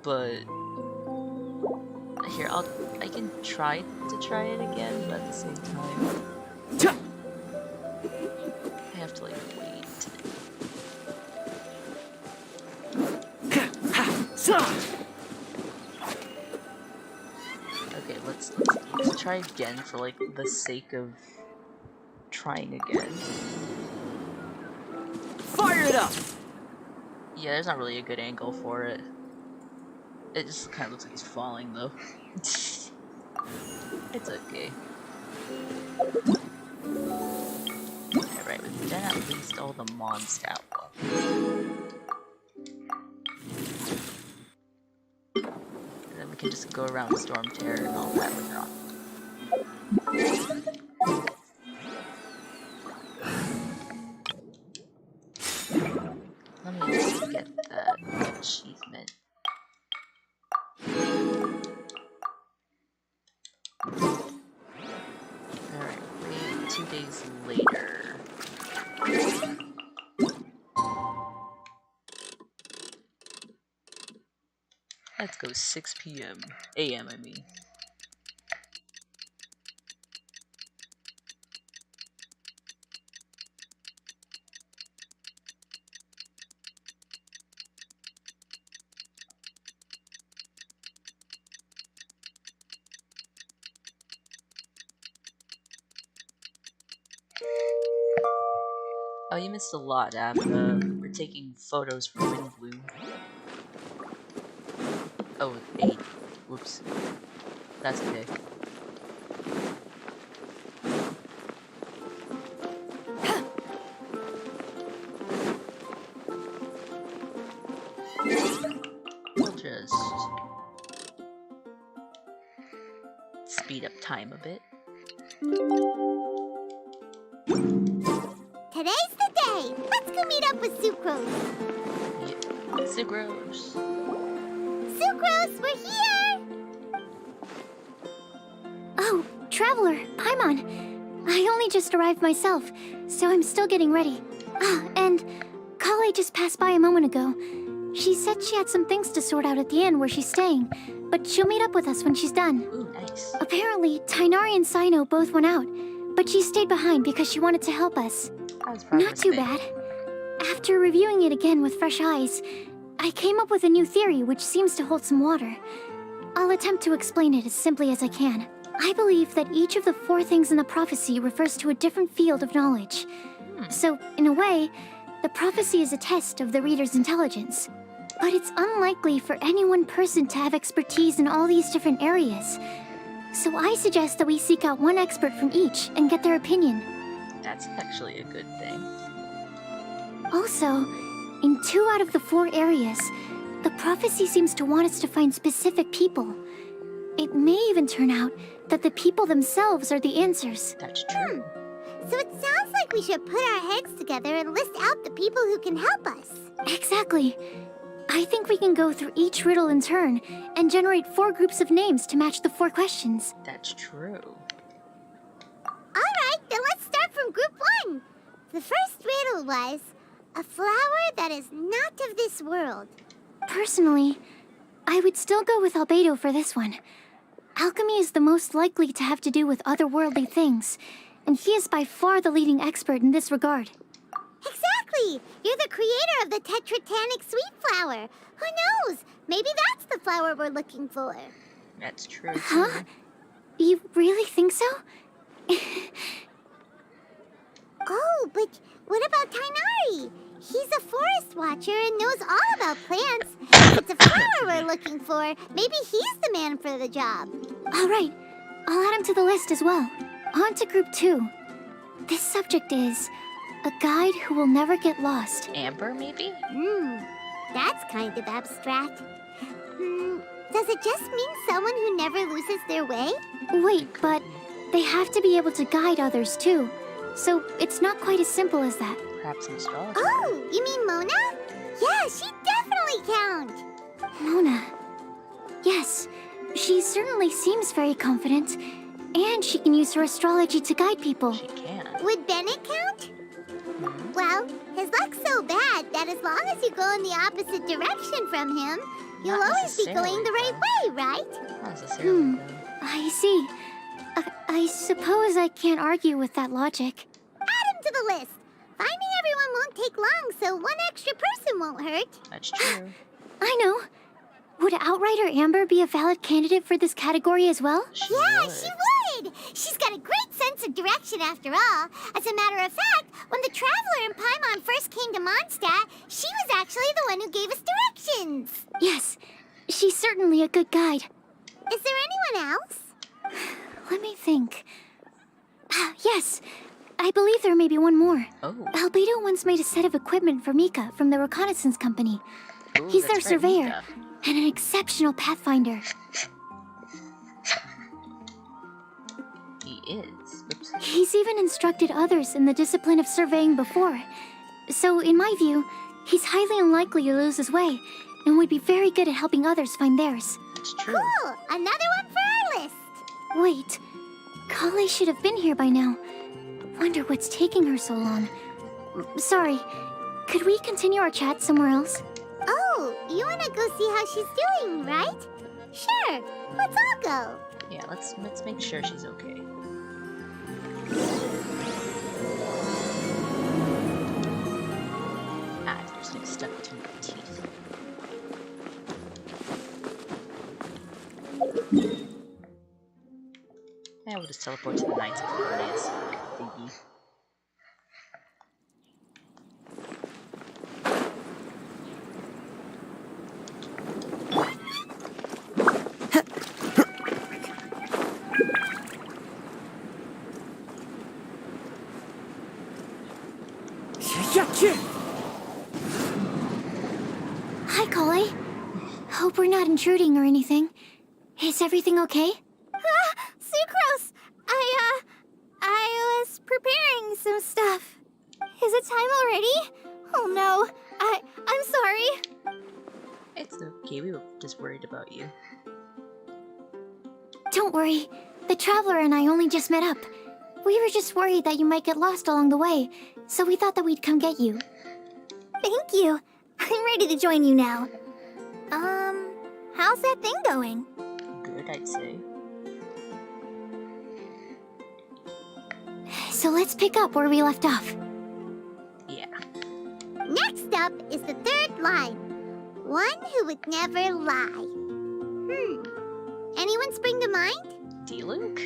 but here I can try it again, but at the same time I have to like wait. Okay, let's try again for like the sake of trying again. Fire it up! Yeah, there's not really a good angle for it. It just kind of looks like he's falling though. It's okay. Alright, we've done at least all the Mondstadt ones. And then we can just go around Storm Terror and all that later on. Let me just get that achievement. Alright, wait 2 days later. Let's go 6 p.m. AM, I mean. Oh, you missed a lot, Ab. We're taking photos for Windblume. Oh, 8. Whoops. That's okay. We'll just speed up time a bit. Today's the day! Let's go meet up with Sucrose! Yep. Sucrose! Sucrose, we're here! Oh, Traveler, Paimon. I only just arrived myself, so I'm still getting ready. Ah, and Kale just passed by a moment ago. She said she had some things to sort out at the inn where she's staying, but she'll meet up with us when she's done. Ooh, nice. Apparently, Tighnari and Cyno both went out, but she stayed behind because she wanted to help us. Not too bad. After reviewing it again with fresh eyes, I came up with a new theory which seems to hold some water. I'll attempt to explain it as simply as I can. I believe that each of the 4 things in the prophecy refers to a different field of knowledge. So, in a way, the prophecy is a test of the reader's intelligence. But it's unlikely for any one person to have expertise in all these different areas. So I suggest that we seek out one expert from each and get their opinion. That's actually a good thing. Also, in 2 out of the 4 areas, the prophecy seems to want us to find specific people. It may even turn out that the people themselves are the answers. That's true. So it sounds like we should put our heads together and list out the people who can help us. Exactly. I think we can go through each riddle in turn and generate 4 groups of names to match the 4 questions. That's true. Alright, then let's start from group 1. The first riddle was, a flower that is not of this world. Personally, I would still go with Albedo for this one. Alchemy is the most likely to have to do with otherworldly things, and he is by far the leading expert in this regard. Exactly! You're the creator of the tetratanic sweet flower. Who knows? Maybe that's the flower we're looking for. That's true. Huh? You really think so? Oh, but what about Tighnari? He's a forest watcher and knows all about plants. If it's a flower we're looking for, maybe he's the man for the job. All right, I'll add him to the list as well. On to group 2. This subject is a guide who will never get lost. Amber, maybe? That's kind of abstract. Does it just mean someone who never loses their way? Wait, but they have to be able to guide others too. So it's not quite as simple as that. Perhaps an astrologer. Oh, you mean Mona? Mona. Yes, she certainly seems very confident. And she can use her astrology to guide people. She can. Would Bennett count? Well, his luck's so bad that as long as you go in the opposite direction from him, you'll Not always be going the right way, right? Not necessarily, though. I see. I suppose I can't argue with that logic. Add him to the list. Finding everyone won't take long, so one extra person won't hurt. That's true. I know. Would Outrider Amber be a valid candidate for this category as well? She Yeah, would. she would! She's got a great sense of direction after all. As a matter of fact, when the Traveler and Paimon first came to Mondstadt, she was actually the one who gave us directions. Yes, she's certainly a good guide. Is there anyone else? Let me think. Yes, I believe there may be one more. Oh. Albedo once made a set of equipment for Mika from the reconnaissance company. Ooh, He's their that's right, surveyor Mika. and an exceptional pathfinder. He is. Oops. He's even instructed others in the discipline of surveying before. So, in my view, he's highly unlikely to lose his way and would be very good at helping others find theirs. That's true. Cool! Another one for our list. Wait, Kale should have been here by now. Wonder what's taking her so long. Sorry, could we continue our chat somewhere else? Oh, you wanna go see how she's doing, right? Sure, let's all go. Yeah, let's make sure she's okay. Ah, there's something stuck between my teeth. Yeah, we'll just teleport to the Knights of Claudius thingy. Hi, Kale. Hope we're not intruding or anything. Is everything okay? Sucrose! I was preparing some stuff. Is it time already? Oh no, I'm sorry. It's okay, we were just worried about you. Don't worry. The Traveler and I only just met up. We were just worried that you might get lost along the way, so we thought that we'd come get you. Thank you. I'm ready to join you now. How's that thing going? Good, I'd say. So let's pick up where we left off. Yeah. Next up is the third line. One who would never lie. Anyone spring to mind? D-Luke?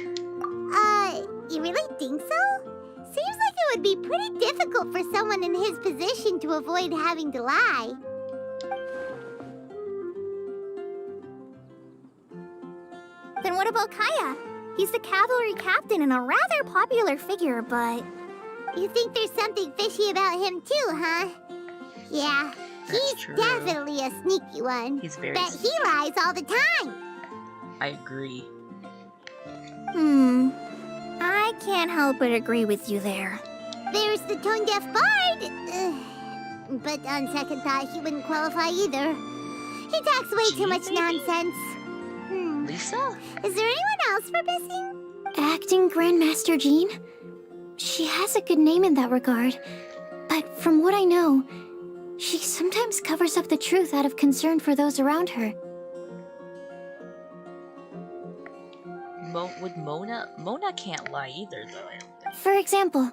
You really think so? Seems like it would be pretty difficult for someone in his position to avoid having to lie. Then what about Kaya? He's the cavalry captain and a rather popular figure, but... You think there's something fishy about him too, huh? Yeah, That's he's true. definitely a sneaky one. He's very Bet he lies all the time. I agree. I can't help but agree with you there. There's the tone-deaf bard. But on second thought, he wouldn't qualify either. He talks way too Gee, much maybe? nonsense. Lisa? Is there anyone else we're missing? Acting Grandmaster Jean? She has a good name in that regard. But from what I know, she sometimes covers up the truth out of concern for those around her. Would Mona? Mona can't lie either, though, I don't think. For example,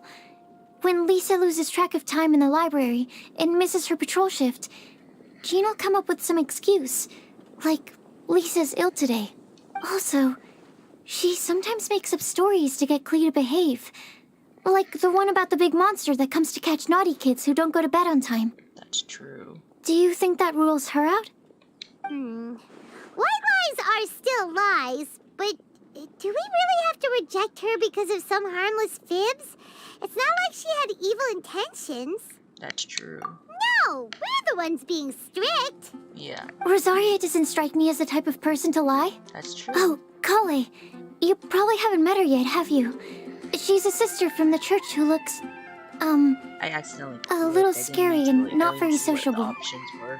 when Lisa loses track of time in the library and misses her patrol shift, Jean will come up with some excuse, like Lisa's ill today. Also, she sometimes makes up stories to get Klee to behave, like the one about the big monster that comes to catch naughty kids who don't go to bed on time. That's true. Do you think that rules her out? White lies are still lies, but do we really have to reject her because of some harmless fibs? It's not like she had evil intentions. That's true. No, we're the ones being strict. Yeah, Rosaria doesn't strike me as the type of person to lie. that's true. Oh, Kale, you probably haven't met her yet, have you? She's a sister from the church who looks, I accidentally a little clicked. I didn't scary mean to and click. not I very didn't see what the sociable. options were.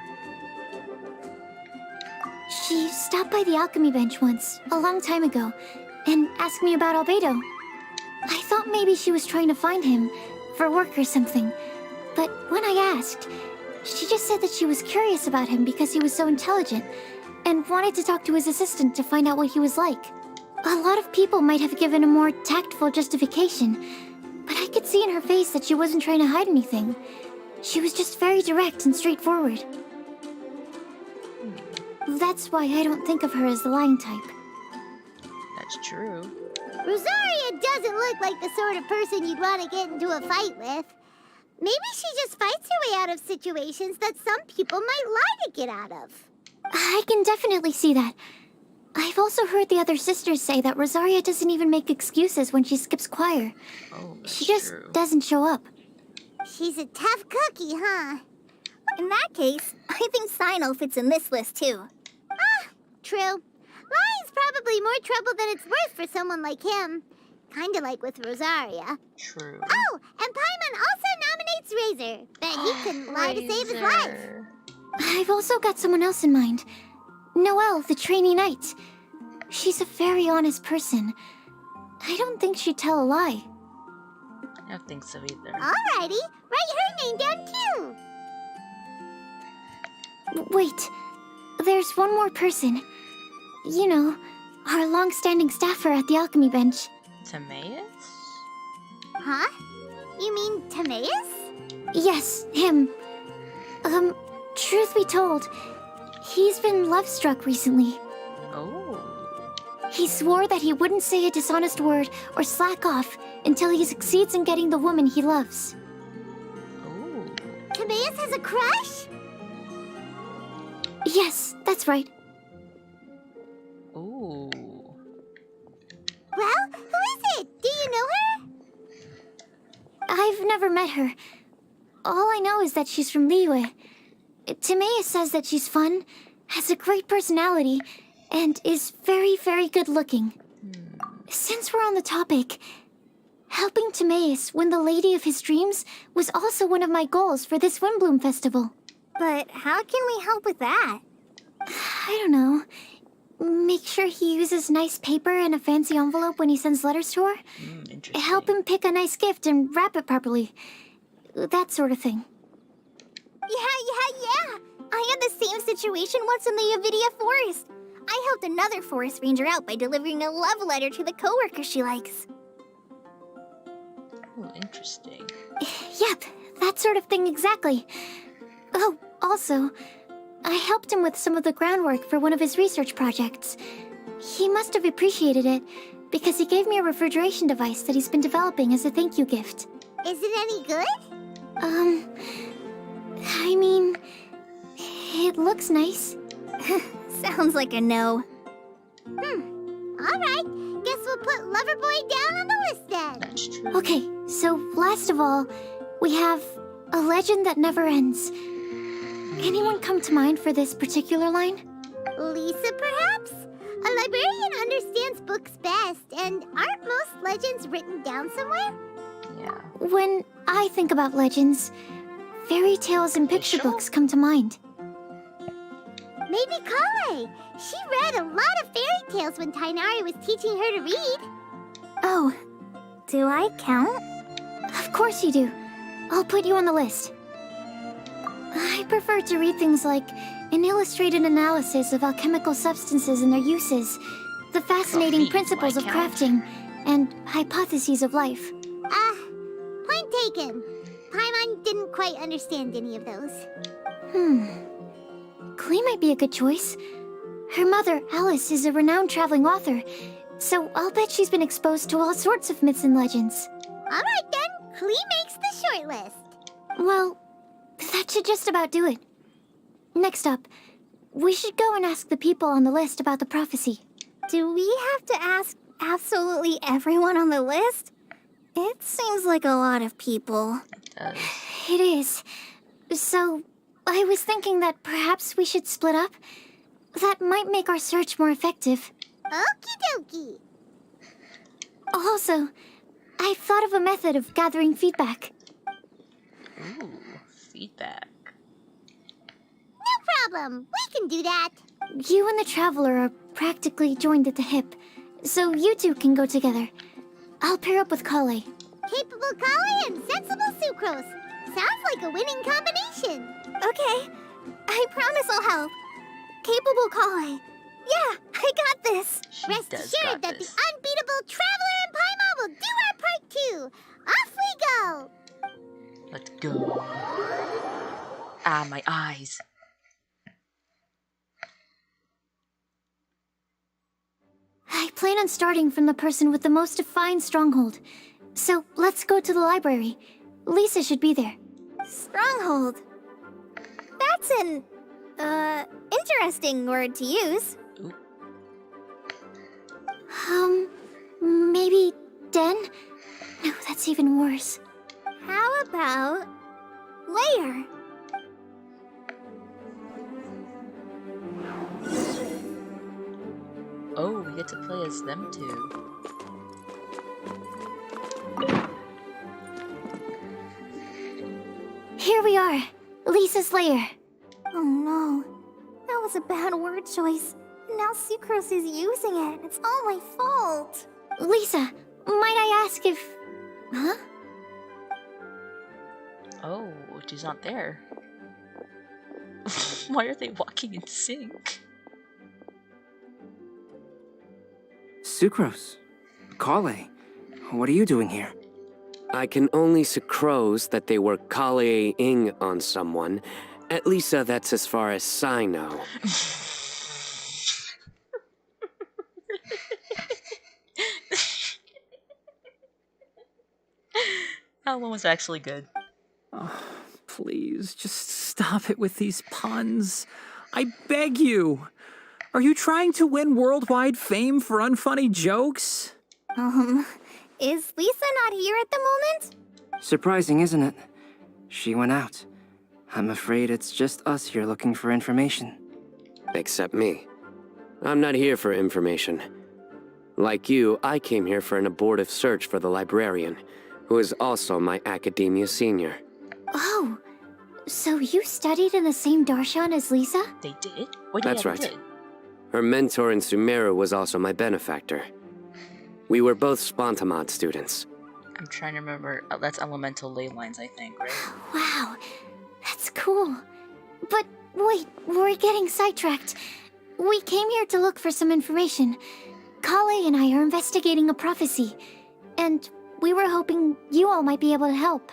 She stopped by the alchemy bench once, a long time ago, and asked me about Albedo. I thought maybe she was trying to find him, for work or something. But when I asked, she just said that she was curious about him because he was so intelligent, and wanted to talk to his assistant to find out what he was like. A lot of people might have given a more tactful justification, but I could see in her face that she wasn't trying to hide anything. She was just very direct and straightforward. That's why I don't think of her as the lying type. That's true. Rosaria doesn't look like the sort of person you'd want to get into a fight with. Maybe she just fights her way out of situations that some people might lie to get out of. I can definitely see that. I've also heard the other sisters say that Rosaria doesn't even make excuses when she skips choir. Oh, that's She just true. doesn't show up. She's a tough cookie, huh? In that case, I think Sino fits in this list too. Ah, true. Lying's probably more trouble than it's worth for someone like him. Kinda like with Rosaria. True. Oh, and Paimon also nominates Razor. Bet he couldn't lie to save his life. I've also got someone else in mind. Noelle, the trainee knight. She's a very honest person. I don't think she'd tell a lie. I don't think so either. Alrighty, write her name down too. Wait, there's one more person. You know, our long-standing staffer at the alchemy bench. Timaeus? Huh? You mean Timaeus? Yes, him. Truth be told, he's been love-struck recently. Oh. He swore that he wouldn't say a dishonest word or slack off until he succeeds in getting the woman he loves. Oh. Timaeus has a crush? Yes, that's right. Ooh. Well, who is it? Do you know her? I've never met her. All I know is that she's from Liyue. Timaeus says that she's fun, has a great personality, and is very, very good looking. Since we're on the topic, helping Timaeus win the lady of his dreams was also one of my goals for this Windblume festival. But how can we help with that? I don't know. Make sure he uses nice paper and a fancy envelope when he sends letters to her. Interesting. Help him pick a nice gift and wrap it properly. That sort of thing. Yeah. I had the same situation once in the Avidia Forest. I helped another forest ranger out by delivering a love letter to the coworker she likes. Oh, interesting. Yep, that sort of thing exactly. Oh, also, I helped him with some of the groundwork for one of his research projects. He must have appreciated it, because he gave me a refrigeration device that he's been developing as a thank you gift. Is it any good? I mean, it looks nice. Sounds like a no. Alright, guess we'll put Loverboy down on the list then. That's true. Okay, so last of all, we have a legend that never ends. Anyone come to mind for this particular line? Lisa, perhaps? A librarian understands books best, and aren't most legends written down somewhere? Yeah. When I think about legends, fairy tales and picture books come to mind. Maybe Kale. She read a lot of fairy tales when Tainari was teaching her to read. Oh, Do I count? of course you do. I'll put you on the list. I prefer to read things like an illustrated analysis of alchemical substances and their uses, the fascinating Coffee, principles of do I count? crafting, and hypotheses of life. Point taken. Paimon didn't quite understand any of those. Klee might be a good choice. Her mother, Alice, is a renowned traveling author, so I'll bet she's been exposed to all sorts of myths and legends. Alright then, Klee makes the short list. Well, that should just about do it. Next up, we should go and ask the people on the list about the prophecy. Do we have to ask absolutely everyone on the list? It seems like a lot of people. It is. So, I was thinking that perhaps we should split up. That might make our search more effective. Okie dokie. Also, I've thought of a method of gathering feedback. Ooh, feedback. No problem. We can do that. you and the Traveler are practically joined at the hip, so you two can go together. I'll pair up with Kale. Capable Kale and sensible Sucrose. Sounds like a winning combination. Okay, I promise I'll help. Capable Kale. Yeah, I got this. Rest assured that the unbeatable Traveler and Paimon will do our part too. Off we go. Let's go. Ah, my eyes. I plan on starting from the person with the most defined stronghold. So let's go to the library. Lisa should be there. Stronghold. That's an, interesting word to use. Maybe den? No, that's even worse. How about layer? Oh, we get to play as them too. Here we are, Lisa's lair. Oh no, that was a bad word choice. Now Sucrose is using it. It's all my fault. Lisa, might I ask if... Huh? Oh, she's not there. Why are they walking in sync? Sucrose. Kale. What are you doing here? I can only sucrose that they were Kale-ing on someone. At least that's as far as I know. That one was actually good. Oh, please, just stop it with these puns. I beg you. Are you trying to win worldwide fame for unfunny jokes? Is Lisa not here at the moment? Surprising, isn't it? She went out. I'm afraid it's just us here looking for information. Except me. I'm not here for information. Like you, I came here for an abortive search for the librarian, who is also my academia senior. Oh, so you studied in the same darshan as Lisa? They did? What That's right. Her mentor in Sumeru was also my benefactor. We were both Spontamod students. I'm trying to remember. Oh, that's elemental ley lines, I think, right? Wow, that's cool. But wait, we're getting sidetracked. We came here to look for some information. Kale and I are investigating a prophecy, and we were hoping you all might be able to help.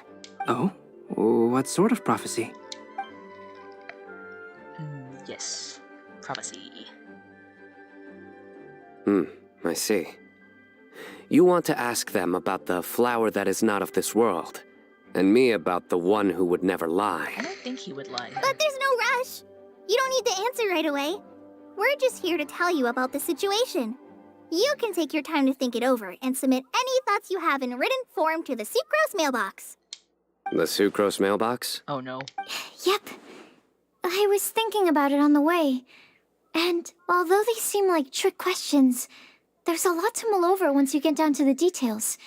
Oh? What sort of prophecy? Yes. Prophecy. I see. You want to ask them about the flower that is not of this world, and me about the one who would never lie. I don't think he would lie. But there's no rush. You don't need to answer right away. We're just here to tell you about the situation. You can take your time to think it over and submit any thoughts you have in written form to the Sucrose mailbox. The Sucrose mailbox? Oh no. Yep. I was thinking about it on the way. And although they seem like trick questions, there's a lot to mull over once you get down to the details.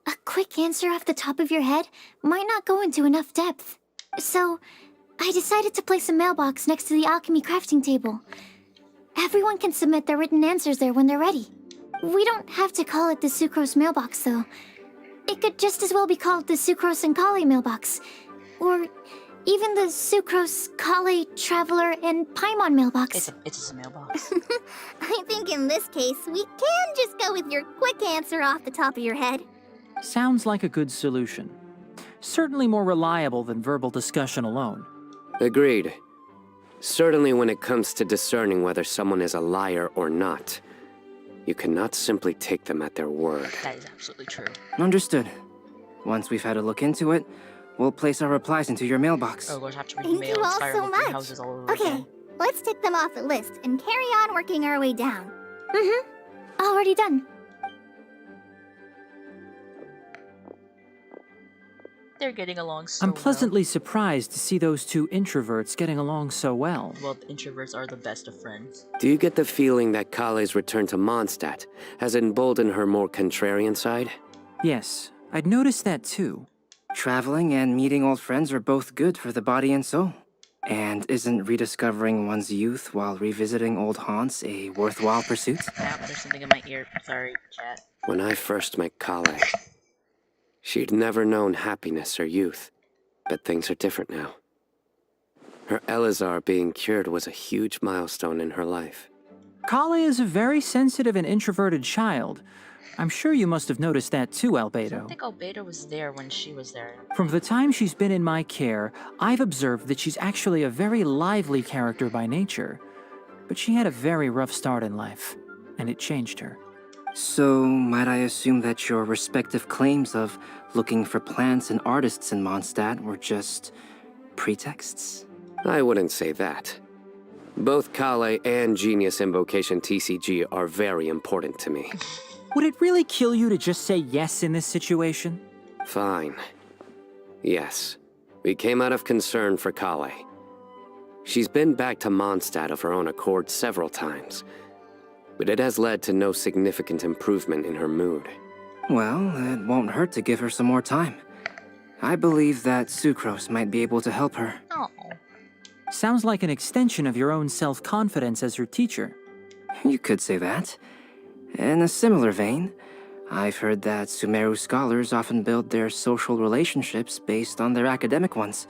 A quick answer off the top of your head might not go into enough depth. So, I decided to place a mailbox next to the alchemy crafting table. Everyone can submit their written answers there when they're ready. We don't have to call it the Sucrose mailbox, though. It could just as well be called the Sucrose and Kale mailbox. Or even the Sucrose, Kale, Traveler, and Paimon mailbox. It's just a mailbox. I think in this case, we can just go with your quick answer off the top of your head. Sounds like a good solution. Certainly more reliable than verbal discussion alone. Agreed. Certainly when it comes to discerning whether someone is a liar or not, you cannot simply take them at their word. That is absolutely true. Understood. Once we've had a look into it, we'll place our replies into your mailbox. Oh, we'll have to read Thank mail you all spiral so of three much. houses all over Okay, again. let's tick them off the list and carry on working our way down. Already done. They're getting along so I'm pleasantly surprised to see those two introverts getting along so well. well. Well, introverts are the best of friends. Do you get the feeling that Kale's return to Mondstadt has emboldened her more contrarian side? Yes, I'd noticed that too. Traveling and meeting old friends are both good for the body and soul. And isn't rediscovering one's youth while revisiting old haunts a worthwhile pursuit? Ow, there's something in my ear. Sorry, chat. When I first met Kale, she'd never known happiness or youth, but things are different now. Her Elazar being cured was a huge milestone in her life. Kale is a very sensitive and introverted child. I'm sure you must have noticed that too, I Albedo. don't think Albedo was there when she was there. From the time she's been in my care, I've observed that she's actually a very lively character by nature. But she had a very rough start in life, and it changed her. So, might I assume that your respective claims of looking for plants and artists in Mondstadt were just pretexts? I wouldn't say that. Both Kale and Genius Invocation TCG are very important to me. Would it really kill you to just say yes in this situation? Fine. Yes. We came out of concern for Kale. She's been back to Mondstadt of her own accord several times, but it has led to no significant improvement in her mood. Well, it won't hurt to give her some more time. I believe that Sucrose might be able to help her. Oh. Sounds like an extension of your own self-confidence as her teacher. You could say that. In a similar vein, I've heard that Sumeru scholars often build their social relationships based on their academic ones.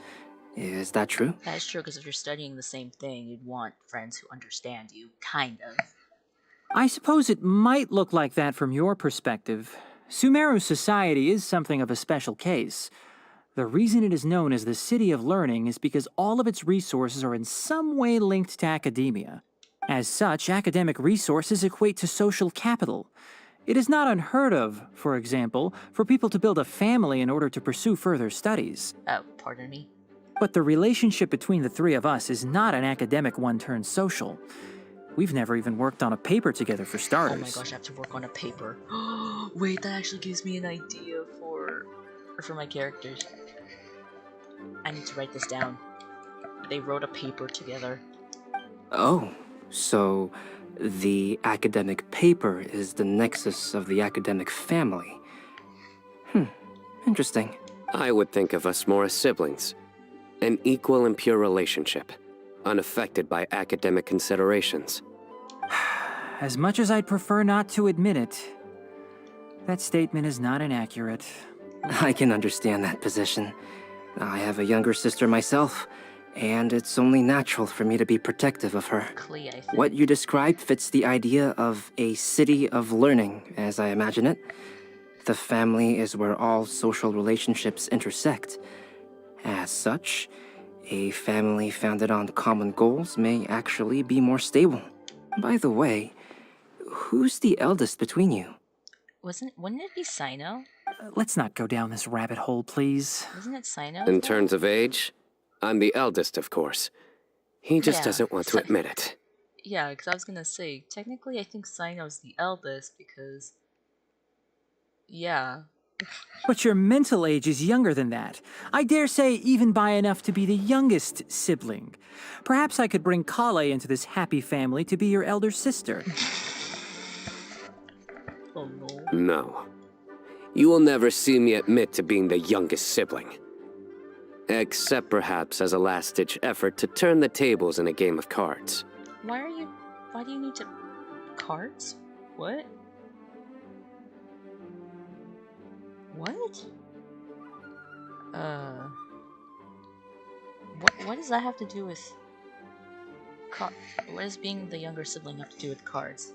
Is that true? That is true, because if you're studying the same thing, you'd want friends who understand you, kind of. I suppose it might look like that from your perspective. Sumeru society is something of a special case. The reason it is known as the City of Learning is because all of its resources are in some way linked to academia. As such, academic resources equate to social capital. It is not unheard of, for example, for people to build a family in order to pursue further studies. Oh, pardon me. But the relationship between the three of us is not an academic one turned social. We've never even worked on a paper together for starters. Oh my gosh, I have to work on a paper. Wait, that actually gives me an idea for my characters. I need to write this down. They wrote a paper together. Oh, so the academic paper is the nexus of the academic family. Interesting. I would think of us more as siblings. An equal and pure relationship, unaffected by academic considerations. As much as I'd prefer not to admit it, that statement is not inaccurate. I can understand that position. I have a younger sister myself, and it's only natural for me to be protective of her. Klee, I think. What you described fits the idea of a city of learning, as I imagine it. The family is where all social relationships intersect. As such, a family founded on common goals may actually be more stable. By the way, who's the eldest between you? Wouldn't it be Sino? Let's not go down this rabbit hole, please. Isn't it Sino? In terms of age, I'm the eldest, of course. He just doesn't want to admit it. Yeah, because I was gonna say, technically I think Sino's the eldest because... Yeah. But your mental age is younger than that. I dare say even by enough to be the youngest sibling. Perhaps I could bring Kale into this happy family to be your elder sister. Oh no. No. You will never see me admit to being the youngest sibling. Except perhaps as a last-ditch effort to turn the tables in a game of cards. Why do you need to... Cards? What? What? What does that have to do with... What does being the younger sibling have to do with cards?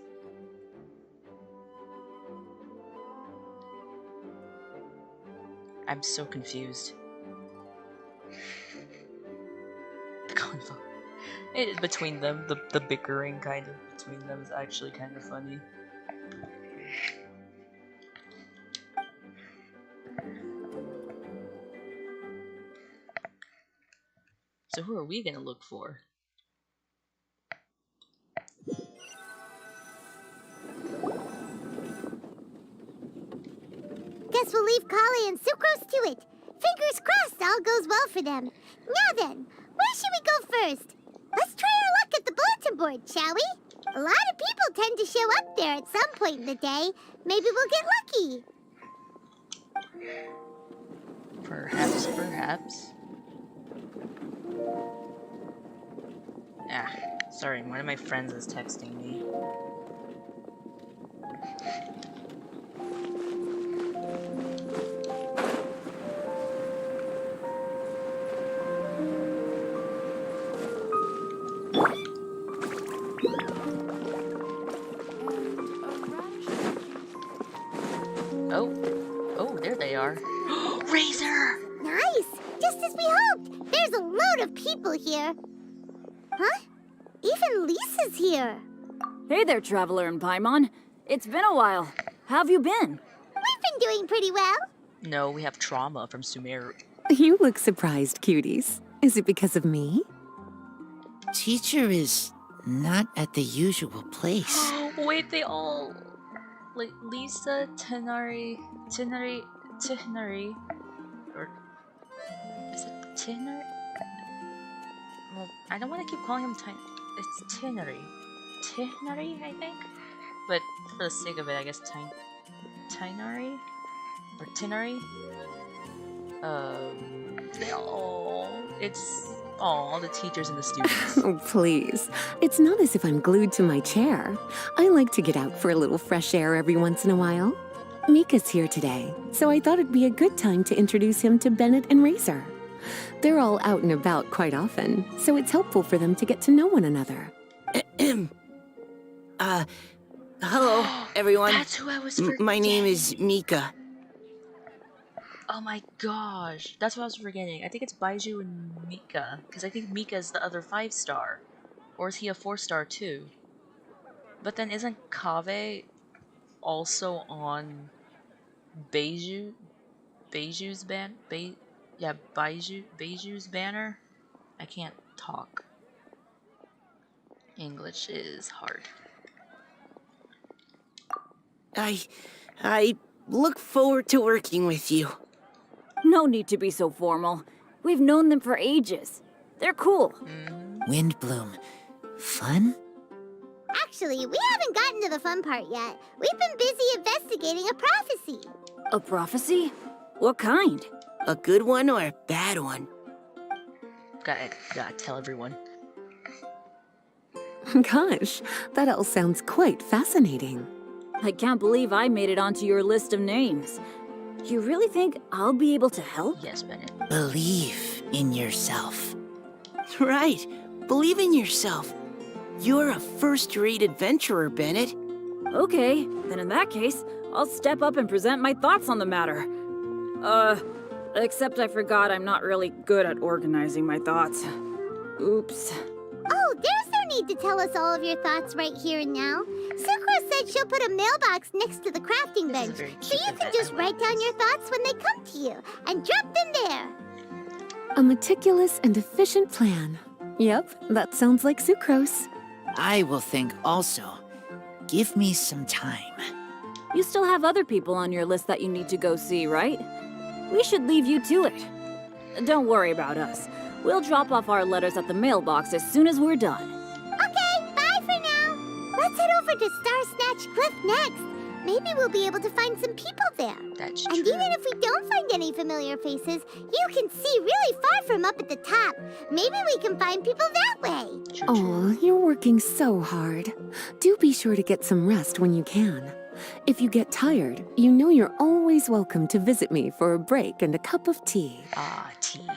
I'm so confused. The convo. Between them, the bickering kind of between them is actually kind of funny. So who are we gonna look for? Guess we'll leave Kale and Sucrose to it. Fingers crossed all goes well for them. Now then, where should we go first? Let's try our luck at the bulletin board, shall we? A lot of people tend to show up there at some point in the day. Maybe we'll get lucky. Perhaps. Ah, sorry, one of my friends is texting me. Oh, there they are. Razor! Nice! Just as we hoped! There's a load of people here. Huh? Even Lisa's here. Hey there, Traveler and Paimon. It's been a while. How have you been? We've been doing pretty well. No, we have trauma from Sumeru. You look surprised, cuties. Is it because of me? Teacher is not at the usual place. Wait, they all... Like, Lisa, Tihnari... Or... Is it Tihnari? Well, I don't want to keep calling him It's Tihnari. Tihnari, I think? But for the sake of it, I guess Tihnari? Or Tihnari? They all... It's all the teachers and the students. Oh, please. It's not as if I'm glued to my chair. I like to get out for a little fresh air every once in a while. Mika's here today, so I thought it'd be a good time to introduce him to Bennett and Razor. They're all out and about quite often, so it's helpful for them to get to know one another. Hello, everyone. That's who I was forgetting. My name is Mika. Oh my gosh, that's what I was forgetting. I think it's Baiju and Mika, because I think Mika is the other 5-star. Or is he a 4-star too? But then isn't Kave also on Beiju's banner? I can't talk. English is hard. I look forward to working with you. No need to be so formal. We've known them for ages. They're cool. Windblume. Fun? Actually, we haven't gotten to the fun part yet. We've been busy investigating a prophecy. A prophecy? What kind? A good one or a bad one? Gotta tell everyone. Gosh, that all sounds quite fascinating. I can't believe I made it onto your list of names. You really think I'll be able to help? Yes, Bennett. Believe in yourself. Right. Believe in yourself. You're a first-rate adventurer, Bennett. Okay, then in that case, I'll step up and present my thoughts on the matter. Except I forgot I'm not really good at organizing my thoughts. Oops. Oh, there's no need to tell us all of your thoughts right here and now. Sucrose said she'll put a mailbox next to the crafting bench, so you can just write down your thoughts when they come to you, and drop them there. A meticulous and efficient plan. Yep, that sounds like Sucrose. I will think also. Give me some time. You still have other people on your list that you need to go see, right? We should leave you to it. Don't worry about us. We'll drop off our letters at the mailbox as soon as we're done. Okay, bye for now. Let's head over to Star Snatch Cliff next. Maybe we'll be able to find some people there. That's true. And even if we don't find any familiar faces, you can see really far from up at the top. Maybe we can find people that way. Oh, you're working so hard. Do be sure to get some rest when you can. If you get tired, you know you're always welcome to visit me for a break and a cup of tea. Ah, tea.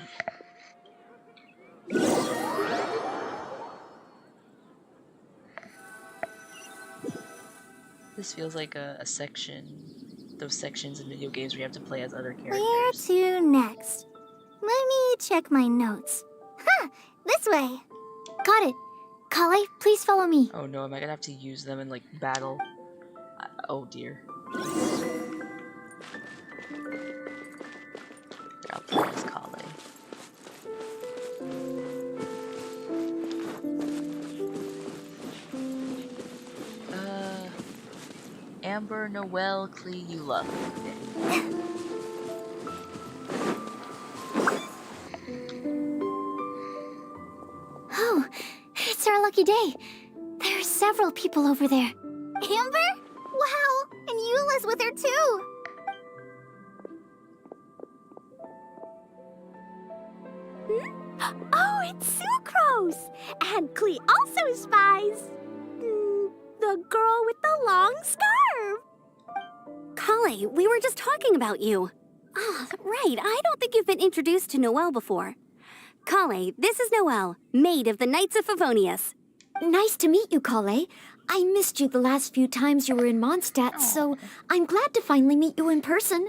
This feels like a section, those sections in video games where you have to play as other characters. Where to next? Let me check my notes. Huh, this way. Got it. Kale, please follow me. Oh no, am I gonna have to use them in like battle? Oh dear. I'll play as Kale. Amber, Noelle, Cleula. Oh, it's our lucky day. There are several people over there. Amber? Wow, and Eula's with her too. Oh, it's Sucrose! And Klee also spies the girl with the long scarf. Kale, we were just talking about you. Ah, right. I don't think you've been introduced to Noelle before. Kale, this is Noelle, maid of the Knights of Favonius. Nice to meet you, Kale. I missed you the last few times you were in Mondstadt, so I'm glad to finally meet you in person.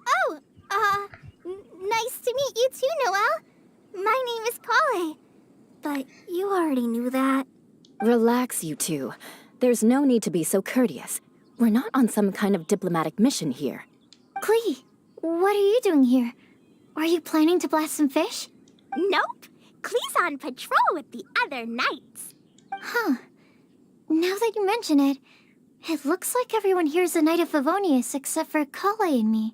Oh, nice to meet you too, Noelle. My name is Kale. But you already knew that. Relax, you two. There's no need to be so courteous. We're not on some kind of diplomatic mission here. Klee, what are you doing here? Are you planning to blast some fish? Nope. Klee's on patrol with the other knights. Huh. Now that you mention it, it looks like everyone here's a Knight of Favonius except for Kale and me.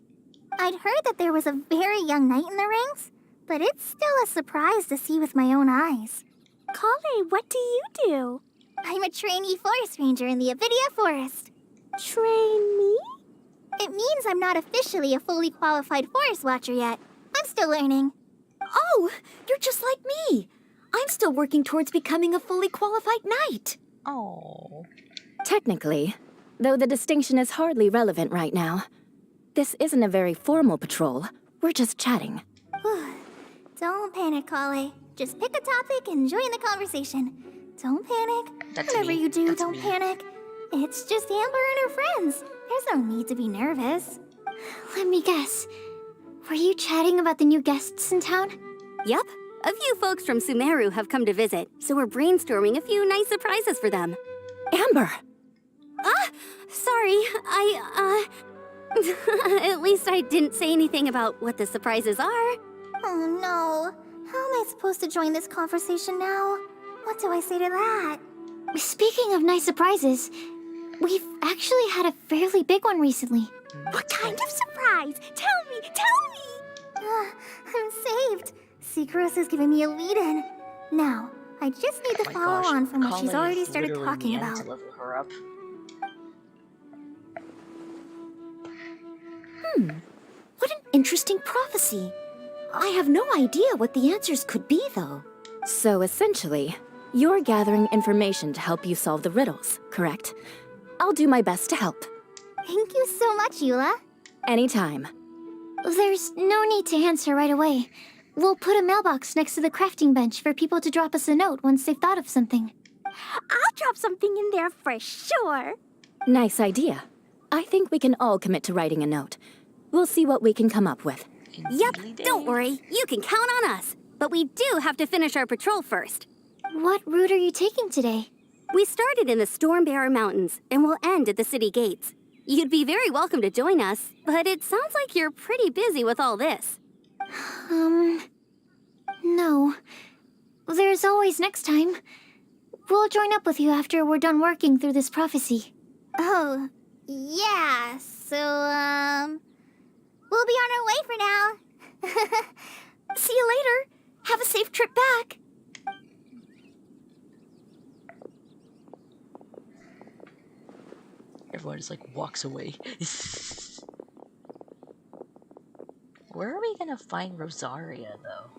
I'd heard that there was a very young knight in the rings, but it's still a surprise to see with my own eyes. Kale, what do you do? I'm a trainee forest ranger in the Avidia Forest. Trainee? It means I'm not officially a fully qualified forest watcher yet. I'm still learning. Oh, you're just like me. I'm still working towards becoming a fully qualified knight. Oh. Technically, though the distinction is hardly relevant right now. This isn't a very formal patrol. We're just chatting. Don't panic, Kale. Just pick a topic and join the conversation. Don't panic. That's Whatever me. you do, That's don't me. panic. It's just Amber and her friends. There's no need to be nervous. Let me guess. Were you chatting about the new guests in town? Yup. A few folks from Sumeru have come to visit, so we're brainstorming a few nice surprises for them. Amber! Sorry. At least I didn't say anything about what the surprises are. Oh no. How am I supposed to join this conversation now? What do I say to that? Speaking of nice surprises, we've actually had a fairly big one recently. What kind of surprise? Tell me! I'm saved. Secros is giving me a lead-in. Now, I just need to Oh my follow gosh, on from what she's Kale already is started literally talking the end about. to level her up. What an interesting prophecy. I have no idea what the answers could be, though. So essentially, you're gathering information to help you solve the riddles, correct? I'll do my best to help. Thank you so much, Eula. Anytime. There's no need to answer right away. We'll put a mailbox next to the crafting bench for people to drop us a note once they've thought of something. I'll drop something in there for sure. Nice idea. I think we can all commit to writing a note. We'll see what we can come up with. Yup, don't worry. You can count on us. But we do have to finish our patrol first. What route are you taking today? We started in the Stormbearer Mountains, and we'll end at the city gates. You'd be very welcome to join us, but it sounds like you're pretty busy with all this. No. There's always next time. We'll join up with you after we're done working through this prophecy. Oh, yeah, so, we'll be on our way for now. See you later. Have a safe trip back. Everyone just like walks away. Where are we gonna find Rosaria though?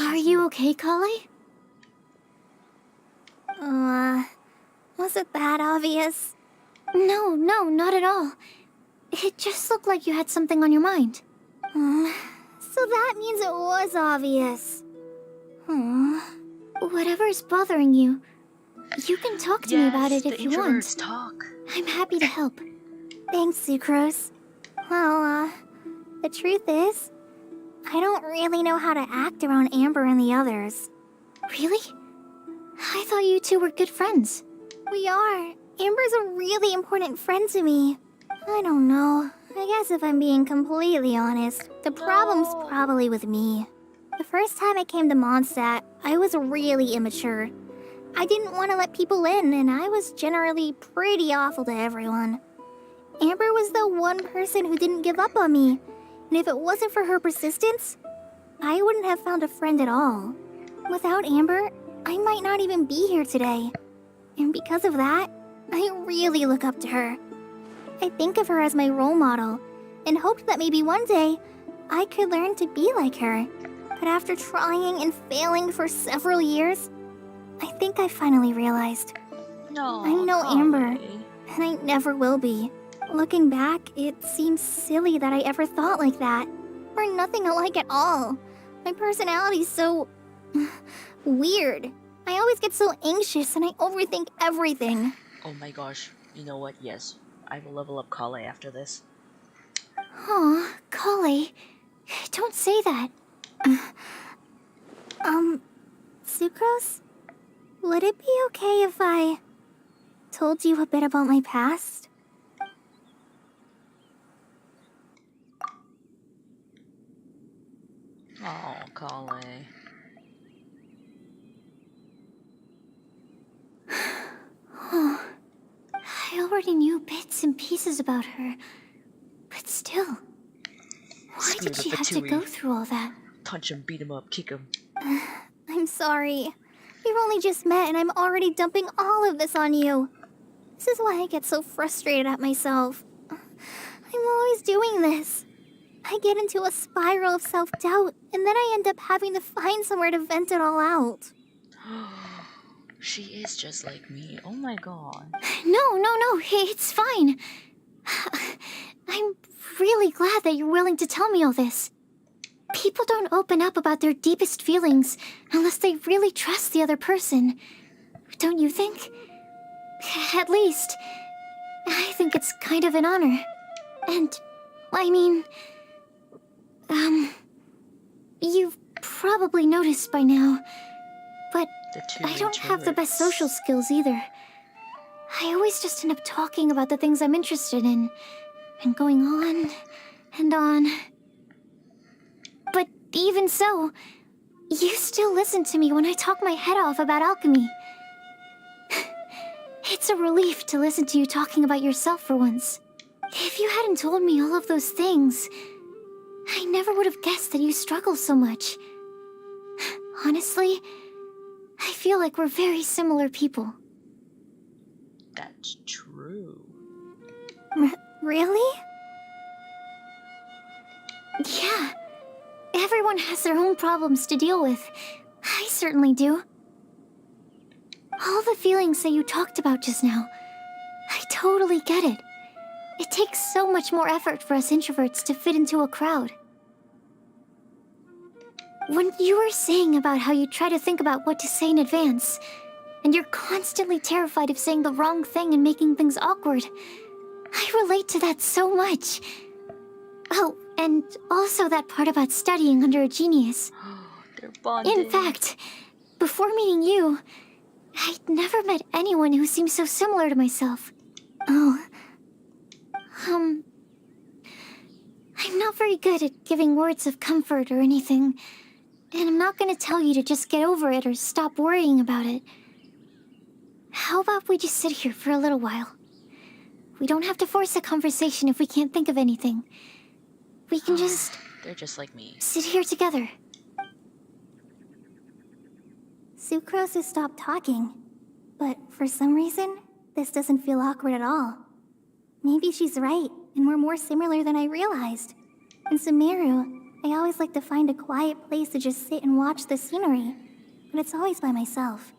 Are you okay, Kale? Was it that obvious? No, not at all. It just looked like you had something on your mind. So that means it was obvious. Whatever's bothering you, you can talk to me about it if you want. Talk. I'm happy to help. Thanks, Sucrose. Well, the truth is, I don't really know how to act around Amber and the others. Really? I thought you two were good friends. We are. Amber's a really important friend to me. I don't know. I guess if I'm being completely honest, the problem's probably with me. The first time I came to Mondstadt, I was really immature. I didn't want to let people in, and I was generally pretty awful to everyone. Amber was the one person who didn't give up on me, and if it wasn't for her persistence, I wouldn't have found a friend at all. Without Amber, I might not even be here today. And because of that, I really look up to her. I think of her as my role model, and hoped that maybe one day I could learn to be like her. But after trying and failing for several years, I think I finally realized. No, I'm no Kale. Amber, and I never will be. Looking back, it seems silly that I ever thought like that. We're nothing alike at all. My personality's so... weird. I always get so anxious and I overthink everything. Oh my gosh. You know what? Yes. I will level up Kale after this. Aw, Kale. Don't say that. Sucrose? Would it be okay if I told you a bit about my past? Oh, Kale. Oh, I already knew bits and pieces about her, but still, why did she have to go through all that? Punch him, beat him up, kick him. I'm sorry. We've only just met and I'm already dumping all of this on you. This is why I get so frustrated at myself. I'm always doing this. I get into a spiral of self-doubt, and then I end up having to find somewhere to vent it all out. She is just like me. Oh my god. No, it's fine. I'm really glad that you're willing to tell me all this. People don't open up about their deepest feelings unless they really trust the other person. Don't you think? At least, I think it's kind of an honor. And, I mean... you've probably noticed by now, but I don't have the best social skills either. I always just end up talking about the things I'm interested in, and going on and on. But even so, you still listen to me when I talk my head off about alchemy. It's a relief to listen to you talking about yourself for once. If you hadn't told me all of those things, I never would have guessed that you struggle so much. Honestly, I feel like we're very similar people. That's true. Really? Yeah. Everyone has their own problems to deal with. I certainly do. All the feelings that you talked about just now, I totally get it. It takes so much more effort for us introverts to fit into a crowd. When you were saying about how you try to think about what to say in advance, and you're constantly terrified of saying the wrong thing and making things awkward, I relate to that so much. Oh, and also that part about studying under a genius. They're bonding. In fact, before meeting you, I'd never met anyone who seemed so similar to myself. Oh. I'm not very good at giving words of comfort or anything, and I'm not gonna tell you to just get over it or stop worrying about it. How about we just sit here for a little while? We don't have to force a conversation if we can't think of anything. We can just... They're just like me. Sit here together. Sucrose has stopped talking, but for some reason, this doesn't feel awkward at all. Maybe she's right, and we're more similar than I realized. In Sumeru, I always like to find a quiet place to just sit and watch the scenery, but it's always by myself.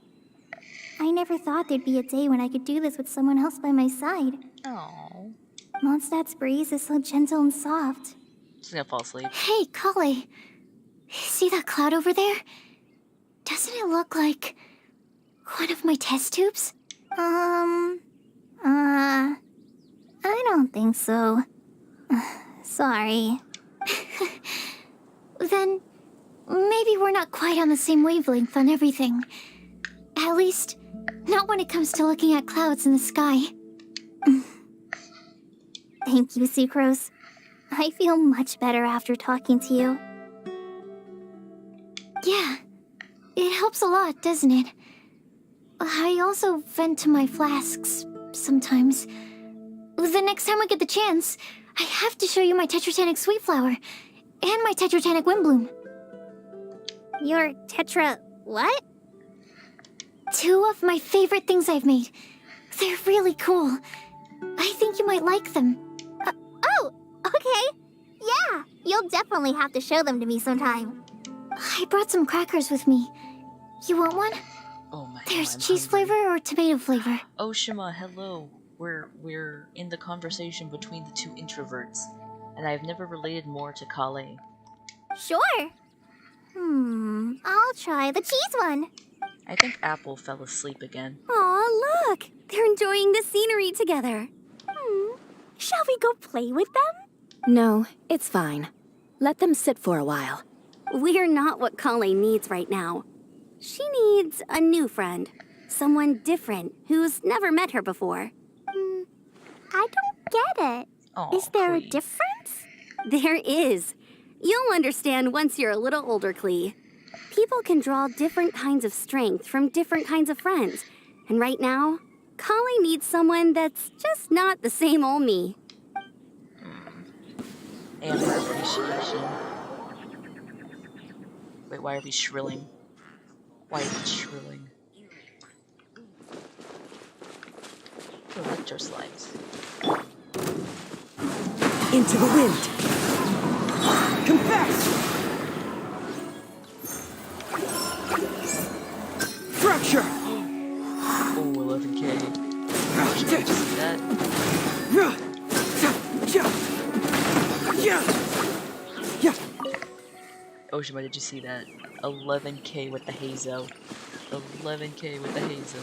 I never thought there'd be a day when I could do this with someone else by my side. Aww. Mondstadt's breeze is so gentle and soft. She's gonna fall asleep. Hey, Kale. See that cloud over there? Doesn't it look like one of my test tubes? I don't think so. Sorry. Then, maybe we're not quite on the same wavelength on everything. At least, not when it comes to looking at clouds in the sky. Thank you, Sucrose. I feel much better after talking to you. Yeah, it helps a lot, doesn't it? I also vent to my flasks sometimes. The next time we get the chance, I have to show you my Tetratanic Sweet Flower and my Tetratanic Windblume. Your Tetra... what? Two of my favorite things I've made. They're really cool. I think you might like them. Oh, okay. Yeah, you'll definitely have to show them to me sometime. I brought some crackers with me. You want one? Oh my There's god, I'm cheese hungry. flavor or tomato flavor. Oshima, hello. We're in the conversation between the two introverts, and I've never related more to Kale. Sure. I'll try the cheese one. I think Apple fell asleep again. Aw, look! They're enjoying the scenery together. Shall we go play with them? No, it's fine. Let them sit for a while. We're not what Kale needs right now. She needs a new friend. Someone different who's never met her before. I don't get it. Aw, Is there a Klee. difference? There is. You'll understand once you're a little older, Klee. People can draw different kinds of strength from different kinds of friends. And right now, Kale needs someone that's just not the same old me. Amber appreciation. Wait, why are we shrilling? Why are we shrilling? Electro slides. Into the wind. Confess! Fracture! Oh, 11k. Did you see that? Oshima, did you see that? 11k with the Hazo. 11k with the Hazo.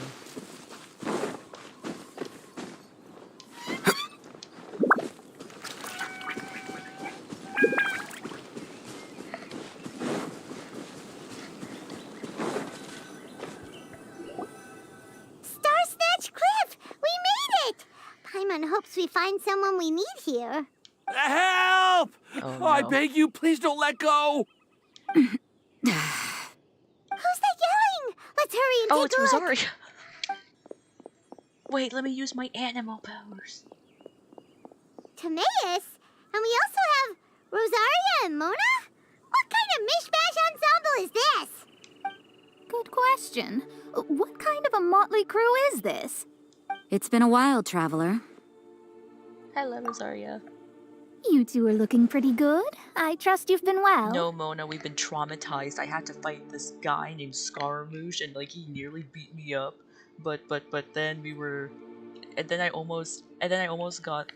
Star Snatch Cliff! We made it! Paimon hopes we find someone we need here. Help! Oh, I no. beg you, please don't let go! Who's that yelling? Let's hurry and Oh, take it's a look. Rosaria. Wait, let me use my animal powers. Timaeus? And we also have Rosaria and Mona? What kind of mishmash ensemble is this? Good question. What kind of a motley crew is this? It's been a while, Traveler. Hello, Rosaria. You two are looking pretty good. I trust you've been well. No, Mona, we've been traumatized. I had to fight this guy named Scaramouche, and like he nearly beat me up. But then we were, and then I almost got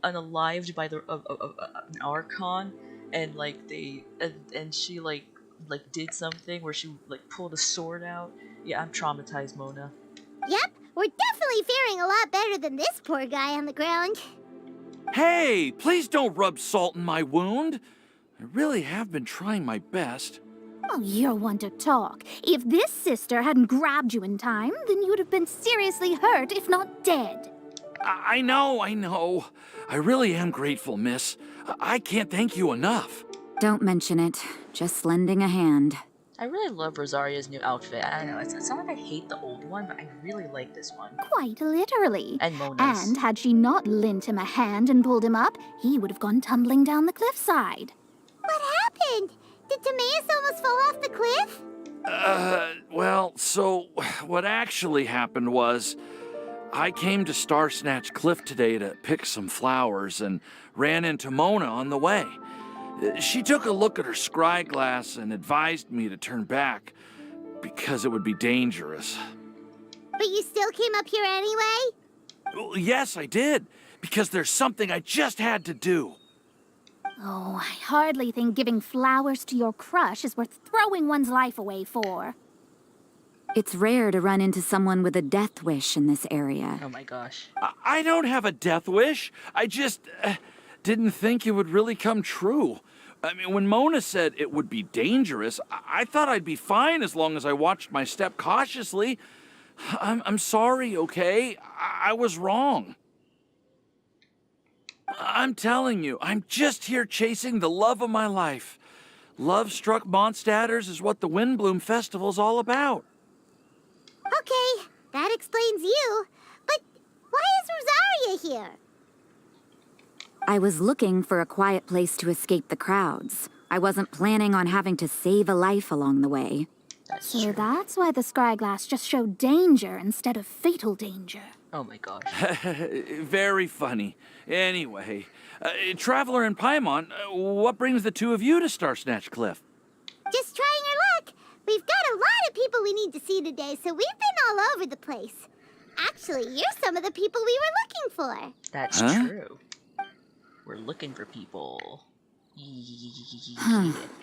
unalived by the an Archon, and like they and she like did something where she like pulled a sword out. Yeah, I'm traumatized, Mona. Yep, we're definitely faring a lot better than this poor guy on the ground. Hey, please don't rub salt in my wound. I really have been trying my best. Oh, you're one to talk. If this sister hadn't grabbed you in time, then you'd have been seriously hurt, if not dead. I know. I really am grateful, miss. I can't thank you enough. Don't mention it. Just lending a hand. I really love Rosaria's new outfit. I don't know, it's not like I hate the old one, but I really like this one. Quite literally. And Mona's. And had she not lent him a hand and pulled him up, he would have gone tumbling down the cliffside. What happened? Did Timaeus almost fall off the cliff? Well, so what actually happened was I came to Star Snatch Cliff today to pick some flowers and ran into Mona on the way. She took a look at her scry glass and advised me to turn back because it would be dangerous. But you still came up here anyway? Well, yes, I did, because there's something I just had to do. Oh, I hardly think giving flowers to your crush is worth throwing one's life away for. It's rare to run into someone with a death wish in this area. Oh my gosh. I don't have a death wish. I just didn't think it would really come true. I mean, when Mona said it would be dangerous, I thought I'd be fine as long as I watched my step cautiously. I'm sorry, okay? I was wrong. I'm telling you, I'm just here chasing the love of my life. Love-struck Mondstadters is what the Windblume Festival's all about. Okay, that explains you. But why is Rosaria here? I was looking for a quiet place to escape the crowds. I wasn't planning on having to save a life along the way. So that's why the scryglass just showed danger instead of fatal danger. Oh my gosh. Very funny. Anyway, Traveler and Paimon, what brings the two of you to Star Snatch Cliff? Just trying our luck. We've got a lot of people we need to see today, so we've been all over the place. Actually, you're some of the people we were looking for. That's true. We're looking for people.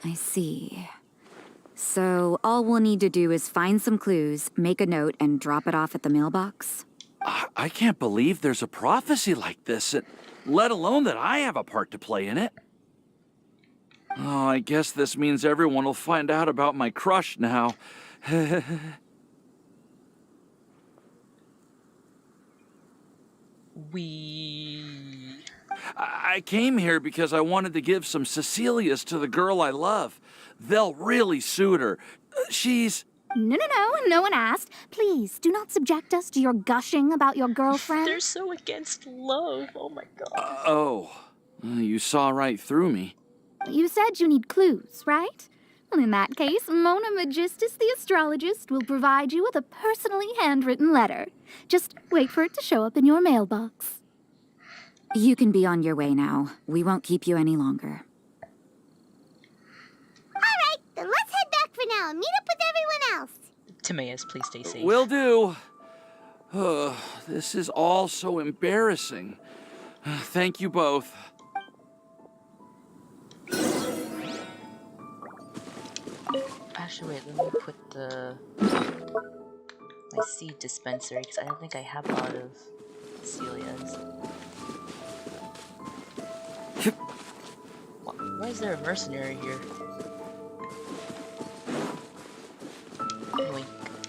I see. So all we'll need to do is find some clues, make a note, and drop it off at the mailbox? I can't believe there's a prophecy like this, let alone that I have a part to play in it. Oh, I guess this means everyone will find out about my crush now. I came here because I wanted to give some Cecilias to the girl I love. They'll really suit her. She's... No one asked. Please, do not subject us to your gushing about your girlfriend. They're so against love. Oh my god. You saw right through me. You said you need clues, right? Well, in that case, Mona Magistus the astrologist will provide you with a personally handwritten letter. Just wait for it to show up in your mailbox. You can be on your way now. We won't keep you any longer. Alright, then let's head back for now and meet up with everyone else. Timaeus, please stay safe. Will do. This is all so embarrassing. Thank you both. Actually, wait, let me put my seed dispenser, because I don't think I have a lot of Celia's. Why is there a mercenary here? Yoink,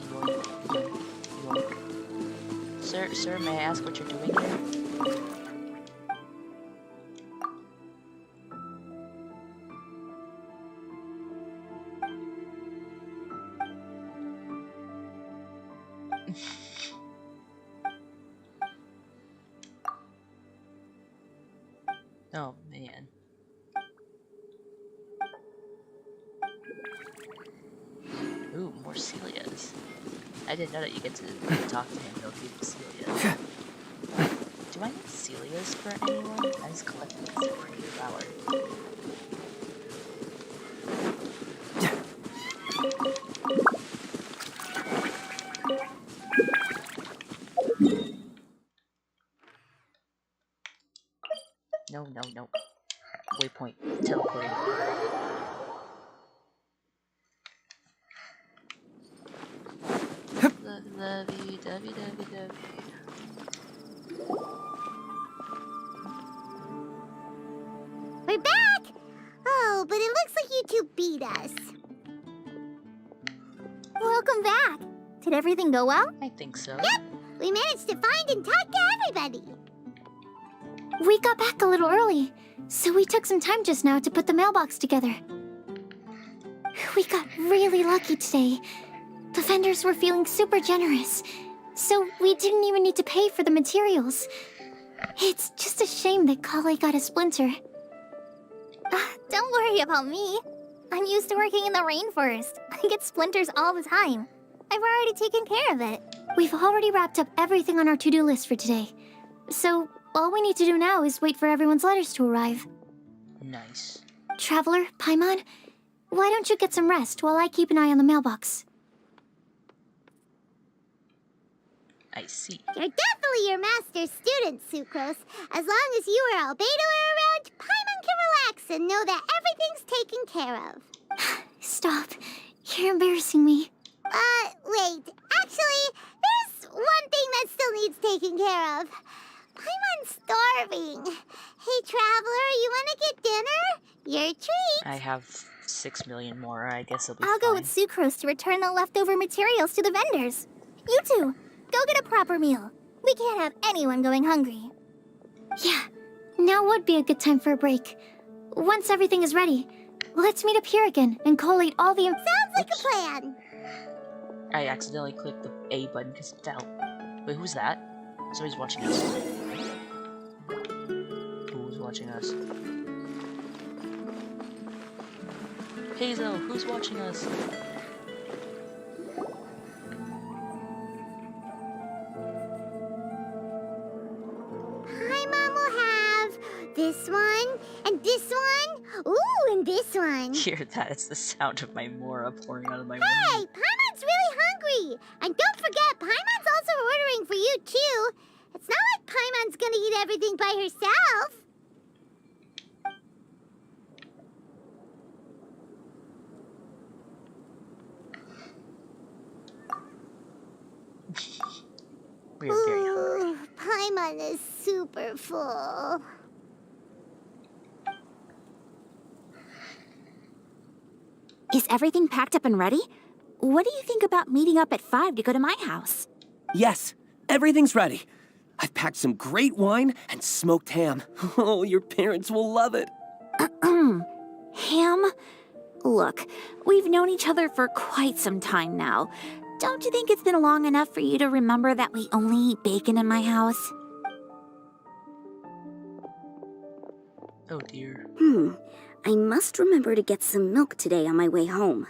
yoink, yoink, yoink. Sir, may I ask what you're doing here? Oh, man. Ooh, more Celia's. I didn't know that you get to talk to him, though, give Celia's. Do I need Celia's for anyone? I just collected this for a flower. No. Waypoint. Teleporting. Lovey-dovey. We're back! Oh, but it looks like you two beat us. Welcome back. Did everything go well? I think so. Yep! We managed to find and talk to everybody. We got back a little early, so we took some time just now to put the mailbox together. We got really lucky today. The vendors were feeling super generous, so we didn't even need to pay for the materials. It's just a shame that Kale got a splinter. Don't worry about me. I'm used to working in the rainforest. I get splinters all the time. I've already taken care of it. We've already wrapped up everything on our to-do list for today. So, all we need to do now is wait for everyone's letters to arrive. Nice. Traveler, Paimon, why don't you get some rest while I keep an eye on the mailbox? I see. You're definitely your master's student, Sucrose. As long as you or Albedo are around, Paimon can relax and know that everything's taken care of. Stop. You're embarrassing me. Wait. Actually, there's one thing that still needs taking care of. Paimon's starving. Hey, Traveler, you want to get dinner? Your treat. I have 6 million more. I guess it'll be I'll go with Sucrose to return the leftover materials to the vendors. You two, go get a proper meal. We can't have anyone going hungry. Yeah, now would be a good time for a break. Once everything is ready, let's meet up here again and collate all the... Sounds like a plan. I accidentally clicked the A button because it fell. Wait, who's that? Somebody's watching us. Who's watching us? Hazel, who's watching us? Paimon will have this one, and this one. Ooh, and this one. Hear that? It's the sound of my Mora pouring out of my Hey, womb. Paimon's really hungry. And don't forget, Paimon's also ordering for you, too. It's not like Paimon's gonna eat everything by herself. We are very hungry. Ooh, Paimon is super full. Is everything packed up and ready? What do you think about meeting up at 5 to go to my house? Yes, everything's ready. I've packed some great wine and smoked ham. Oh, your parents will love it. Ham? Look, we've known each other for quite some time now. Don't you think it's been long enough for you to remember that we only eat bacon in my house? Oh dear. I must remember to get some milk today on my way home.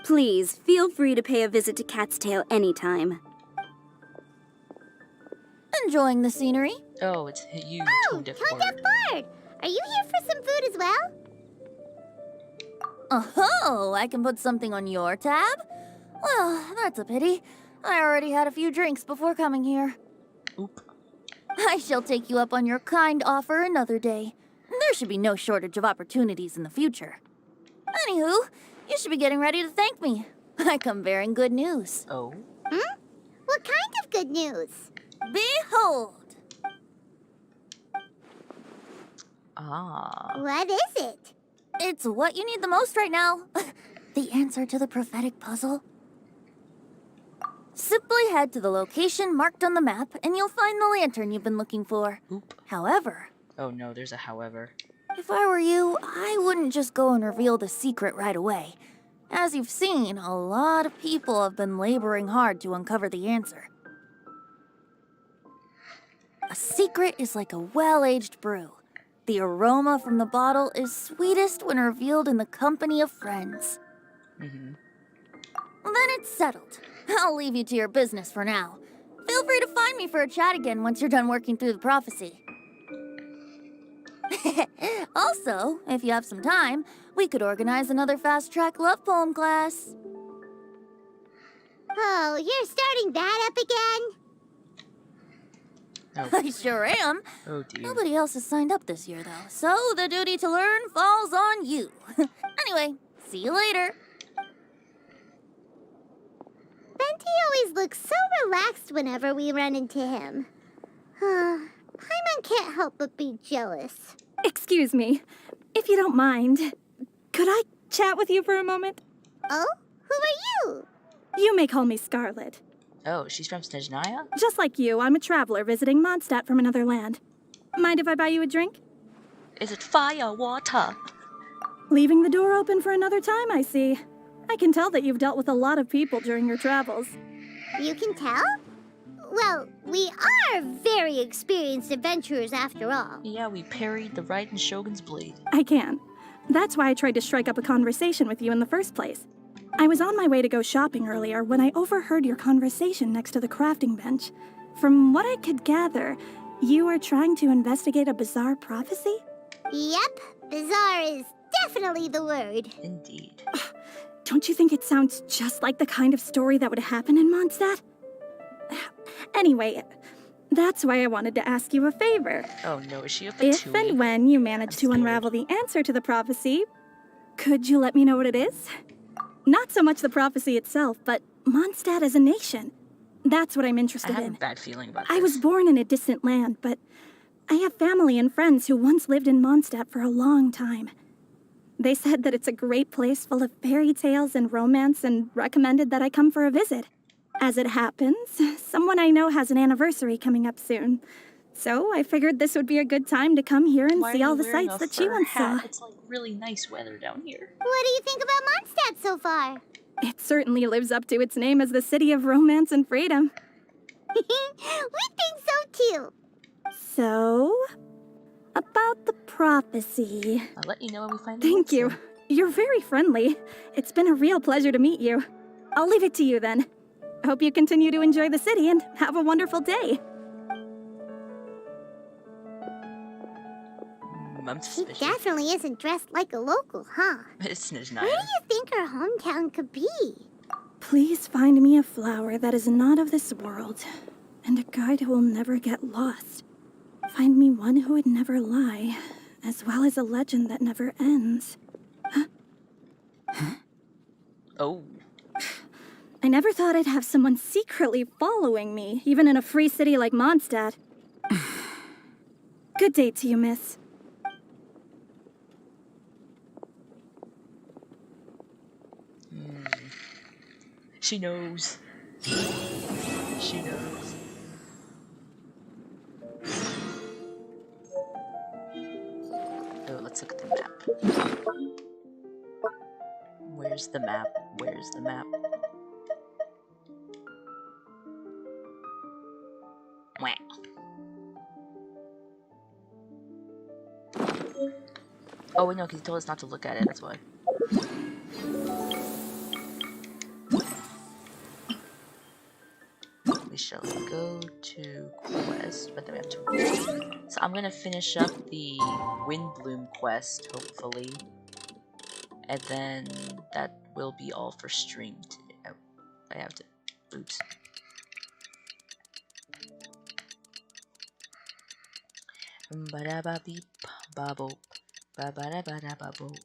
Please, feel free to pay a visit to Cat's Tail anytime. Enjoying the scenery? Oh, it's you, Tone Deaf Tone Deaf Bard! Are you here for some food as well? Oh, I can put something on your tab? Well, that's a pity. I already had a few drinks before coming here. Oop. I shall take you up on your kind offer another day. There should be no shortage of opportunities in the future. Anywho, you should be getting ready to thank me. I come bearing good news. Oh? What kind of good news? Behold! Ah. What is it? It's what you need the most right now. The answer to the prophetic puzzle. Simply head to the location marked on the map, and you'll find the lantern you've been looking for. Oop. However, Oh no, there's a however. if I were you, I wouldn't just go and reveal the secret right away. As you've seen, a lot of people have been laboring hard to uncover the answer. A secret is like a well-aged brew. The aroma from the bottle is sweetest when revealed in the company of friends. Mm-hmm. Then it's settled. I'll leave you to your business for now. Feel free to find me for a chat again once you're done working through the prophecy. Also, if you have some time, we could organize another fast-track love poem class. Oh, you're starting that up again? Oh. I sure am. Oh dear. Nobody else has signed up this year, though, so the duty to learn falls on you. Anyway, see you later. Venti always looks so relaxed whenever we run into him. Paimon can't help but be jealous. Excuse me, if you don't mind, could I chat with you for a moment? Oh? Who are you? You may call me Scarlet. Oh, she's from Snezhnaya? Just like you, I'm a traveler visiting Mondstadt from another land. Mind if I buy you a drink? Is it fire, water? Leaving the door open for another time, I see. I can tell that you've dealt with a lot of people during your travels. You can tell? Well, we are very experienced adventurers after all. Yeah, we parried the Raiden Shogun's blade. I can. That's why I tried to strike up a conversation with you in the first place. I was on my way to go shopping earlier when I overheard your conversation next to the crafting bench. From what I could gather, you are trying to investigate a bizarre prophecy? Yep, bizarre is definitely the word. Indeed. Don't you think it sounds just like the kind of story that would happen in Mondstadt? Anyway, that's why I wanted to ask you a favor. Oh no, is she a If patooey? and when you manage to unravel the answer to the prophecy, could you let me know what it is? Not so much the prophecy itself, but Mondstadt as a nation. That's what I'm I interested have in. a bad feeling about I this. was born in a distant land, but I have family and friends who once lived in Mondstadt for a long time. They said that it's a great place full of fairy tales and romance and recommended that I come for a visit. As it happens, someone I know has an anniversary coming up soon. So I figured this would be a good time to come here and Why see are all you the wearing sights a that she fur once hat? saw. It's like really nice weather down here. What do you think about Mondstadt so far? It certainly lives up to its name as the city of romance and freedom. We think so too. So, about the prophecy. I'll let you know when we find the Thank answer. you. You're very friendly. It's been a real pleasure to meet you. I'll leave it to you then. Hope you continue to enjoy the city and have a wonderful day. I'm She suspicious. definitely isn't dressed like a local, huh? It's Where Nizhnaya. do you think her hometown could be? Please find me a flower that is not of this world, and a guide who will never get lost. Find me one who would never lie, as well as a legend that never ends. Oh. I never thought I'd have someone secretly following me, even in a free city like Mondstadt. Good day to you, miss. She knows. She knows. Oh, let's look at the map. Where's the map? Where's the map? Wah. Oh, wait, no, because he told us not to look at it, that's why. We shall go to quest, but then we have to read. So I'm gonna finish up the Windblume quest, hopefully. And then that will be all for stream today. Oh, I have to. Oops. Ba-da-ba-beep, ba-boop, ba-ba-da-ba-da-ba-boop.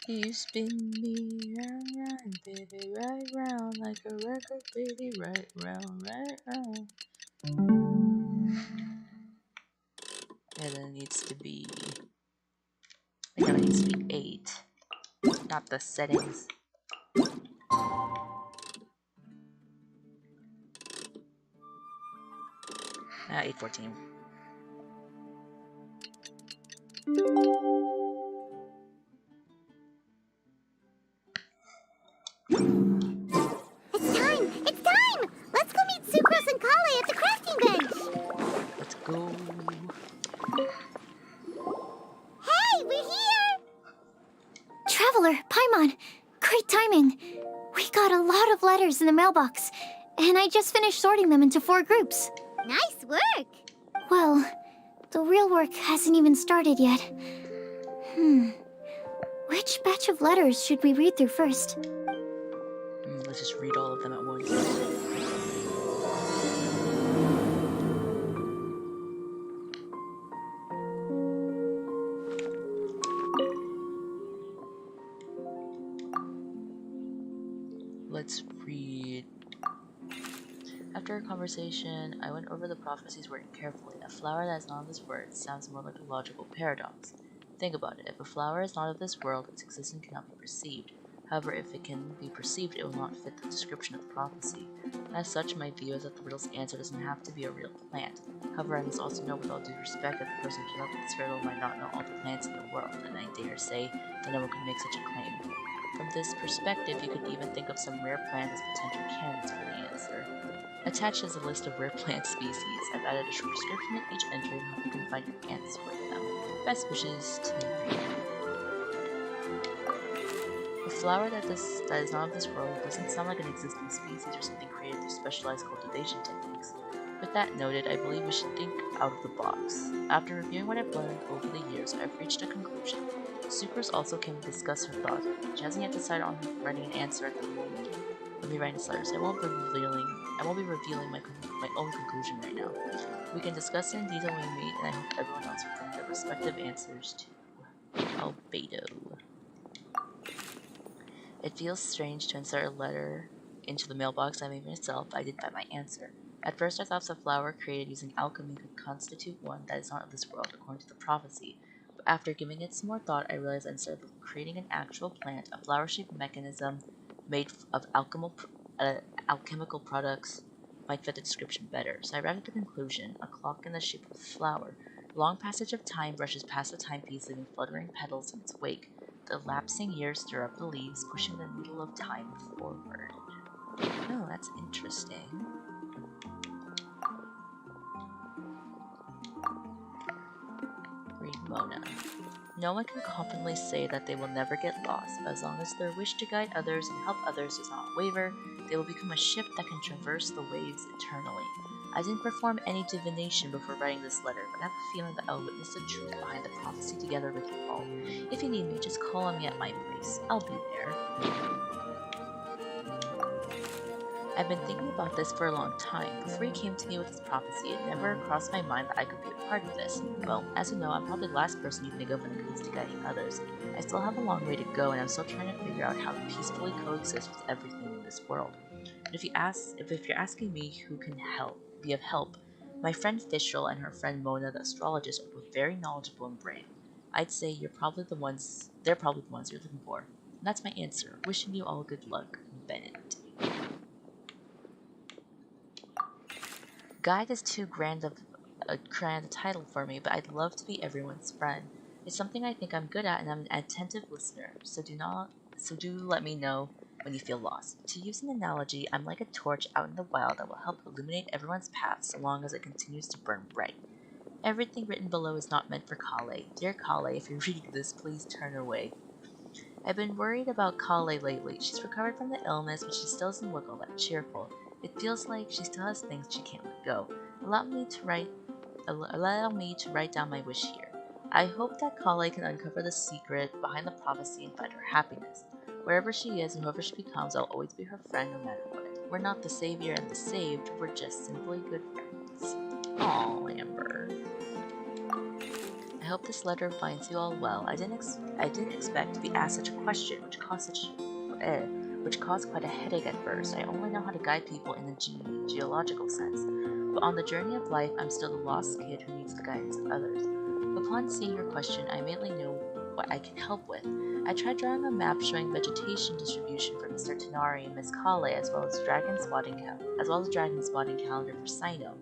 You spin me round, round, baby, right round like a record, baby, right round, right round. And then it needs to be. I know it needs to be 8, not the settings. 8:14. It's time! It's time! Let's go meet Sucrose and Kale at the crafting bench! Let's go. Hey, we're here! Traveler, Paimon, great timing. We got a lot of letters in the mailbox, and I just finished sorting them into 4 groups. Nice work! Well, the real work hasn't even started yet. Which batch of letters should we read through first? Let's just read all of them at once. Let's read. After a conversation, I went over the prophecy's wording carefully. A flower that is not of this world sounds more like a logical paradox. Think about it. If a flower is not of this world, its existence cannot be perceived. However, if it can be perceived, it will not fit the description of the prophecy. As such, my view is that the riddle's answer doesn't have to be a real plant. However, I must also know with all due respect that the person who came up with this riddle might not know all the plants in the world, and I dare say that no one could make such a claim. From this perspective, you could even think of some rare plants as potential candidates for the answer. Attached is a list of rare plant species. I've added a short description at each entry and hope you can find your answer with them. Best wishes to the reader. A flower that is not of this world doesn't sound like an existing species or something created through specialized cultivation techniques. With that noted, I believe we should think out of the box. After reviewing what I've learned over the years, I've reached a conclusion. Sucrose also came to discuss her thoughts. She hasn't yet decided on writing an answer at the moment. Let me write this letter, so I won't be revealing my own conclusion right now. We can discuss it in detail when we meet, and I hope everyone else will bring their respective answers to Albedo. It feels strange to insert a letter into the mailbox I made myself. I did find my answer. At first I thought the flower created using alchemy could constitute one that is not of this world according to the prophecy. But after giving it some more thought, I realized that instead of creating an actual plant, a flower-shaped mechanism made of alchemical products might fit the description better. So I arrived at the conclusion: a clock in the shape of a flower. The long passage of time brushes past the timepiece, leaving fluttering petals in its wake. The lapsing years stir up the leaves, pushing the needle of time forward. Oh, that's interesting. Read Mona. No one can confidently say that they will never get lost, but as long as their wish to guide others and help others does not waver, they will become a ship that can traverse the waves eternally. I didn't perform any divination before writing this letter, but I have a feeling that I will witness the truth behind the prophecy together with you all. If you need me, just call on me at my place. I'll be there. I've been thinking about this for a long time. Before he came to me with his prophecy, it never crossed my mind that I could be a part of this. Well, as you know, I'm probably the last person you think of when it comes to guiding others. I still have a long way to go, and I'm still trying to figure out how to peacefully coexist with everything in this world. But if you're asking me who can be of help, my friend Fischl and her friend Mona, the astrologist, are both very knowledgeable and brave. I'd say they're probably the ones you're looking for. And that's my answer. Wishing you all good luck, Bennett. Guide is too grand a title for me, but I'd love to be everyone's friend. It's something I think I'm good at, and I'm an attentive listener, so do let me know when you feel lost. To use an analogy, I'm like a torch out in the wild that will help illuminate everyone's path so long as it continues to burn bright. Everything written below is not meant for Kale. Dear Kale, if you read this, please turn away. I've been worried about Kale lately. She's recovered from the illness, but she still doesn't look all that cheerful. It feels like she still has things she can't let go. Allow me to write down my wish here. I hope that Kale can uncover the secret behind the prophecy and find her happiness. Wherever she is and whoever she becomes, I'll always be her friend no matter what. We're not the savior and the saved, we're just simply good friends. Aw, Amber. I hope this letter finds you all well. I didn't expect to be asked such a question, which caused quite a headache at first. I only know how to guide people in the geological sense, but on the journey of life, I'm still the lost kid who needs the guidance of others. Upon seeing your question, I immediately know what I can help with. I tried drawing a map showing vegetation distribution for Mr. Tanari and Miss Kale, as well as dragon spotting calendar for Sino.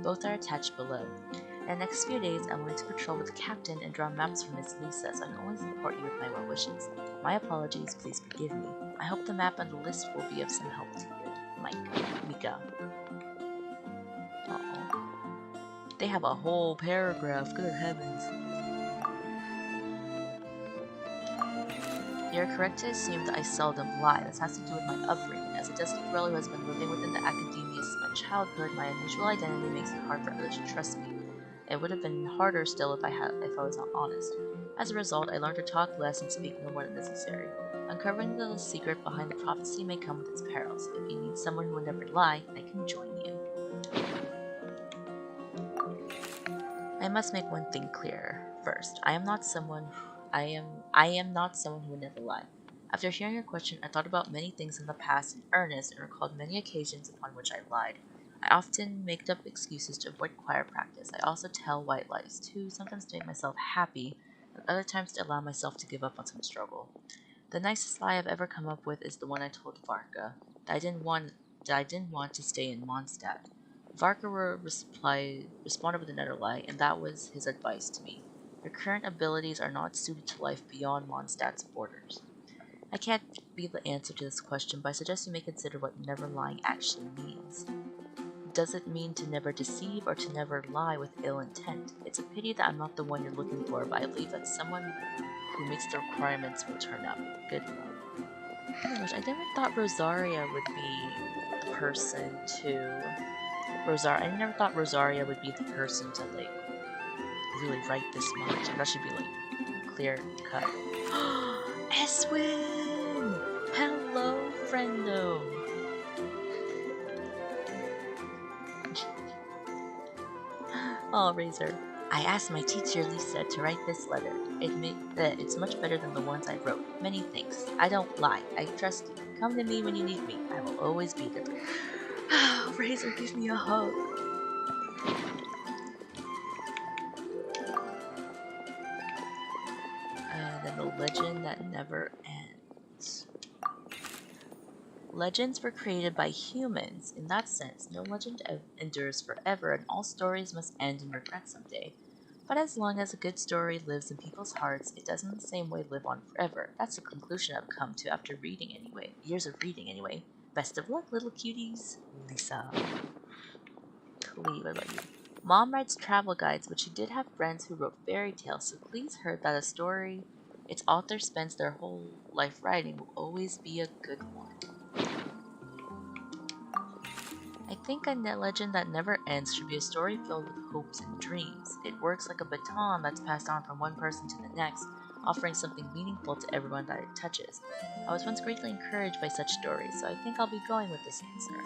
Both are attached below. In the next few days, I'm going to patrol with the captain and draw maps for Miss Lisa, so I can only support you with my well wishes. My apologies, please forgive me. I hope the map and the list will be of some help to you. Mika. Uh-oh. They have a whole paragraph, good heavens. You're correct to assume that I seldom lie. This has to do with my upbringing. As a desolate girl who has been living within the academia since my childhood, my unusual identity makes it hard for others to trust me. It would have been harder still if I was not honest. As a result, I learned to talk less and speak no more than necessary. Uncovering the secret behind the prophecy may come with its perils. If you need someone who will never lie, I can join you. I must make one thing clear. First, I am not someone who would never lie. After hearing your question, I thought about many things in the past in earnest and recalled many occasions upon which I lied. I often make up excuses to avoid choir practice. I also tell white lies too, sometimes to make myself happy, and other times to allow myself to give up on some struggle. The nicest lie I've ever come up with is the one I told Varka, that I didn't want to stay in Mondstadt. Varka responded with another lie, and that was his advice to me. Your current abilities are not suited to life beyond Mondstadt's borders. I can't be the answer to this question, but I suggest you may consider what never lying actually means. Does it mean to never deceive or to never lie with ill intent? It's a pity that I'm not the one you're looking for, but I believe that someone who meets the requirements will turn up. Good luck. Oh my gosh, I never thought Rosaria would be the person to... I never thought Rosaria would be the person to, like, really write this much. That should be, like, clear cut. Eswin! Hello, friendo! Oh, Razor. I asked my teacher Lisa to write this letter. It's much better than the ones I wrote. Many thanks. I don't lie. I trust you. Come to me when you need me. I will always be there. Razor, give me a hug. And then the legend that never ends. Legends were created by humans. In that sense, no legend endures forever, and all stories must end in regret someday. But as long as a good story lives in people's hearts, it does in the same way live on forever. That's the conclusion I've come to after years of reading anyway. Best of luck, little cuties. Lisa. Klee, what about you? Mom writes travel guides, but she did have friends who wrote fairy tales, so please heard that a story its author spends their whole life writing will always be a good one. I think a legend that never ends should be a story filled with hopes and dreams. It works like a baton that's passed on from one person to the next, offering something meaningful to everyone that it touches. I was once greatly encouraged by such stories, so I think I'll be going with this answer.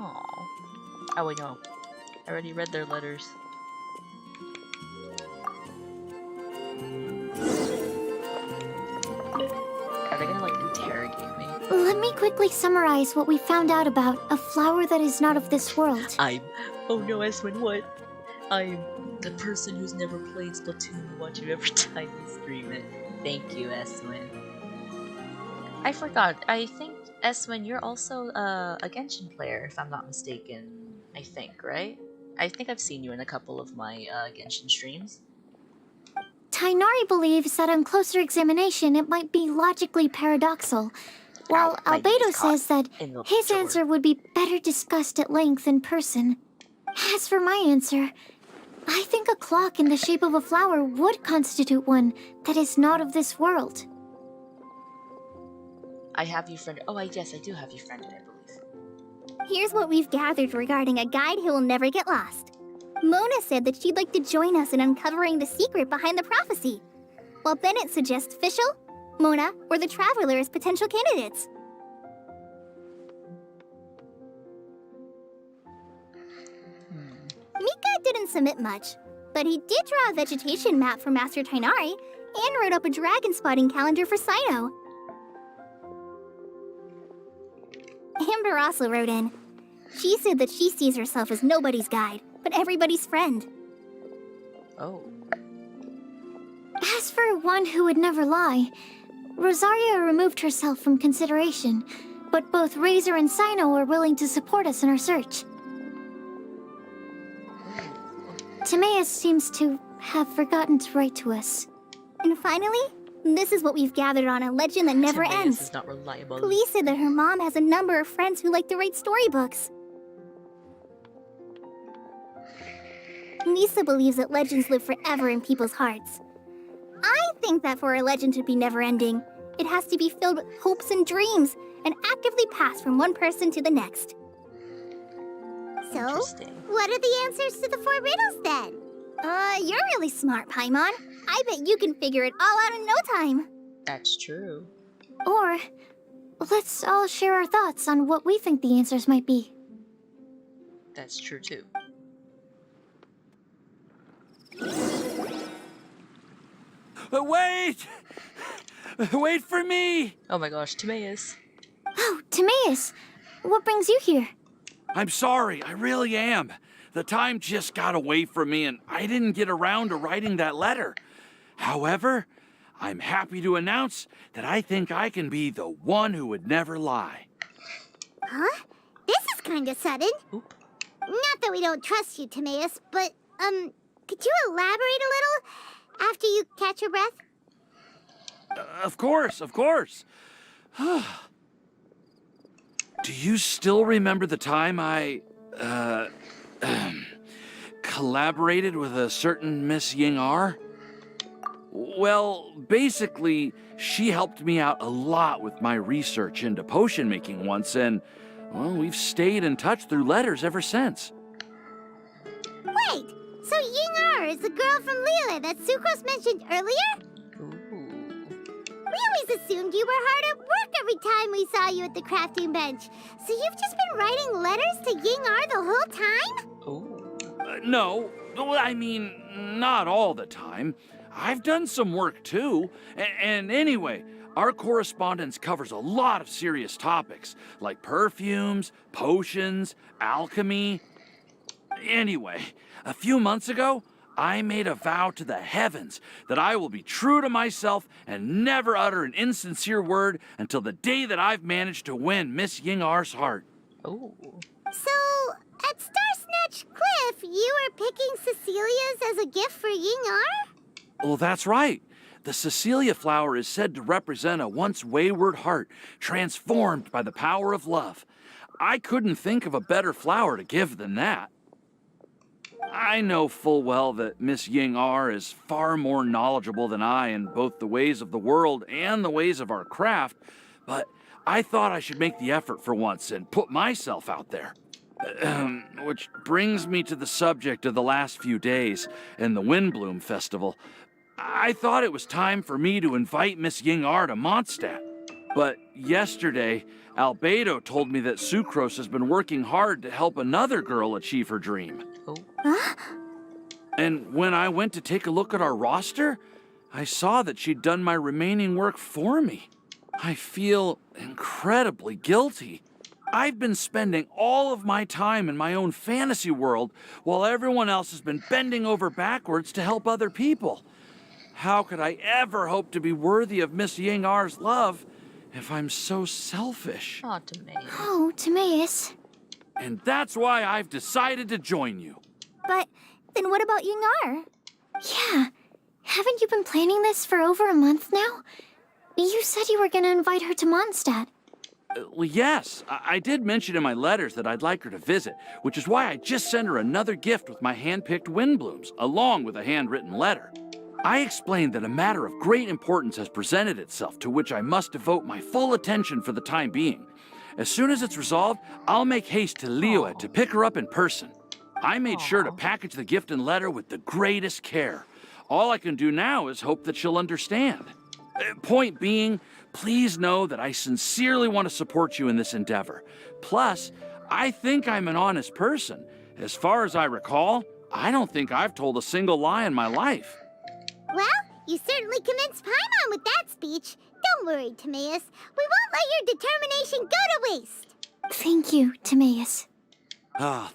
Aww. Oh wait, no. I already read their letters. Are they gonna, like, interrogate me? Let me quickly summarize what we found out about a flower that is not of this world. Oh no, Eswin, what? I'm the person who's never played Splatoon who watch you every time you stream it. Thank you, Eswin. I forgot, I think, Eswin, you're also a Genshin player, if I'm not mistaken. I think, right? I think I've seen you in a couple of my Genshin streams. Tainari believes that on closer examination it might be logically paradoxal, while Albedo says that his answer would be better discussed at length in person. As for my answer, I think a clock in the shape of a flower would constitute one that is not of this world. I have you friended. Oh, yes, I do have you friended, I believe. Here's what we've gathered regarding a guide who will never get lost. Mona said that she'd like to join us in uncovering the secret behind the prophecy, while Bennett suggests Fischl, Mona, or the Traveler as potential candidates. Mika didn't submit much, but he did draw a vegetation map for Master Tainari and wrote up a dragon spotting calendar for Cyno. Amber also wrote in. She said that she sees herself as nobody's guide, but everybody's friend. Oh. As for one who would never lie, Rosaria removed herself from consideration, but both Razor and Cyno are willing to support us in our search. Timaeus seems to have forgotten to write to us. And finally, this is what we've gathered on a legend that never Timaeus ends. is not reliable. Police said that her mom has a number of friends who like to write storybooks. Lisa believes that legends live forever in people's hearts. I think that for a legend to be never-ending, it has to be filled with hopes and dreams and actively passed from one person to the next. So, what are the answers to the 4 riddles then? You're really smart, Paimon. I bet you can figure it all out in no time. That's true. Or, let's all share our thoughts on what we think the answers might be. That's true too. Wait! Wait for me! Oh my gosh, Timaeus. Oh, Timaeus! What brings you here? I'm sorry, I really am. The time just got away from me and I didn't get around to writing that letter. However, I'm happy to announce that I think I can be the one who would never lie. Huh? This is kinda sudden. Oop. Not that we don't trust you, Timaeus, but, could you elaborate a little after you catch your breath? Of course. Do you still remember the time I, collaborated with a certain Miss Ying-R? Well, basically, she helped me out a lot with my research into potion making once, and, well, we've stayed in touch through letters ever since. Wait, so Ying-R is the girl from Liyue that Sucrose mentioned earlier? We always assumed you were hard at work every time we saw you at the crafting bench. So you've just been writing letters to Ying-R the whole time? No, I mean, not all the time. I've done some work too. And anyway, our correspondence covers a lot of serious topics, like perfumes, potions, alchemy. Anyway, a few months ago, I made a vow to the heavens that I will be true to myself and never utter an insincere word until the day that I've managed to win Miss Ying-R's heart. Oh. So, at Starsnatch Cliff, you were picking Cecilia's as a gift for Ying-R? Well, that's right. The Cecilia flower is said to represent a once wayward heart transformed by the power of love. I couldn't think of a better flower to give than that. I know full well that Miss Ying R is far more knowledgeable than I in both the ways of the world and the ways of our craft, but I thought I should make the effort for once and put myself out there. Which brings me to the subject of the last few days and the Windblume Festival. I thought it was time for me to invite Miss Ying R to Mondstadt. But yesterday, Albedo told me that Sucrose has been working hard to help another girl achieve her dream. Oh. Huh? And when I went to take a look at our roster, I saw that she'd done my remaining work for me. I feel incredibly guilty. I've been spending all of my time in my own fantasy world while everyone else has been bending over backwards to help other people. How could I ever hope to be worthy of Miss Ying R's love if I'm so selfish? Oh, Timaeus. Oh, Timaeus. And that's why I've decided to join you. But then what about Ying R? Yeah. Haven't you been planning this for over a month now? You said you were going to invite her to Mondstadt. Well, yes, I did mention in my letters that I'd like her to visit, which is why I just sent her another gift with my hand-picked Windblooms, along with a handwritten letter. I explained that a matter of great importance has presented itself to which I must devote my full attention for the time being. As soon as it's resolved, I'll make haste to Liyue to pick her up in person. I made sure to package the gift and letter with the greatest care. All I can do now is hope that she'll understand. Point being, please know that I sincerely want to support you in this endeavor. Plus, I think I'm an honest person. As far as I recall, I don't think I've told a single lie in my life. Well, you certainly convinced Paimon with that speech. Don't worry, Timaeus. We won't let your determination go to waste. Thank you, Timaeus.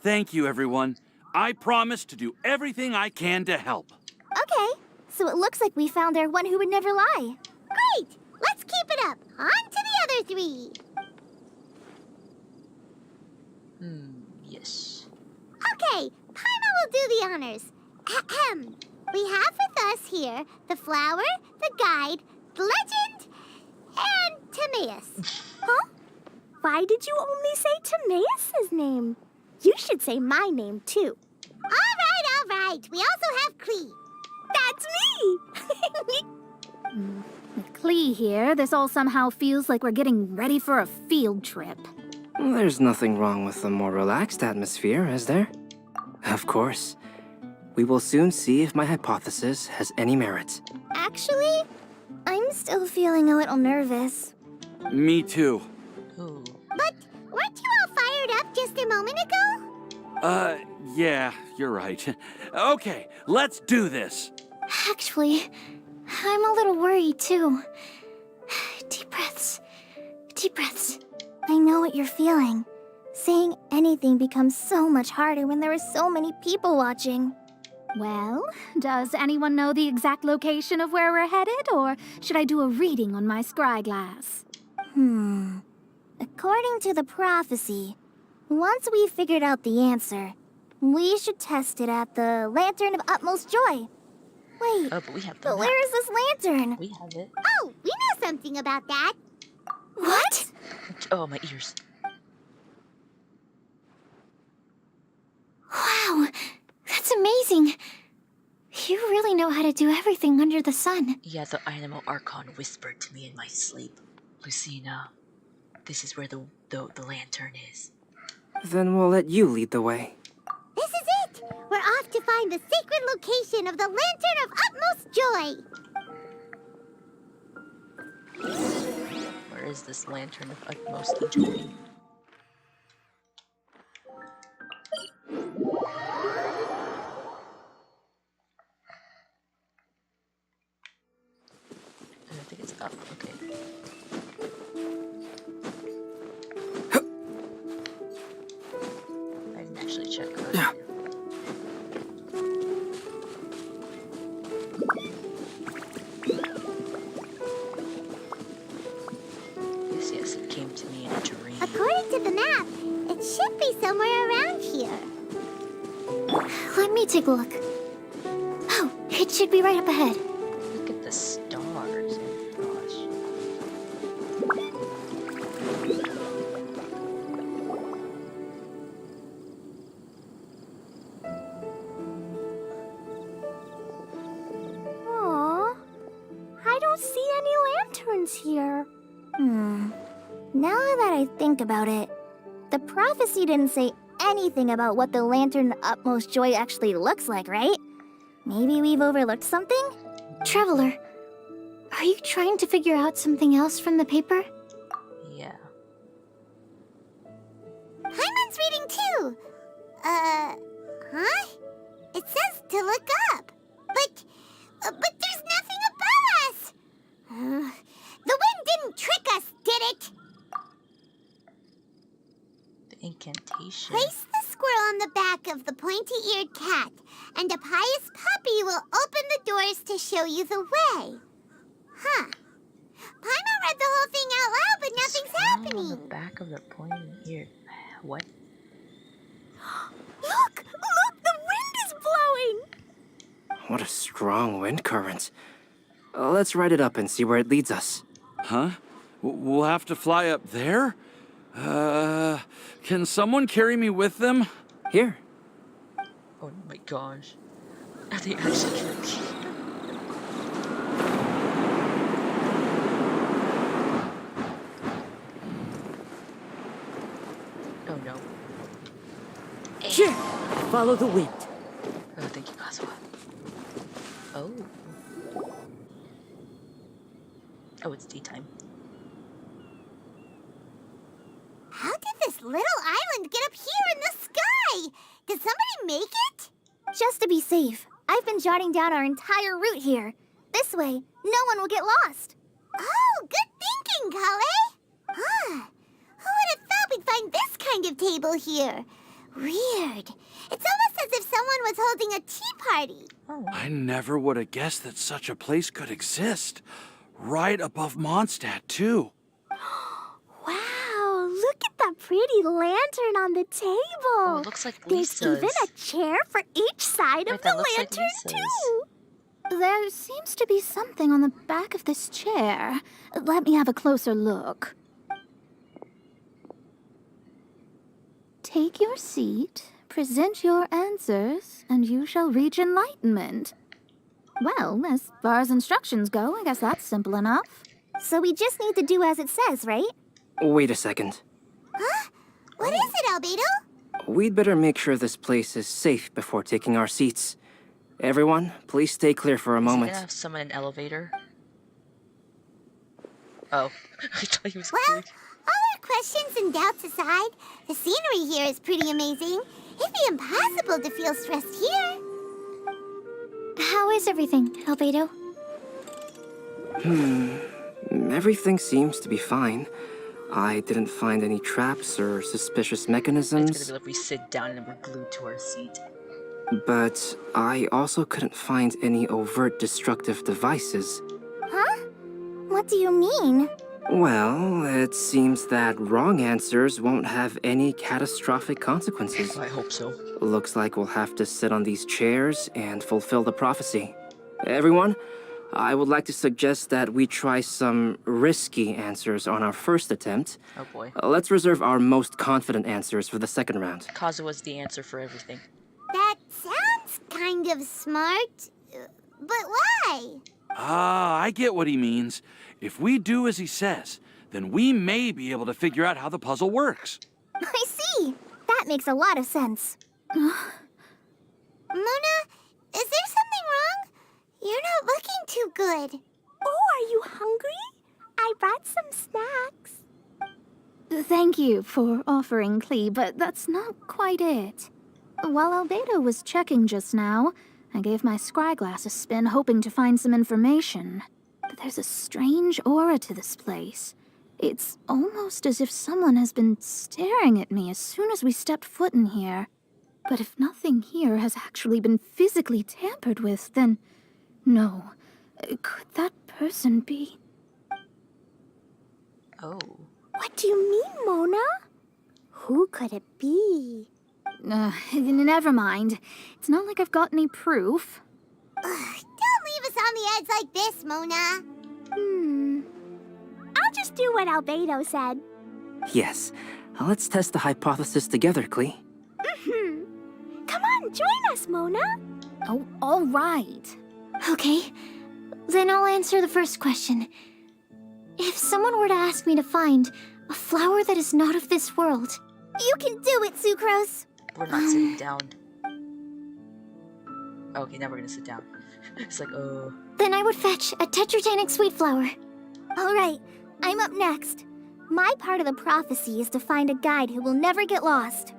Thank you, everyone. I promise to do everything I can to help. Okay, so it looks like we found our one who would never lie. Great! Let's keep it up. On to the other three. Yes. Okay, Paimon will do the honors. Ahem. We have with us here the flower, the guide, the legend, and Timaeus. Huh? Why did you only say Timaeus' name? You should say my name, too. All right. We also have Klee. That's me! With Klee here, this all somehow feels like we're getting ready for a field trip. There's nothing wrong with a more relaxed atmosphere, is there? Of course. We will soon see if my hypothesis has any merit. Actually, I'm still feeling a little nervous. Me too. Ooh. But weren't you all fired up just a moment ago? Yeah, you're right. Okay, let's do this. Actually, I'm a little worried, too. Deep breaths. Deep breaths. I know what you're feeling. Saying anything becomes so much harder when there are so many people watching. Well, does anyone know the exact location of where we're headed, or should I do a reading on my scry glass? According to the prophecy, once we've figured out the answer, we should test it at the Lantern of Utmost Joy. Wait, Oh, but we have the but map. where is this lantern? We have it. Oh, we know something about that. What? Oh, my ears. Wow, that's amazing. You really know how to do everything under the sun. Yeah, the Animal Archon whispered to me in my sleep. Lucina, this is where the lantern is. Then we'll let you lead the way. This is it. We're off to find the sacred location of the Lantern of Utmost Joy. Where is this lantern of utmost joy? I think it's up. Okay. I didn't actually check. Yeah. Yes, it came to me in a dream. According to the map, it should be somewhere around here. Let me take a look. Oh, it should be right up ahead. Look at the stars. Oh, gosh. Now that I think about it, the prophecy didn't say anything about what the Lantern Utmost Joy actually looks like, right? Maybe we've overlooked something? Traveler, are you trying to figure out something else from the paper? Yeah. Paimon's reading too. Huh? It says to look up. But there's nothing above us. The wind didn't trick us, did it? The incantation. Place the squirrel on the back of the pointy-eared cat, and a pious puppy will open the doors to show you the way. Huh. Paimon read the whole thing out loud, but nothing's happening. On the back of the pointed ear. What? Look! Look! The wind is blowing! What a strong wind current. Let's ride it up and see where it leads us. Huh? We'll have to fly up there? Can someone carry me with them? Here. Oh my gosh. Are they actually tricky? Oh no. Sure. Follow the wind. Oh, thank you, Kazuha. Oh. Oh, it's tea time. How did this little island get up here in the sky? Did somebody make it? Just to be safe, I've been jotting down our entire route here. This way, no one will get lost. Oh, good thinking, Kale. Huh. Who would have thought we'd find this kind of table here? Weird. It's almost as if someone was holding a tea party. Oh. I never would have guessed that such a place could exist. Right above Mondstadt, too. Wow, look at that pretty lantern on the table. Oh, it looks like Lisa's. There's even a chair for each side of the lantern, too. There seems to be something on the back of this chair. Let me have a closer look. Take your seat, present your answers, and you shall reach enlightenment. Well, as far as instructions go, I guess that's simple enough. So we just need to do as it says, right? Wait a second. Huh? What is it, Albedo? We'd better make sure this place is safe before taking our seats. Everyone, please stay clear for a moment. Is he gonna have someone in an elevator? Oh, I thought he was Well, cleared. all our questions and doubts aside, the scenery here is pretty amazing. It'd be impossible to feel stressed here. How is everything, Albedo? Everything seems to be fine. I didn't find any traps or suspicious mechanisms. It's gonna be like we sit down and we're glued to our seat. But I also couldn't find any overt destructive devices. Huh? What do you mean? Well, it seems that wrong answers won't have any catastrophic consequences. I hope so. Looks like we'll have to sit on these chairs and fulfill the prophecy. Everyone, I would like to suggest that we try some risky answers on our first attempt. Oh boy. Let's reserve our most confident answers for the second round. Kazuha's the answer for everything. That sounds kind of smart, but why? Ah, I get what he means. If we do as he says, then we may be able to figure out how the puzzle works. I see. That makes a lot of sense. Mona, is there something wrong? You're not looking too good. Oh, are you hungry? I brought some snacks. Thank you for offering, Klee, but that's not quite it. While Albedo was checking just now, I gave my scryglass a spin hoping to find some information. But there's a strange aura to this place. It's almost as if someone has been staring at me as soon as we stepped foot in here. But if nothing here has actually been physically tampered with, then no. Could that person be... Oh. What do you mean, Mona? Who could it be? Never mind. It's not like I've got any proof. Don't leave us on the edge like this, Mona. I'll just do what Albedo said. Yes, let's test the hypothesis together, Klee. Come on, join us, Mona. Oh, all right. Okay, Then I'll answer the first question. If someone were to ask me to find A flower that is not of this world. You can do it, Sucrose! We're not sitting down. Okay, now we're gonna sit down. It's like, oh. Then I would fetch a tetratanic sweet flower. Alright, I'm up next. My part of the prophecy is to find a guide who will never get lost.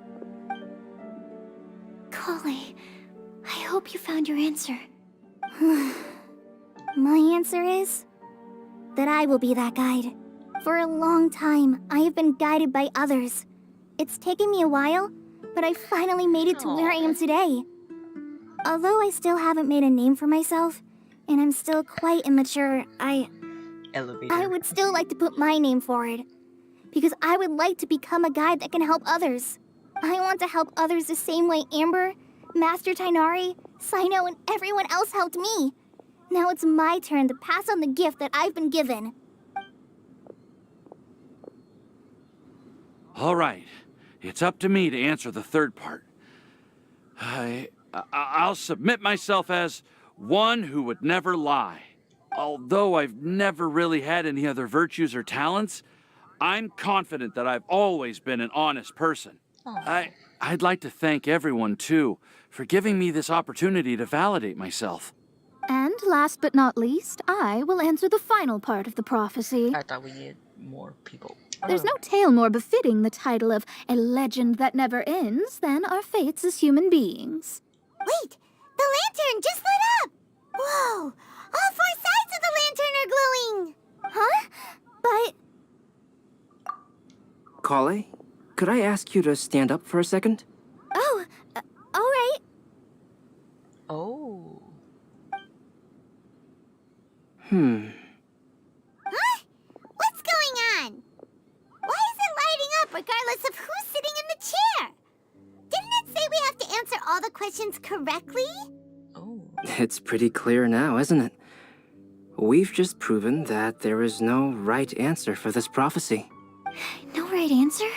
Kale, I hope you found your answer. My answer is that I will be that guide. For a long time, I have been guided by others. It's taken me a while, but I finally made it to where I am today. Although I still haven't made a name for myself, and I'm still quite immature, I would still like to put my name forward. Because I would like to become a guide that can help others. I want to help others the same way Amber, Master Tighnari, Cyno, and everyone else helped me. Now it's my turn to pass on the gift that I've been given. All right. It's up to me to answer the third part. I'll submit myself as one who would never lie. Although I've never really had any other virtues or talents, I'm confident that I've always been an honest person. I'd like to thank everyone, too, for giving me this opportunity to validate myself. And last but not least, I will answer the final part of the prophecy. I thought we needed more people. There's no tale more befitting the title of a legend that never ends than our fates as human beings. Wait! The lantern just lit up! Whoa! All 4 sides of the lantern are glowing! Huh? But... Kale, could I ask you to stand up for a second? Oh, alright. Oh. Huh? What's going on? Why is it lighting up regardless of who's sitting in the chair? Didn't it say we have to answer all the questions correctly? Oh. It's pretty clear now, isn't it? We've just proven that there is no right answer for this prophecy. No right answer?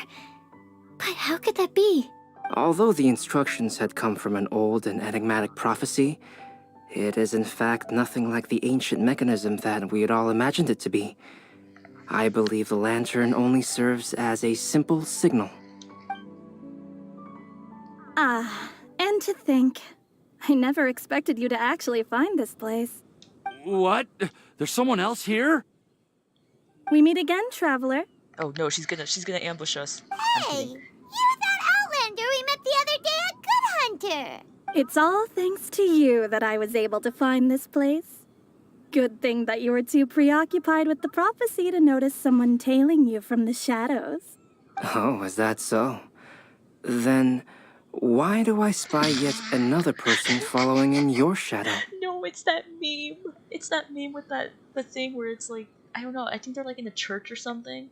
But how could that be? Although the instructions had come from an old and enigmatic prophecy, it is in fact nothing like the ancient mechanism that we had all imagined it to be. I believe the lantern only serves as a simple signal. And to think, I never expected you to actually find this place. What? There's someone else here? We meet again, traveler. Oh no, she's gonna ambush us. Hey! You're that Outlander we met the other day at Good Hunter! It's all thanks to you that I was able to find this place. Good thing that you were too preoccupied with the prophecy to notice someone tailing you from the shadows. Oh, is that so? Then, why do I spy yet another person following in your shadow? No, it's that meme. It's that meme with the thing where it's like, I don't know, I think they're like in a church or something.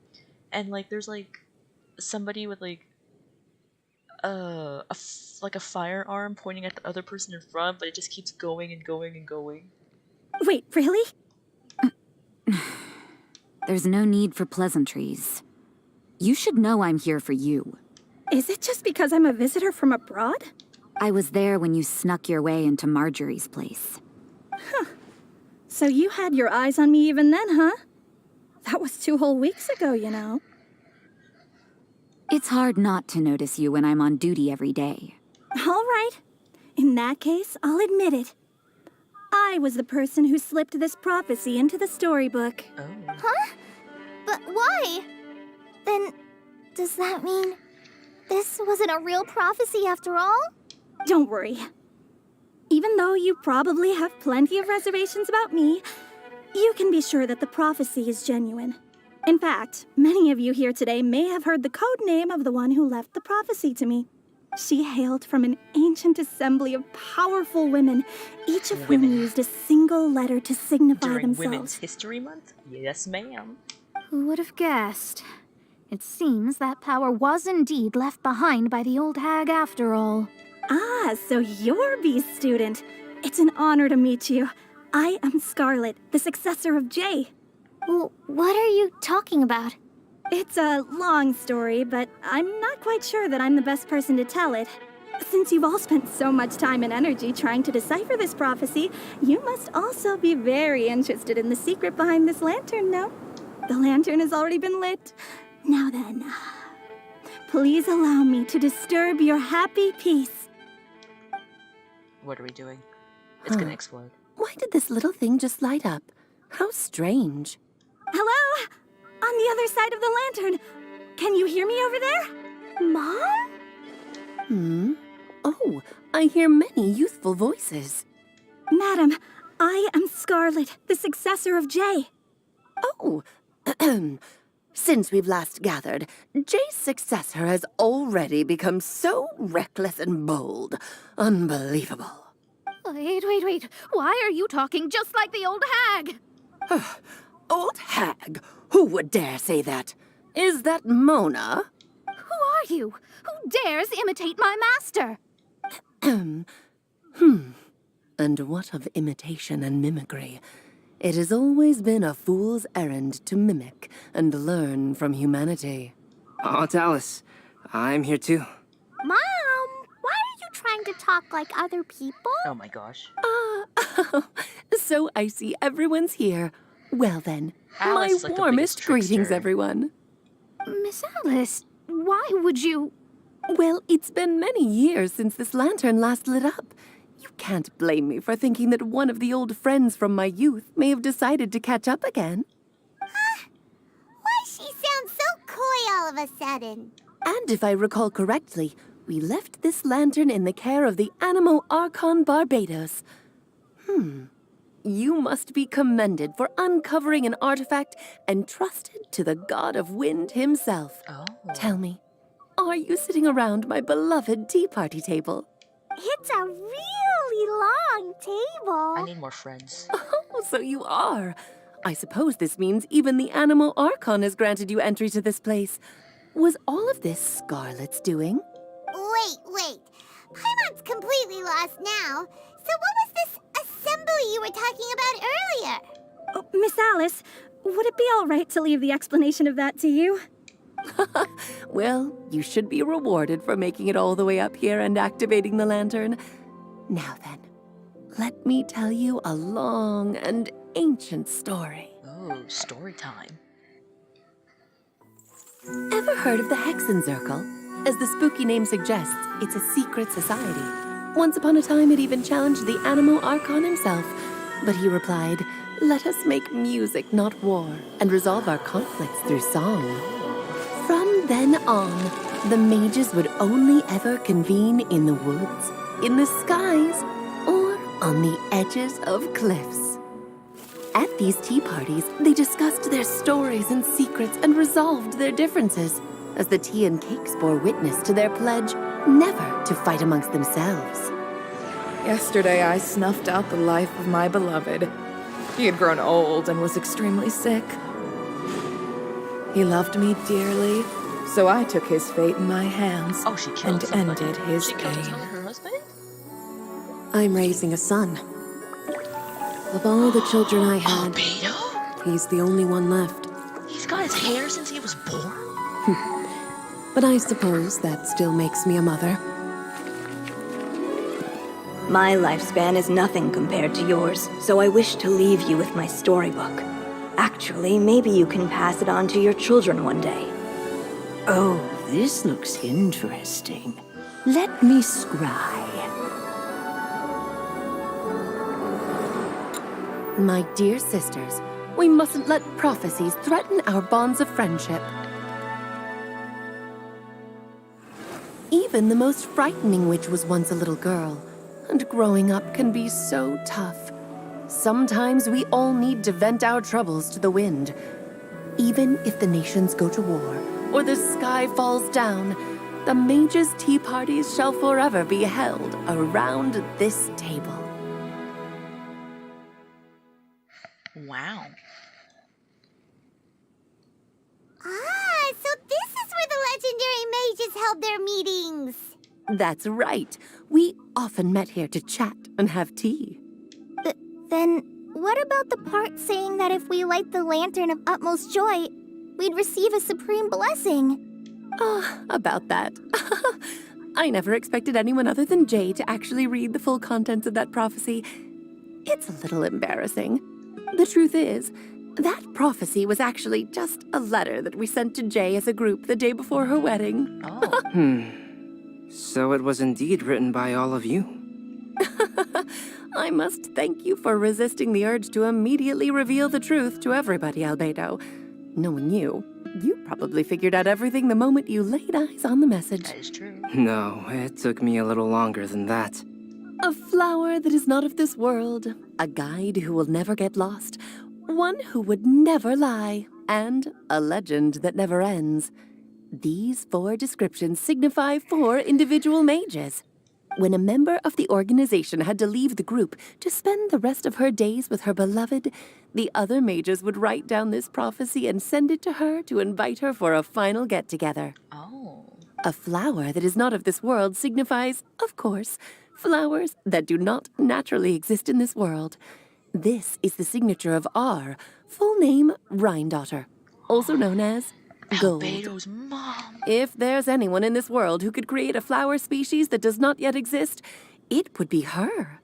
And like there's like somebody with like a firearm pointing at the other person in front, but it just keeps going and going and going. Wait, really? There's no need for pleasantries. You should know I'm here for you. Is it just because I'm a visitor from abroad? I was there when you snuck your way into Marjorie's place. Huh. So you had your eyes on me even then, huh? That was 2 whole weeks ago, you know. It's hard not to notice you when I'm on duty every day. All right. In that case, I'll admit it. I was the person who slipped this prophecy into the storybook. Oh. Huh? But why? Then, does that mean this wasn't a real prophecy after all? Don't worry. Even though you probably have plenty of reservations about me, you can be sure that the prophecy is genuine. In fact, many of you here today may have heard the code name of the one who left the prophecy to me. She hailed from an ancient assembly of powerful women, each of whom used a single letter to signify During themselves. Women's History Month? Yes, ma'am. Who would have guessed? It seems that power was indeed left behind by the old hag after all. Ah, so you're B's student. It's an honor to meet you. I am Scarlet, the successor of Jay. Well, what are you talking about? It's a long story, but I'm not quite sure that I'm the best person to tell it. Since you've all spent so much time and energy trying to decipher this prophecy, you must also be very interested in the secret behind this lantern, no? The lantern has already been lit. Now then, please allow me to disturb your happy peace. What are we doing? It's gonna explode. Why did this little thing just light up? How strange. Hello? On the other side of the lantern. Can you hear me over there? Mom? Oh, I hear many youthful voices. Madam, I am Scarlet, the successor of Jay. Oh, since we've last gathered, Jay's successor has already become so reckless and bold. Unbelievable. Wait. Why are you talking just like the old hag? Old hag? Who would dare say that? Is that Mona? Who are you? Who dares imitate my master? And what of imitation and mimicry? It has always been a fool's errand to mimic and learn from humanity. Oh, it's Alice. I'm here too. Mom, why are you trying to talk like other people? Oh my gosh. So I see everyone's here. Well then, Alice is my like the warmest biggest greetings, trickster. everyone. Miss Alice, why would you... Well, it's been many years since this lantern last lit up. You can't blame me for thinking that one of the old friends from my youth may have decided to catch up again. Why she sounds so coy all of a sudden? And if I recall correctly, we left this lantern in the care of the Animo Archon Barbados. You must be commended for uncovering an artifact entrusted to the god of wind himself. Oh. Tell me, are you sitting around my beloved tea party table? It's a really long table. I need more friends. Oh, so you are. I suppose this means even the Animo Archon has granted you entry to this place. Was all of this Scarlet's doing? Wait. Paimon's completely lost now. So what was this assembly you were talking about earlier? Oh, Miss Alice, would it be all right to leave the explanation of that to you? Well, you should be rewarded for making it all the way up here and activating the lantern. Now then, let me tell you a long and ancient story. Oh, story time. Ever heard of the Hexenzirkel? As the spooky name suggests, it's a secret society. Once upon a time, it even challenged the Animo Archon himself. But he replied, "Let us make music, not war, and resolve our conflicts through song." From then on, the mages would only ever convene in the woods, in the skies, or on the edges of cliffs. At these tea parties, they discussed their stories and secrets and resolved their differences, as the tea and cakes bore witness to their pledge never to fight amongst themselves. Yesterday I snuffed out the life of my beloved. He had grown old and was extremely sick. He loved me dearly, so I took his fate in my hands and ended his pain. Her husband? I'm raising a son. Of all the children I had, he's the only one left. He's got his hair since he was born? But I suppose that still makes me a mother. My lifespan is nothing compared to yours, so I wish to leave you with my storybook. Actually, maybe you can pass it on to your children one day. Oh, this looks interesting. Let me scry. My dear sisters, we mustn't let prophecies threaten our bonds of friendship. Even the most frightening witch was once a little girl, and growing up can be so tough. Sometimes we all need to vent our troubles to the wind. Even if the nations go to war, or the sky falls down, the mages' tea parties shall forever be held around this table. Wow. So this is where the legendary mages held their meetings. That's right. We often met here to chat and have tea. Then, what about the part saying that if we light the lantern of utmost joy, we'd receive a supreme blessing? About that. I never expected anyone other than Jay to actually read the full contents of that prophecy. It's a little embarrassing. The truth is, That prophecy was actually just a letter that we sent to Jay as a group the day before her wedding. Oh. So it was indeed written by all of you. I must thank you for resisting the urge to immediately reveal the truth to everybody, Albedo. Knowing you, you probably figured out everything the moment you laid eyes on the message. That is true. No, it took me a little longer than that. A flower that is not of this world, a guide who will never get lost, one who would never lie, and a legend that never ends. These 4 descriptions signify 4 individual mages. When a member of the organization had to leave the group to spend the rest of her days with her beloved, the other mages would write down this prophecy and send it to her to invite her for a final get-together. Oh. A flower that is not of this world signifies, of course, flowers that do not naturally exist in this world. This is the signature of our full name, Rhindaughter, also known as Gold. Albedo's mom. If there's anyone in this world who could create a flower species that does not yet exist, it would be her.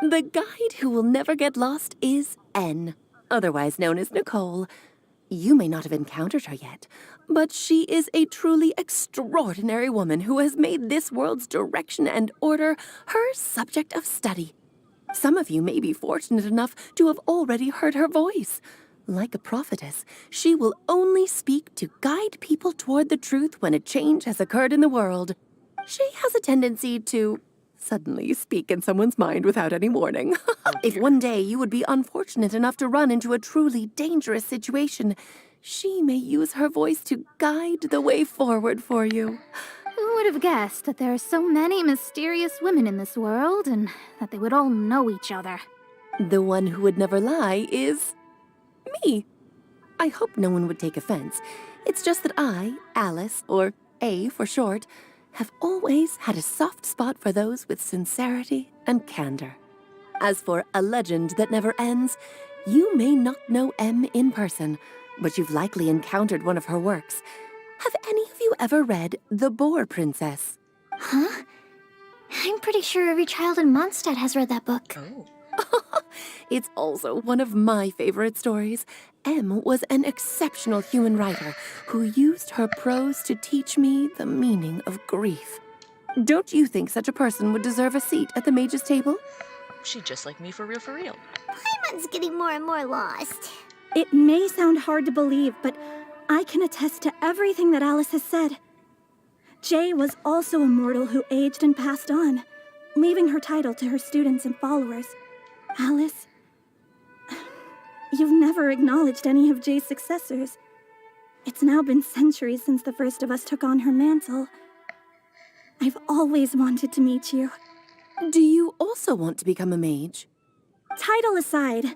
The guide who will never get lost is N, otherwise known as Nicole. You may not have encountered her yet, but she is a truly extraordinary woman who has made this world's direction and order her subject of study. Some of you may be fortunate enough to have already heard her voice. Like a prophetess, she will only speak to guide people toward the truth when a change has occurred in the world. She has a tendency to suddenly speak in someone's mind without any warning. If one day you would be unfortunate enough to run into a truly dangerous situation, she may use her voice to guide the way forward for you. Who would have guessed that there are so many mysterious women in this world and that they would all know each other? The one who would never lie is me. I hope no one would take offense. It's just that I, Alice, or A for short, have always had a soft spot for those with sincerity and candor. As for a legend that never ends, you may not know M in person, but you've likely encountered one of her works. Have any of you ever read The Boar Princess? Huh? I'm pretty sure every child in Mondstadt has read that book. Oh. It's also one of my favorite stories. M was an exceptional human writer who used her prose to teach me the meaning of grief. Don't you think such a person would deserve a seat at the mage's table? She's just like me for real, for real. Paimon's getting more and more lost. It may sound hard to believe, but I can attest to everything that Alice has said. Jay was also a mortal who aged and passed on, leaving her title to her students and followers. Alice, you've never acknowledged any of Jay's successors. It's now been centuries since the first of us took on her mantle. I've always wanted to meet you. Do you also want to become a mage? Title aside,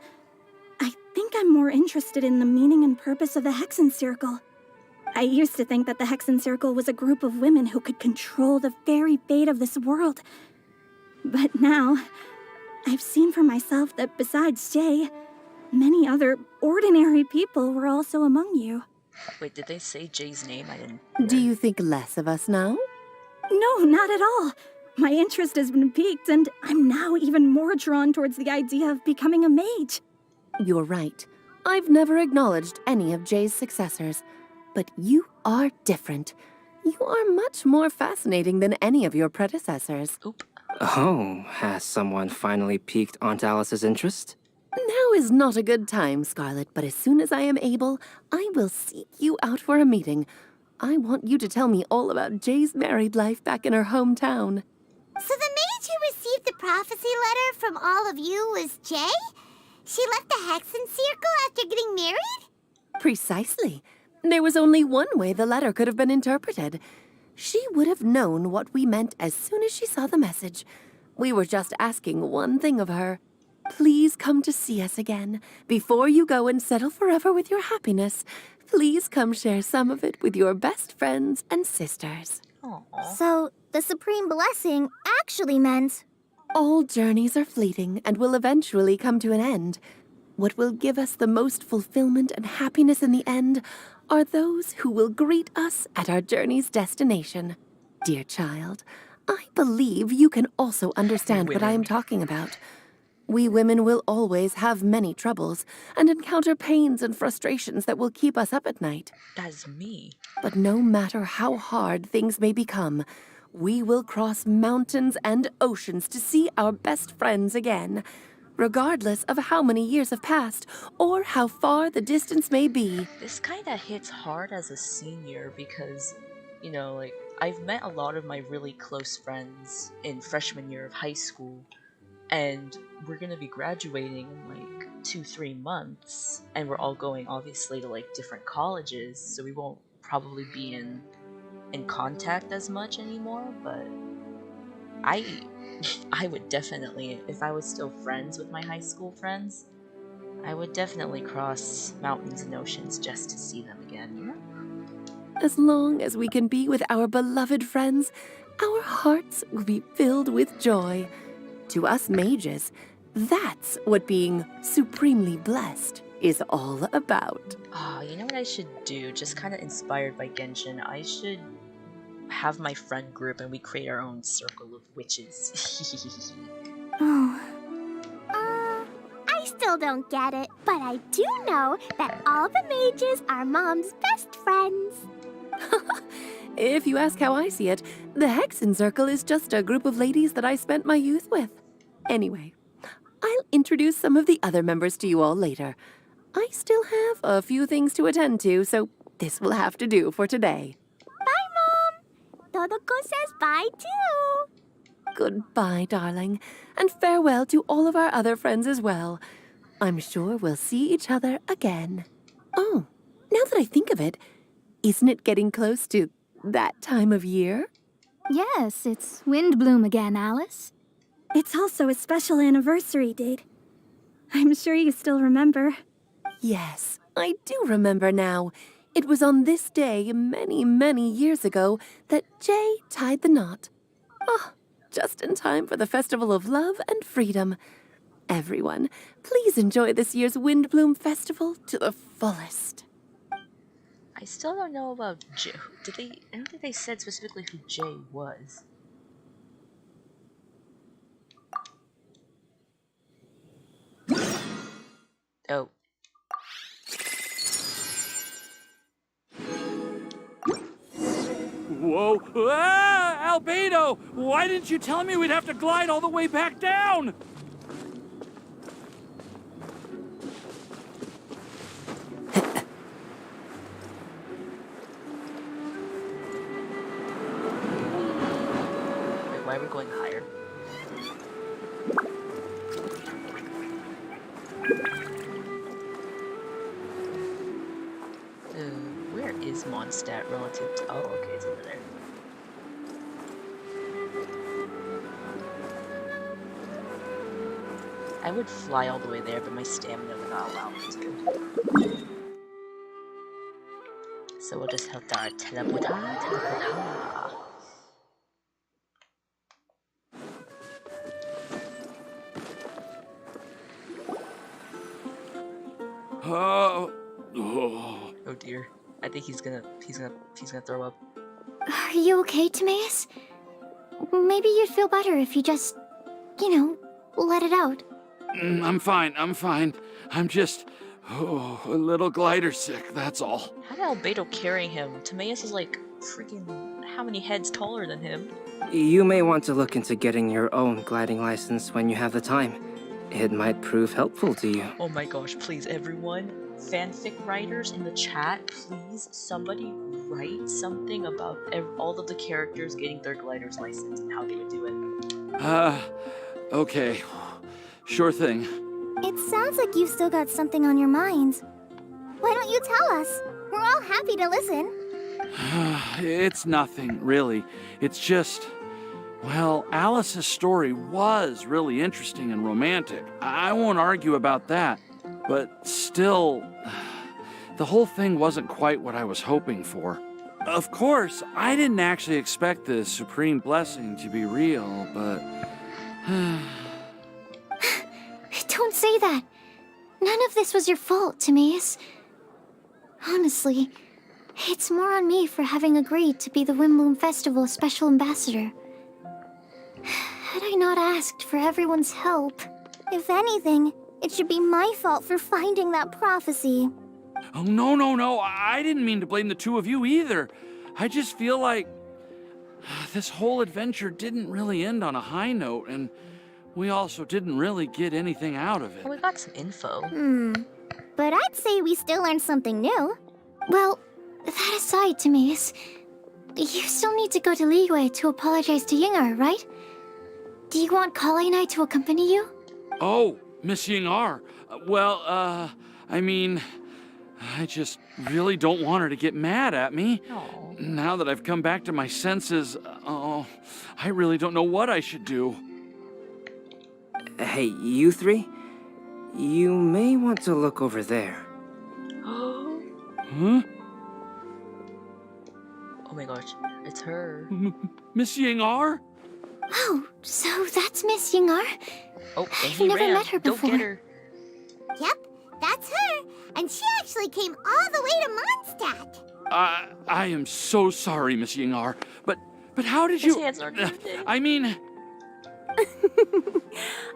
I think I'm more interested in the meaning and purpose of the Hexen Circle. I used to think that the Hexen Circle was a group of women who could control the very fate of this world. But now, I've seen for myself that besides Jay, many other ordinary people were also among you. Wait, did they say Jay's name? I didn't. Do you think less of us now? No, not at all. My interest has been piqued, and I'm now even more drawn towards the idea of becoming a mage. You're right. I've never acknowledged any of Jay's successors. But you are different. You are much more fascinating than any of your predecessors. Oop. Oh, has someone finally piqued Aunt Alice's interest? Now is not a good time, Scarlet, but as soon as I am able, I will seek you out for a meeting. I want you to tell me all about Jay's married life back in her hometown. So the mage who received the prophecy letter from all of you was Jay? She left the Hexen Circle after getting married? Precisely. There was only one way the letter could have been interpreted. She would have known what we meant as soon as she saw the message. We were just asking one thing of her. Please come to see us again. Before you go and settle forever with your happiness, please come share some of it with your best friends and sisters. Aww. So, the Supreme Blessing actually meant... All journeys are fleeting and will eventually come to an end. What will give us the most fulfillment and happiness in the end are those who will greet us at our journey's destination. Dear child, I believe you can also understand what I am talking about. We women will always have many troubles and encounter pains and frustrations that will keep us up at night. That's me. But no matter how hard things may become, we will cross mountains and oceans to see our best friends again, regardless of how many years have passed or how far the distance may be. This kind of hits hard as a senior because, you know, like, I've met a lot of my really close friends in freshman year of high school, and we're gonna be graduating in like 2-3 months, and we're all going obviously to like different colleges, so we won't probably be in contact as much anymore. But I would definitely, if I was still friends with my high school friends, I would definitely cross mountains and oceans just to see them again, you know? As long as we can be with our beloved friends, our hearts will be filled with joy. To us mages, that's what being supremely blessed is all about. Ah, you know what I should do? Just kind of inspired by Genshin, I should have my friend group and we create our own circle of witches. Oh. I still don't get it, but I do know that all the mages are Mom's best friends. If you ask how I see it, the Hexen Circle is just a group of ladies that I spent my youth with. Anyway, I'll introduce some of the other members to you all later. I still have a few things to attend to, so this will have to do for today. Bye, Mom! Todoko says bye, too! Goodbye, darling, and farewell to all of our other friends as well. I'm sure we'll see each other again. Oh, now that I think of it, isn't it getting close to that time of year? Yes, it's Windblume again, Alice. It's also a special anniversary date. I'm sure you still remember. Yes, I do remember now. It was on this day many, many years ago that Jay tied the knot. Oh, just in time for the Festival of Love and Freedom. Everyone, please enjoy this year's Windblume Festival to the fullest. I still don't know about Jay. I don't think they said specifically who Jay was. Oh. Whoa! Ah! Albedo! Why didn't you tell me we'd have to glide all the way back down? Wait, why are we going higher? Where is Mondstadt relative to... Oh, okay, it's over there. I would fly all the way there, but my stamina would not allow me to. So we'll just help our teleporta. Oh dear. I think he's gonna throw up. Are you okay, Timaeus? Maybe you'd feel better if you just, let it out. I'm fine. I'm just a little glider sick, that's all. How did Albedo carry him? Timaeus is like freaking how many heads taller than him? You may want to look into getting your own gliding license when you have the time. It might prove helpful to you. Oh my gosh, please everyone, fanfic writers in the chat, please somebody write something about all of the characters getting their glider's license and how they would do it. Okay. Sure thing. It sounds like you've still got something on your minds. Why don't you tell us? We're all happy to listen. It's nothing, really. It's just... Well, Alice's story was really interesting and romantic. I won't argue about that. But still, the whole thing wasn't quite what I was hoping for. Of course, I didn't actually expect the supreme blessing to be real, but... Don't say that. None of this was your fault, Timaeus. Honestly, it's more on me for having agreed to be the Windblume Festival Special Ambassador. Had I not asked for everyone's help... If anything, it should be my fault for finding that prophecy. Oh, no. I didn't mean to blame the two of you either. I just feel like this whole adventure didn't really end on a high note, and we also didn't really get anything out of it. Well, we got some info. But I'd say we still learned something new. Well, that aside, Timaeus, you still need to go to Liyue to apologize to Yingar, right? Do you want Kali and I to accompany you? Oh, Miss Yingar. I mean, I just really don't want her to get mad at me. Aww. Now that I've come back to my senses, I really don't know what I should do. Hey, you three? You may want to look over there. Huh? Oh my gosh, it's her. Miss Yingar? Oh, so that's Miss Yingar? Oh, and I've he never ran. met her Go before. get her. Yep, that's her. And she actually came all the way to Mondstadt. I am so sorry, Miss Yingar, but how did His you... hands are moving. I mean...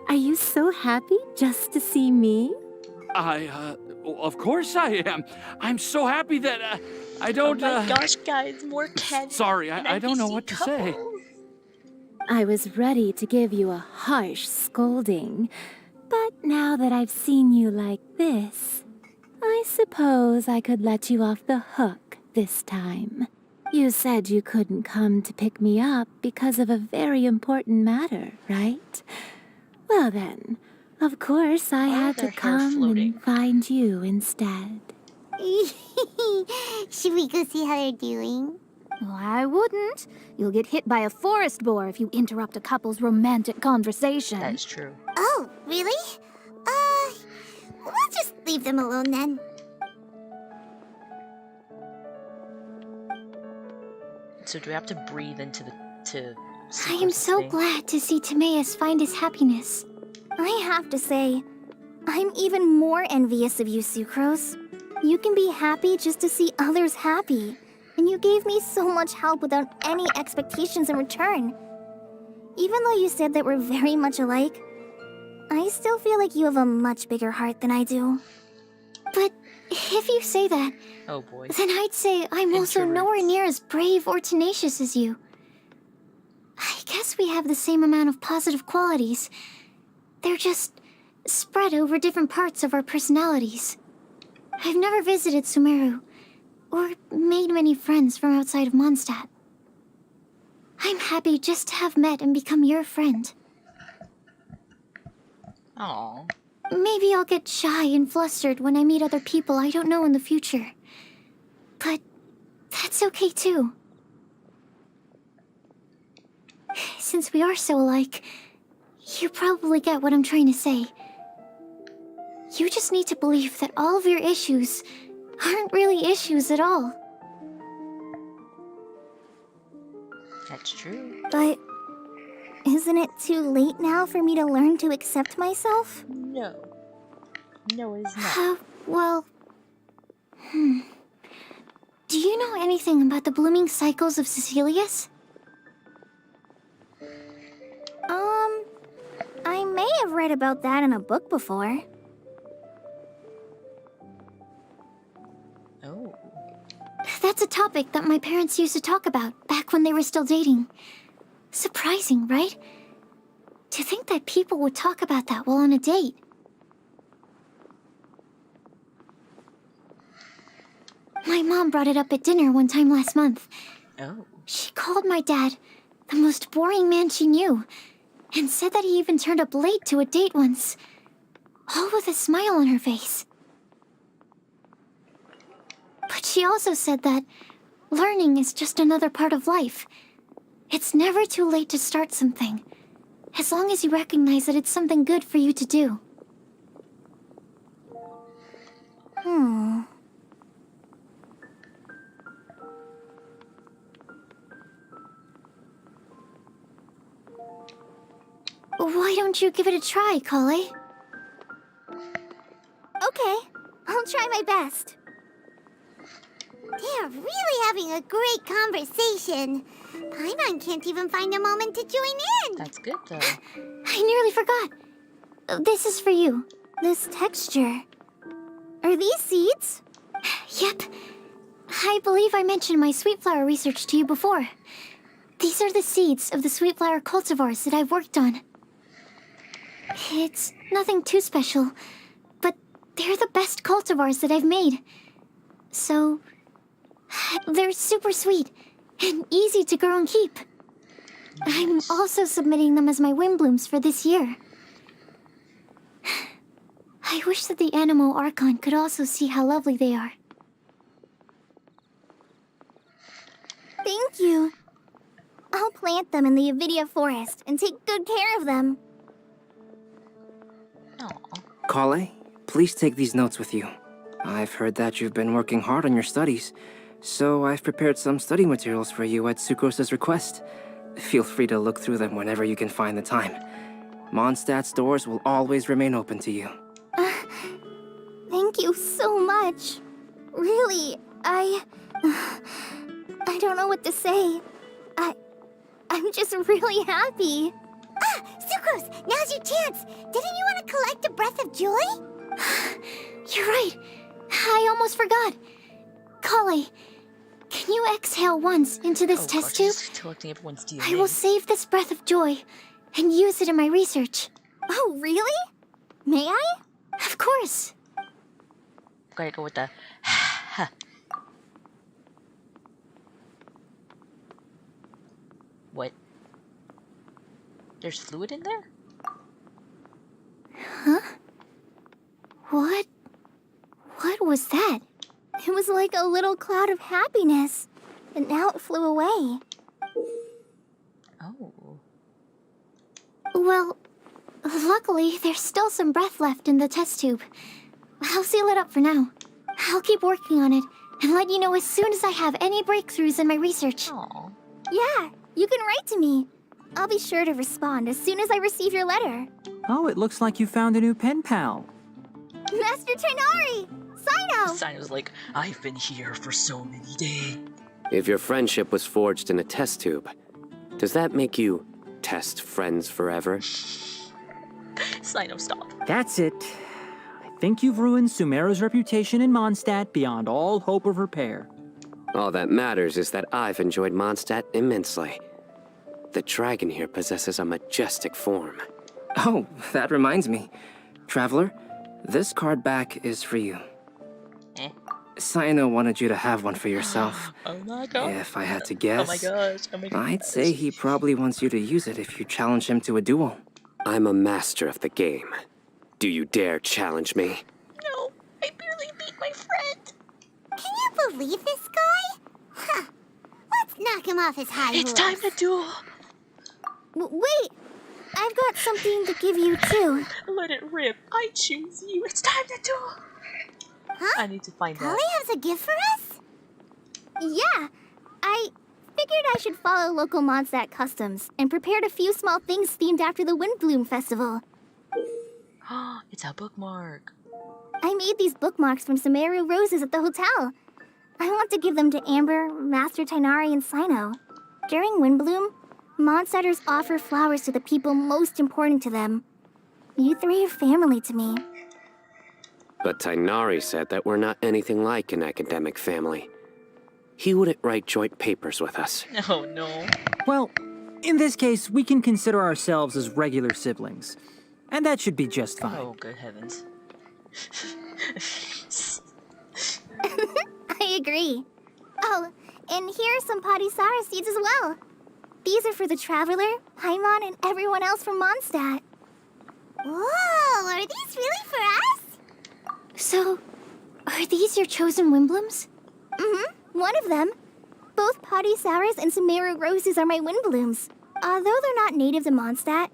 Are you so happy just to see me? Of course I am. I'm so happy that, I don't, Oh my gosh, guys, more cats. Sorry, I don't know what to say. I was ready to give you a harsh scolding, but now that I've seen you like this, I suppose I could let you off the hook this time. You said you couldn't come to pick me up because of a very important matter, right? Well then, of course I had to come and find you instead. Should we go see how they're doing? Well, I wouldn't. You'll get hit by a forest boar if you interrupt a couple's romantic conversation. That's true. Oh, really? We'll just leave them alone then. So do we have to breathe into the I am so glad to see Timaeus find his happiness. I have to say, I'm even more envious of you, Sucrose. You can be happy just to see others happy. And you gave me so much help without any expectations in return. Even though you said that we're very much alike, I still feel like you have a much bigger heart than I do. But if you say that, oh boy, then I'd say I'm also nowhere near as brave or tenacious as you. I guess we have the same amount of positive qualities. They're just spread over different parts of our personalities. I've never visited Sumeru, or made many friends from outside of Mondstadt. I'm happy just to have met and become your friend. Aww. Maybe I'll get shy and flustered when I meet other people I don't know in the future. But that's okay too. Since we are so alike, you probably get what I'm trying to say. You just need to believe that all of your issues aren't really issues at all. That's true. But isn't it too late now for me to learn to accept myself? No. No, it is not. Well... Do you know anything about the blooming cycles of Cecilius? I may have read about that in a book before. Oh. That's a topic that my parents used to talk about back when they were still dating. Surprising, right? To think that people would talk about that while on a date. My mom brought it up at dinner one time last month. Oh. She called my dad the most boring man she knew, and said that he even turned up late to a date once, all with a smile on her face. But she also said that learning is just another part of life. It's never too late to start something, as long as you recognize that it's something good for you to do. Why don't you give it a try, Kale? Okay, I'll try my best. They're really having a great conversation. Paimon can't even find a moment to join in. That's good, though. I nearly forgot. This is for you. This texture. Are these seeds? Yep. I believe I mentioned my sweet flower research to you before. These are the seeds of the sweet flower cultivars that I've worked on. It's nothing too special, but they're the best cultivars that I've made. So, they're super sweet and easy to grow and keep. I'm also submitting them as my Windblooms for this year. I wish that the Animo Archon could also see how lovely they are. Thank you. I'll plant them in the Avidia forest and take good care of them. Kale, please take these notes with you. I've heard that you've been working hard on your studies, so I've prepared some study materials for you at Sucrose's request. Feel free to look through them whenever you can find the time. Mondstadt's doors will always remain open to you. Thank you so much. Really, I don't know what to say. I'm just really happy. Ah, Sucrose, now's your chance. Didn't you want to collect a breath of joy? You're right. I almost forgot. Kale, can you exhale once into this test tube? Collecting everyone's DNA. I will save this breath of joy and use it in my research. Oh, really? May I? Of course. Gotta go with the What? There's fluid in there? Huh? What was that? It was like a little cloud of happiness, but now it flew away. Oh. Well, luckily, there's still some breath left in the test tube. I'll seal it up for now. I'll keep working on it and let you know as soon as I have any breakthroughs in my research. Aww. Yeah, you can write to me. I'll be sure to respond as soon as I receive your letter. Oh, it looks like you found a new pen pal. Master Tainari! Sino! Sino's like, I've been here for so many days. If your friendship was forged in a test tube, does that make you test friends forever? Sino, stop. That's it. I think you've ruined Sumeru's reputation in Mondstadt beyond all hope of repair. All that matters is that I've enjoyed Mondstadt immensely. The dragon here possesses a majestic form. Oh, that reminds me. Traveler, this card back is for you. Sino wanted you to have one for yourself. Oh my god. If I had to guess, Oh my gosh. Oh my gosh. I'd say he probably wants you to use it if you challenge him to a duel. I'm a master of the game. Do you dare challenge me? No, I barely beat my friend. Can you believe this guy? Huh. Let's knock him off his high horse. It's time to duel. Wait! I've got something to give you, too. Let it rip. I choose you. It's time to duel. Huh? I need to find Kale out. has a gift for us? Yeah, I figured I should follow local Mondstadt customs and prepared a few small things themed after the Windblume festival. It's a bookmark. I made these bookmarks from Sumeru roses at the hotel. I want to give them to Amber, Master Tainari, and Sino. During Windblume, Mondstadters offer flowers to the people most important to them. You three are family to me. But Tainari said that we're not anything like an academic family. He wouldn't write joint papers with us. Oh no. Well, in this case, we can consider ourselves as regular siblings. And that should be just fine. Oh, good heavens. I agree. Oh, and here are some Padisara seeds as well. These are for the Traveler, Paimon, and everyone else from Mondstadt. Whoa, are these really for us? So, are these your chosen Windblooms? Mm-hmm, one of them. Both Padisaras and Sumeru roses are my Windblooms. Although they're not native to Mondstadt,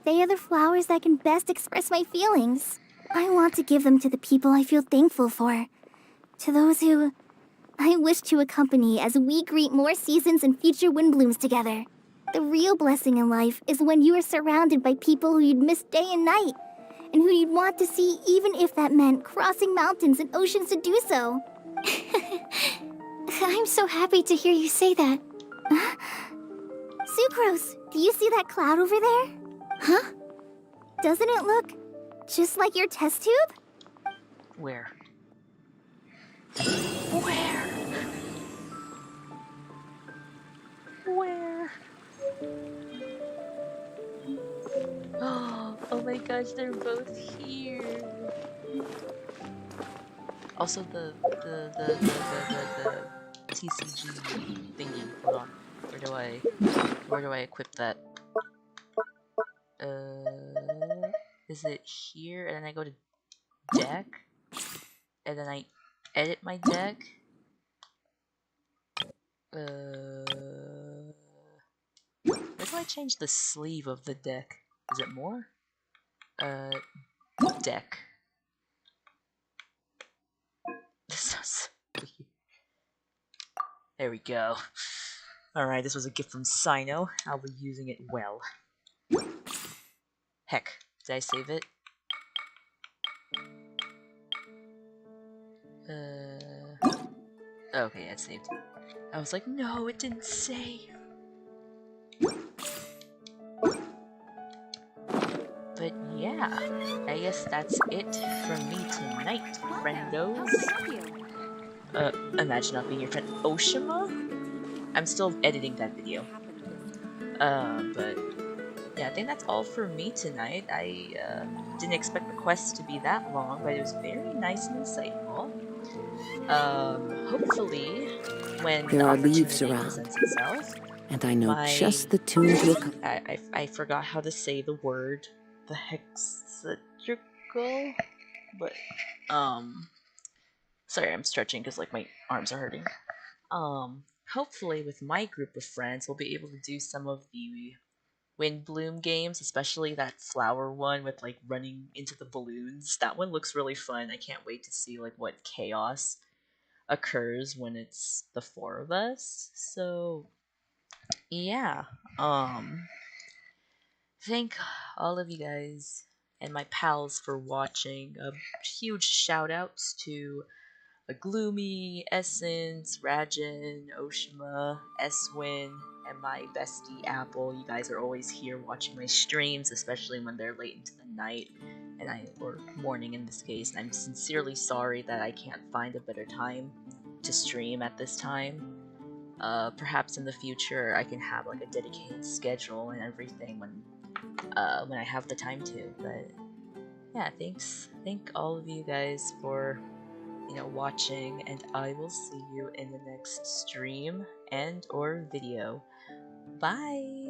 they are the flowers that can best express my feelings. I want to give them to the people I feel thankful for. To those who I wish to accompany as we greet more seasons and future Windblooms together. The real blessing in life is when you are surrounded by people who you'd miss day and night, and who you'd want to see even if that meant crossing mountains and oceans to do so. I'm so happy to hear you say that. Sucrose, do you see that cloud over there? Huh? Doesn't it look Just like your test tube? Where? Where? Where? Oh my gosh, they're both here. Also the TCG thingy. Hold on. Where do I equip that? Is it here? And then I go to deck, and then I edit my deck. Where do I change the sleeve of the deck? Is it more? Deck. There we go. Alright, this was a gift from Sino. I'll be using it well. Heck, did I save it? Okay, it's saved. I was like, no, it didn't save. But yeah, I guess that's it from me tonight, friendos. Imagine not being your friend Oshima? I'm still editing that video. But yeah, I think that's all for me tonight. I didn't expect the quest to be that long, but it was very nice and insightful. Hopefully, when There the are opportunity leaves around, presents itself, and I know just the tune to I forgot how to say the word, the hexatrical, but sorry, I'm stretching because like my arms are hurting. Hopefully with my group of friends, we'll be able to do some of the Windblume games, especially that flower one with like running into the balloons. That one looks really fun. I can't wait to see like what chaos occurs when it's the four of us. So yeah, thank all of you guys and my pals for watching. A huge shout outs to Gloomy, Essence, Rajin, Oshima, Eswin, and my bestie Apple. You guys are always here watching my streams, especially when they're late into the night, or morning in this case. And I'm sincerely sorry that I can't find a better time to stream at this time. Perhaps in the future I can have like a dedicated schedule and everything when I have the time to. But yeah, thank all of you guys for watching, and I will see you in the next stream and or video. Bye!